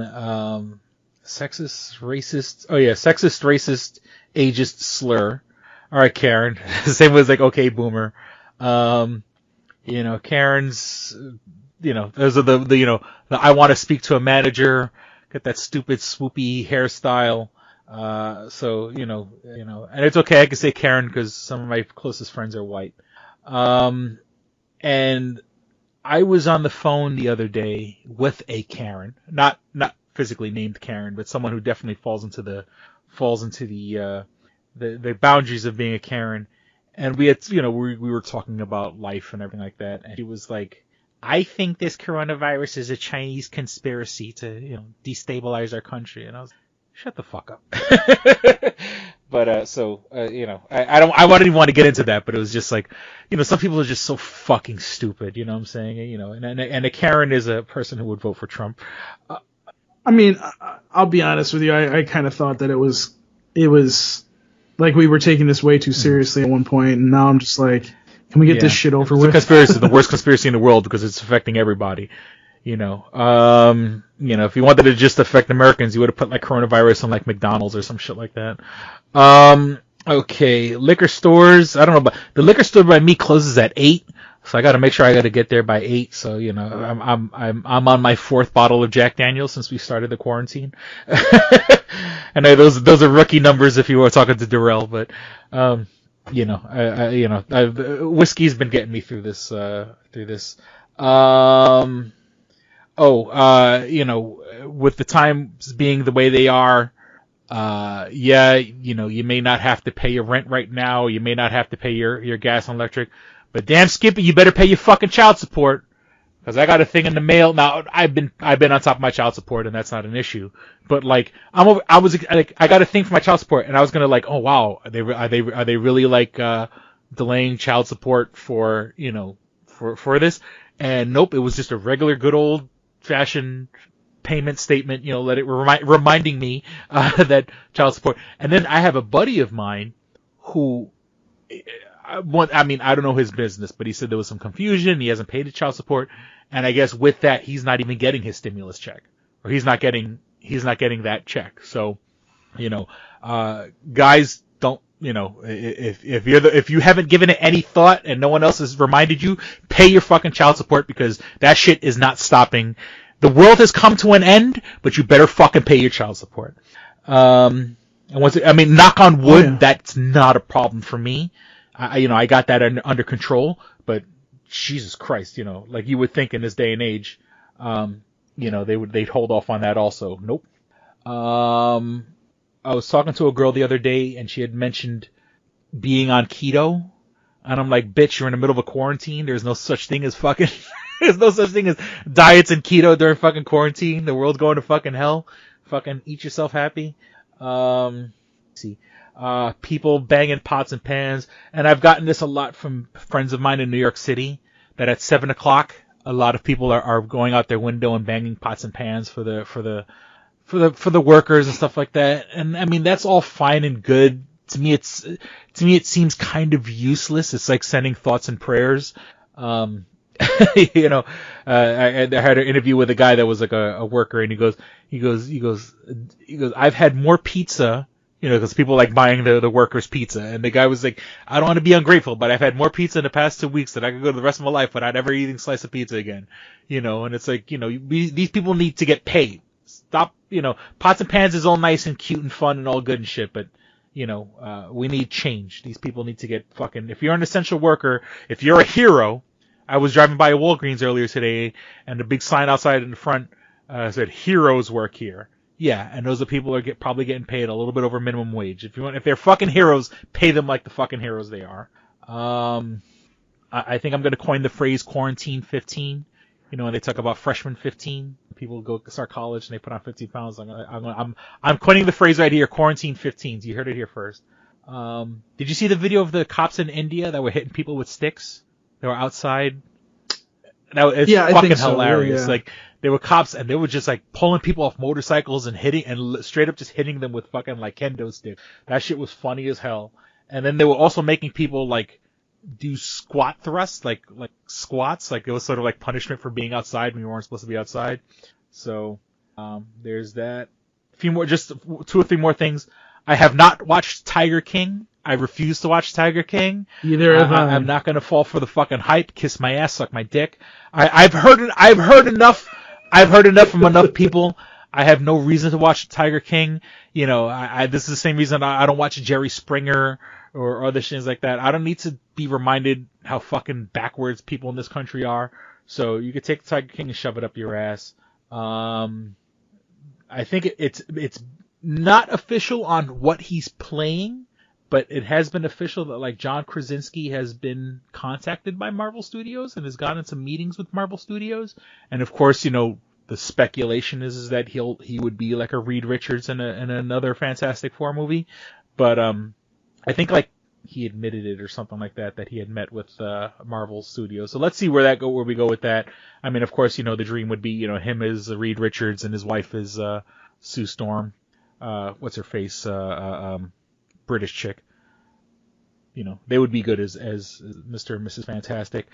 sexist, racist, ageist slur. All right, Karen. Same as like, okay, boomer. You know, Karen's, you know, those are the you know, the I want to speak to a manager, get that stupid swoopy hairstyle. So, you know, and it's okay. I can say Karen because some of my closest friends are white. And I was on the phone the other day with a Karen, not physically named Karen, but someone who definitely falls into the boundaries of being a Karen. And we had, you know, we were talking about life and everything like that. And she was like, I think this coronavirus is a Chinese conspiracy to, you know, destabilize our country. And I was, shut the fuck up. But, you know, I wouldn't even want to get into that, but it was just like, you know, some people are just so fucking stupid, you know what I'm saying? You know, and a Karen is a person who would vote for Trump. I mean, I'll be honest with you. I kind of thought that it was like we were taking this way too seriously at one point, and now I'm just like, can we get this shit over with? It's a conspiracy, the worst conspiracy in the world because it's affecting everybody. You know, if you wanted to just affect Americans, you would have put like coronavirus on like McDonald's or some shit like that. Okay, liquor stores. I don't know, but the liquor store by me closes at 8, so I got to make sure I got to get there by 8. So I'm on my 4th bottle of Jack Daniel's since we started the quarantine. I know those are rookie numbers if you were talking to Darrell, but whiskey's been getting me through this. With the times being the way they are. You may not have to pay your rent right now. You may not have to pay your gas and electric, but damn Skippy, you better pay your fucking child support. Cause I got a thing in the mail. Now I've been on top of my child support and that's not an issue, but like I got a thing for my child support and I was gonna like, oh wow, are they really like, delaying child support for this? And nope, it was just a regular good old fashioned payment statement, reminding me that child support. And then I have a buddy of mine who, I don't know his business, but he said there was some confusion. He hasn't paid his child support, and I guess with that, he's not even getting his stimulus check, or he's not getting that check. So, guys, don't, if you haven't given it any thought and no one else has reminded you, pay your fucking child support because that shit is not stopping. The world has come to an end, but you better fucking pay your child support. And knock on wood, that's not a problem for me. I got that under control, but Jesus Christ, like you would think in this day and age, they'd hold off on that also. Nope. I was talking to a girl the other day and she had mentioned being on keto. And I'm like, bitch, you're in the middle of a quarantine. There's no such thing as fucking... There's no such thing as diets and keto during fucking quarantine. The world's going to fucking hell. Fucking eat yourself happy. People banging pots and pans. And I've gotten this a lot from friends of mine in New York City, that at 7 o'clock, a lot of people are going out their window and banging pots and pans for the workers and stuff like that. And I mean, that's all fine and good. To me, it seems kind of useless. It's like sending thoughts and prayers. I had an interview with a guy that was like a worker, and he goes, I've had more pizza, because people like buying the workers' pizza, and the guy was like, I don't want to be ungrateful, but I've had more pizza in the past 2 weeks that I could go to the rest of my life without ever eating a slice of pizza again, and it's like, these people need to get paid. Stop, pots and pans is all nice and cute and fun and all good and shit, but we need change. These people need to get fucking, if you're an essential worker, if you're a hero. I was driving by a Walgreens earlier today, and the big sign outside in the front said "Heroes work here." Yeah, and those are people who are probably getting paid a little bit over minimum wage. If they're fucking heroes, pay them like the fucking heroes they are. I think I'm going to coin the phrase "quarantine 15." When they talk about freshman 15, people go start college and they put on 15 pounds. I'm coining the phrase right here, "quarantine 15." You heard it here first. Did you see the video of the cops in India that were hitting people with sticks? They were outside. It's fucking hilarious. Yeah. Like, they were cops and they were just like pulling people off motorcycles and straight up just hitting them with fucking like kendo sticks. That shit was funny as hell. And then they were also making people like do squat thrusts, like squats. Like, it was sort of like punishment for being outside when you weren't supposed to be outside. So, there's that. Just 2 or 3 more things. I have not watched Tiger King. I refuse to watch Tiger King. Either have I. I'm not gonna fall for the fucking hype. Kiss my ass, suck my dick. I've heard enough from enough people. I have no reason to watch Tiger King. This is the same reason I don't watch Jerry Springer or other things like that. I don't need to be reminded how fucking backwards people in this country are. So you could take Tiger King and shove it up your ass. I think it's not official on what he's playing. But it has been official that like John Krasinski has been contacted by Marvel Studios and has gotten into meetings with Marvel Studios. And of course, the speculation is that he would be like a Reed Richards in another Fantastic Four movie. But I think like he admitted it or something like that he had met with Marvel Studios. So let's see where we go with that. I mean, of course, the dream would be him as Reed Richards and his wife is Sue Storm. What's her face? British chick. They would be good as Mr. and Mrs. Fantastic.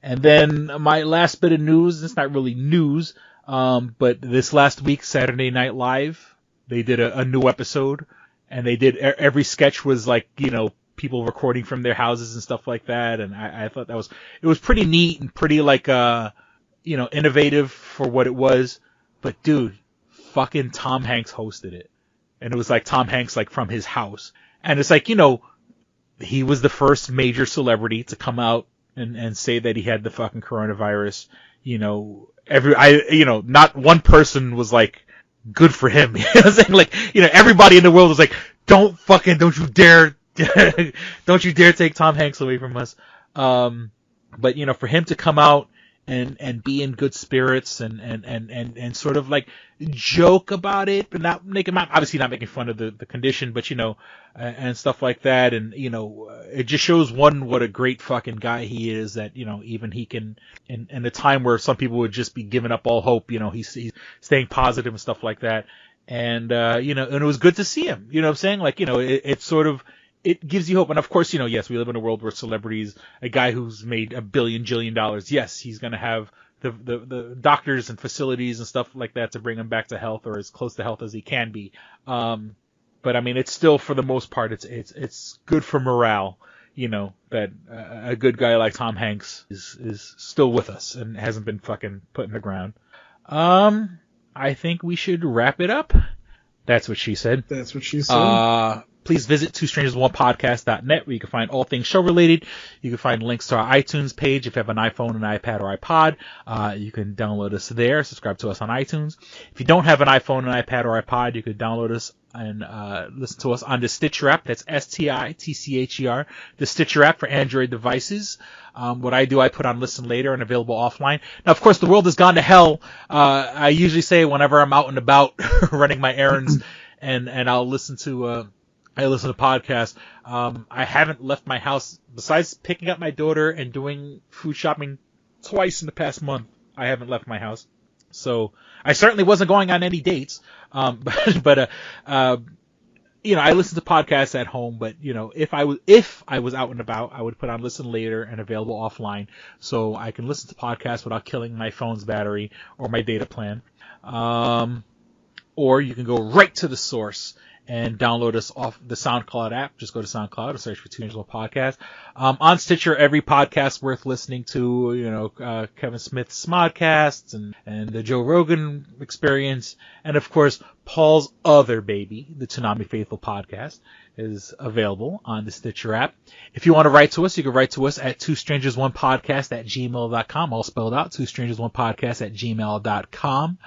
And then my last bit of news, it's not really news, but this last week, Saturday Night Live, they did a new episode, and they did every sketch was like, you know, people recording from their houses and stuff like that. And I thought it was pretty neat and pretty like, you know, innovative for what it was. But dude, fucking Tom Hanks hosted it. And it was like Tom Hanks, like from his house. And it's like, you know, he was the first major celebrity to come out and say that he had the fucking coronavirus. You know, not one person was like, good for him. You know what I'm saying? Like, you know, everybody in the world was like, don't you dare take Tom Hanks away from us. But you know, for him to come out and be in good spirits and sort of like joke about it, but not making fun of the condition, but you know, and stuff like that. And you know, it just shows what a great fucking guy he is, that, you know, even he can, in a time where some people would just be giving up all hope, you know, he's staying positive and stuff like that. And, you know, and it was good to see him, you know what I'm saying? Like, you know, it gives you hope. And of course, you know, yes, we live in a world where celebrities, a guy who's made $1 billion, yes, he's going to have the doctors and facilities and stuff like that to bring him back to health, or as close to health as he can be. But I mean, it's still, for the most part, it's good for morale, you know, that a good guy like Tom Hanks is still with us and hasn't been fucking put in the ground. I think we should wrap it up. That's what she said. That's what she said. Please visit twostrangersonepodcast.net, where you can find all things show related. You can find links to our iTunes page. If you have an iPhone, an iPad, or iPod, you can download us there. Subscribe to us on iTunes. If you don't have an iPhone, an iPad, or iPod, you can download us and listen to us on the Stitcher app. That's STITCHER, the Stitcher app for Android devices. What I do, I put on Listen Later and available offline. Now, of course, the world has gone to hell. I usually say whenever I'm out and about running my errands, and I'll listen to podcasts. I haven't left my house, besides picking up my daughter and doing food shopping twice in the past month. I haven't left my house. So I certainly wasn't going on any dates. But you know, I listen to podcasts at home, but you know, if I was out and about, I would put on Listen Later and available offline, so I can listen to podcasts without killing my phone's battery or my data plan. Or you can go right to the source and download us off the SoundCloud app. Just go to SoundCloud and search for Two Strangers One Podcast. On Stitcher, every podcast worth listening to, you know, Kevin Smith's Smodcasts and the Joe Rogan Experience, and of course, Paul's other baby, the Toonami Faithful Podcast, is available on the Stitcher app. If you want to write to us, you can write to us at twostrangersonepodcast@gmail.com, all spelled out, twostrangersonepodcast@gmail.com.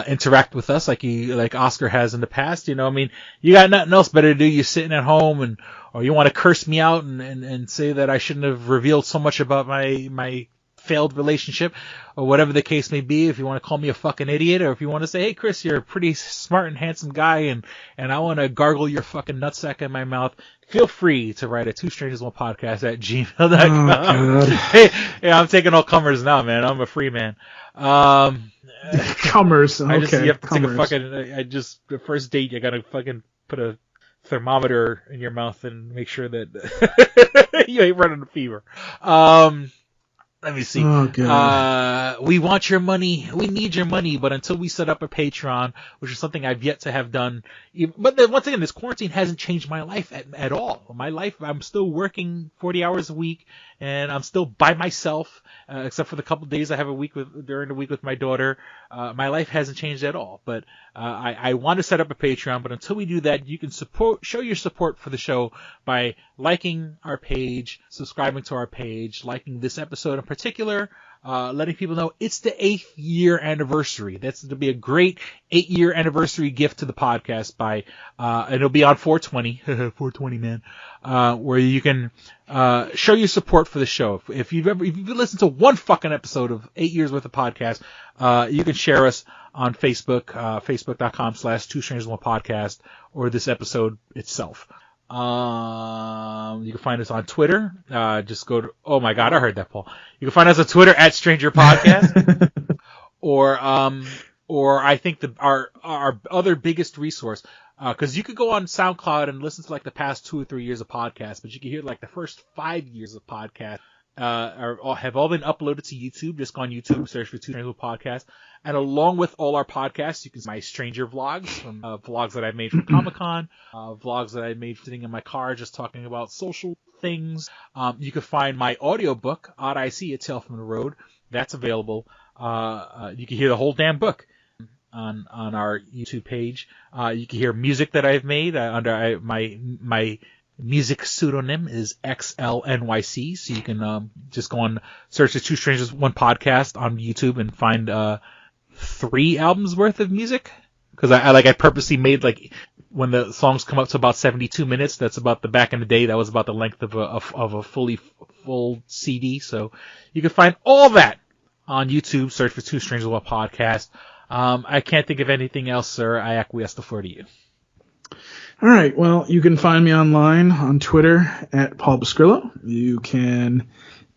Interact with us like Oscar has in the past. You know, I mean, you got nothing else better to do. You're sitting at home or you want to curse me out and say that I shouldn't have revealed so much about my failed relationship, or whatever the case may be. If you want to call me a fucking idiot, or if you want to say, hey Chris, you're a pretty smart and handsome guy, and I want to gargle your fucking nutsack in my mouth, feel free to write at twostrangersonepodcast@gmail.com. Oh, God. Hey, I'm taking all comers now, man. I'm a free man. Comers. Okay. You have to take a fucking, the first date, you gotta fucking put a thermometer in your mouth and make sure that you ain't running a fever. Let me see. Oh, God. We want your money. We need your money. But until we set up a Patreon, which is something I've yet to have done. But then, once again, this quarantine hasn't changed my life at all. My life, I'm still working 40 hours a week, and I'm still by myself, except for the couple days I have during the week with my daughter. My life hasn't changed at all. But I want to set up a Patreon. But until we do that, you can show your support for the show by liking our page, subscribing to our page, liking this episode in particular, letting people know it's the 8th year anniversary. That's to be a great 8-year anniversary gift to the podcast and it'll be on 420, 420 man, where you can, show your support for the show. If you've listened to one fucking episode of 8 years worth of podcast, you can share us on Facebook, facebook.com/twostrangersonepodcast, or this episode itself. You can find us on Twitter. Just go to, oh my God, I heard that, Paul. You can find us on Twitter at Stranger Podcast. or I think our other biggest resource, cause you could go on SoundCloud and listen to like the past 2 or 3 years of podcasts, but you can hear like the first 5 years of podcasts, have all been uploaded to YouTube. Just go on YouTube, search for Two Strangers One Podcast. And along with all our podcasts, you can see my stranger vlogs, from vlogs that I've made from Comic-Con, vlogs that I made sitting in my car just talking about social things. You can find my audiobook, Odd I See, A Tale from the Road. That's available. You can hear the whole damn book on our YouTube page. You can hear music that I've made under my music pseudonym is XLNYC. So you can just go on, search the Two Strangers One Podcast on YouTube and find 3 albums worth of music. Because I purposely made, like, when the songs come up to about 72 minutes, that's about back in the day, that was about the length of a full CD. So you can find all that on YouTube. Search for Two Strangers One Podcast. I can't think of anything else, sir. I acquiesce the floor to you. All right. Well, you can find me online on Twitter at Paul Pascrillo. You can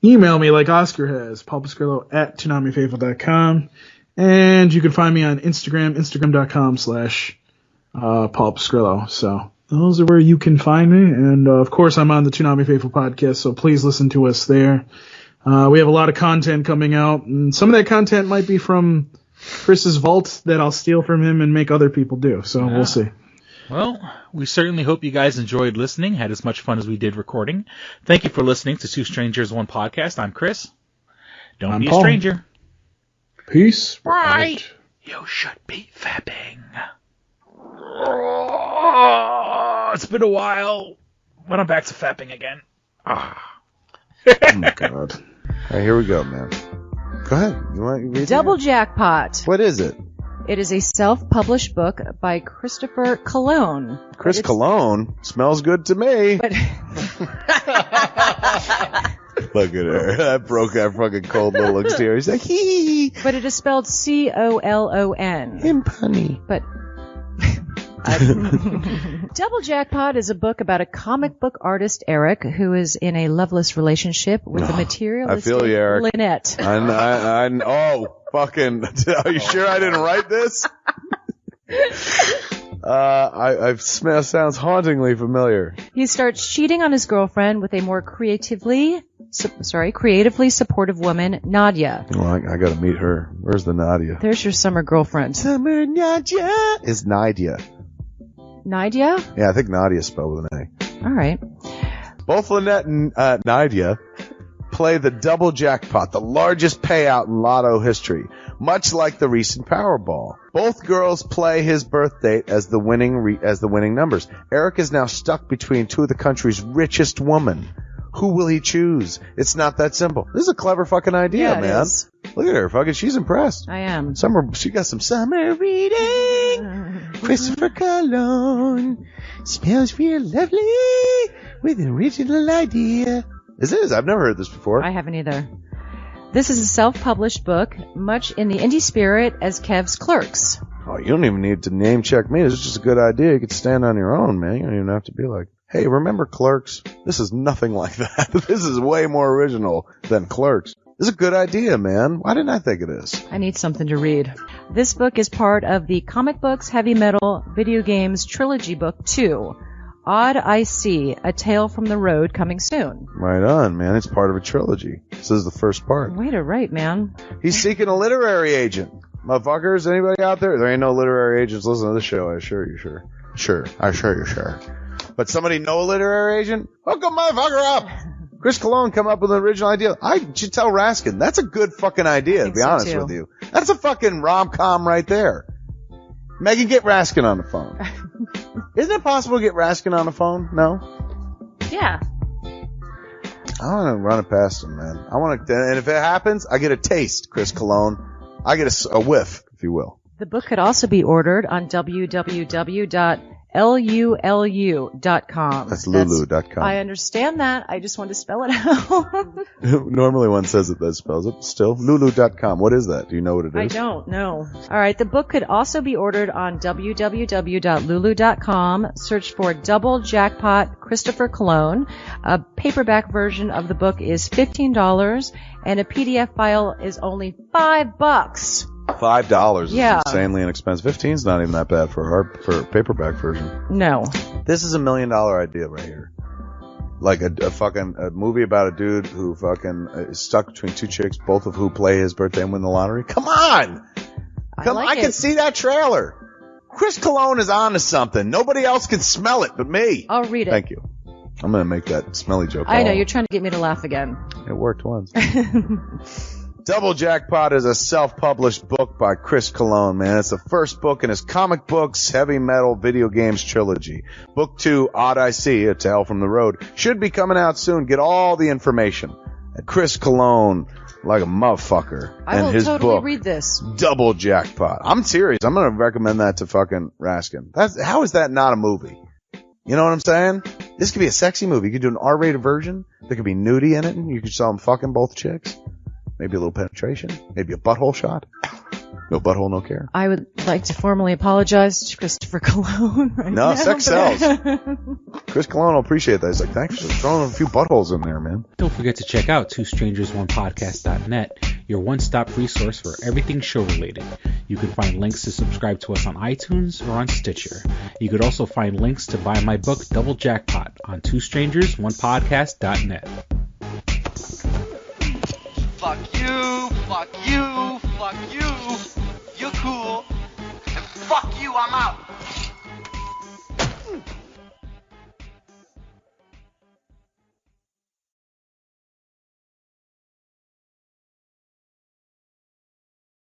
email me like Oscar has, paulpascrillo at ToonamiFaithful.com. And you can find me on Instagram, instagram.com/Paul Pascrillo. So those are where you can find me. And, of course, I'm on the Toonami Faithful podcast, so please listen to us there. We have a lot of content coming out, and some of that content might be from Chris's vault that I'll steal from him and make other people do. So we'll see. Well, we certainly hope you guys enjoyed listening, had as much fun as we did recording. Thank you for listening to Two Strangers One Podcast. I'm Chris. Don't be Paul. a stranger. Peace. Bye. You should be fapping. It's been a while, but I'm back to fapping again. Oh my God. All right, here we go, man. Go ahead. You want to read Double it? Jackpot. What is it? It is a self-published book by Christopher Cologne. Chris Cologne smells good to me. But Look at her. That broke that fucking cold little exterior. He's like, hee. But it is spelled Colon. Him punny. But Double Jackpot is a book about a comic book artist, Eric, who is in a loveless relationship with the materialistic I feel you, Eric. Lynette. Oh, fucking. Are you sure I didn't write this? Sounds hauntingly familiar. He starts cheating on his girlfriend with a more creatively supportive woman, Nadia. Well, I gotta meet her. Where's the Nadia? There's your summer girlfriend. Summer Nadia is Nadia. Nadia? Yeah, I think Nadia is spelled with an A. All right. Both Lynette and Nadia play the double jackpot, the largest payout in lotto history, much like the recent Powerball. Both girls play his birth date as the winning numbers. Eric is now stuck between two of the country's richest women. Who will he choose? It's not that simple. This is a clever fucking idea, Yeah, it man. is. Look at her, fucking. She's impressed. I am. She got some summer reading. Christopher Cologne smells real lovely with an original idea. This is. I've never heard this before. I haven't either. This is a self-published book, much in the indie spirit as Kev's Clerks. Oh, you don't even need to name check me. This is just a good idea. You could stand on your own, man. You don't even have to be like, hey, remember Clerks? This is nothing like that. This is way more original than Clerks. This is a good idea, man. Why didn't I think of this? I need something to read. This book is part of the Comic Books, Heavy Metal, Video Games Trilogy Book 2. Odd I See, A Tale from the Road, coming soon. Right on, man. It's part of a trilogy. This is the first part. Way to write, man. He's seeking a literary agent. Motherfuckers, anybody out there? There ain't no literary agents listening to this show, I assure you, sure. Sure. I assure you, sure. But somebody know a literary agent? Hook a motherfucker up! Chris Cologne come up with an original idea. I should tell Raskin. That's a good fucking idea, to be honest with you. That's a fucking rom-com right there. Megan, get Raskin on the phone. Isn't it possible to get Raskin on the phone? No? Yeah. I want to run it past him, man. I want to, and if it happens, I get a taste, Chris Cologne. I get a whiff, if you will. The book could also be ordered on www.lulu.com. That's lulu.com. I understand that. I just want to spell it out. Normally one says it, that spells it. Still, lulu.com. What is that? Do you know what it is? I don't know. All right. The book could also be ordered on www.lulu.com. Search for Double Jackpot Christopher Cologne. A paperback version of the book is $15, and a PDF file is only $5. $5 is Yeah. insanely inexpensive. 15's not even that bad for a paperback version. No. This is $1 million idea right here. Like a movie about a dude who fucking is stuck between two chicks, both of who play his birthday and win the lottery. Come on! I can see that trailer. Chris Cologne is on to something. Nobody else can smell it but me. I'll read it. Thank you. I'm going to make that smelly joke. I know, you're trying to get me to laugh again. It worked once. Double Jackpot is a self-published book by Chris Cologne, man. It's the first book in his comic books, heavy metal, video games trilogy. Book 2, Odd I See, A Tale from the Road, should be coming out soon. Get all the information at Chris Cologne, like a motherfucker. I will totally read this. Double Jackpot. I'm serious. I'm going to recommend that to fucking Raskin. How is that not a movie? You know what I'm saying? This could be a sexy movie. You could do an R-rated version. There could be nudie in it, and you could show them fucking both chicks. Maybe a little penetration. Maybe a butthole shot. No butthole, no care. I would like to formally apologize to Christopher Cologne right now. No, sex sells. Chris Cologne will appreciate that. He's like, thanks for throwing a few buttholes in there, man. Don't forget to check out twostrangersonepodcast.net, your one-stop resource for everything show-related. You can find links to subscribe to us on iTunes or on Stitcher. You could also find links to buy my book, Double Jackpot, on twostrangersonepodcast.net. Fuck you, fuck you, fuck you. You're cool. And fuck you, I'm out.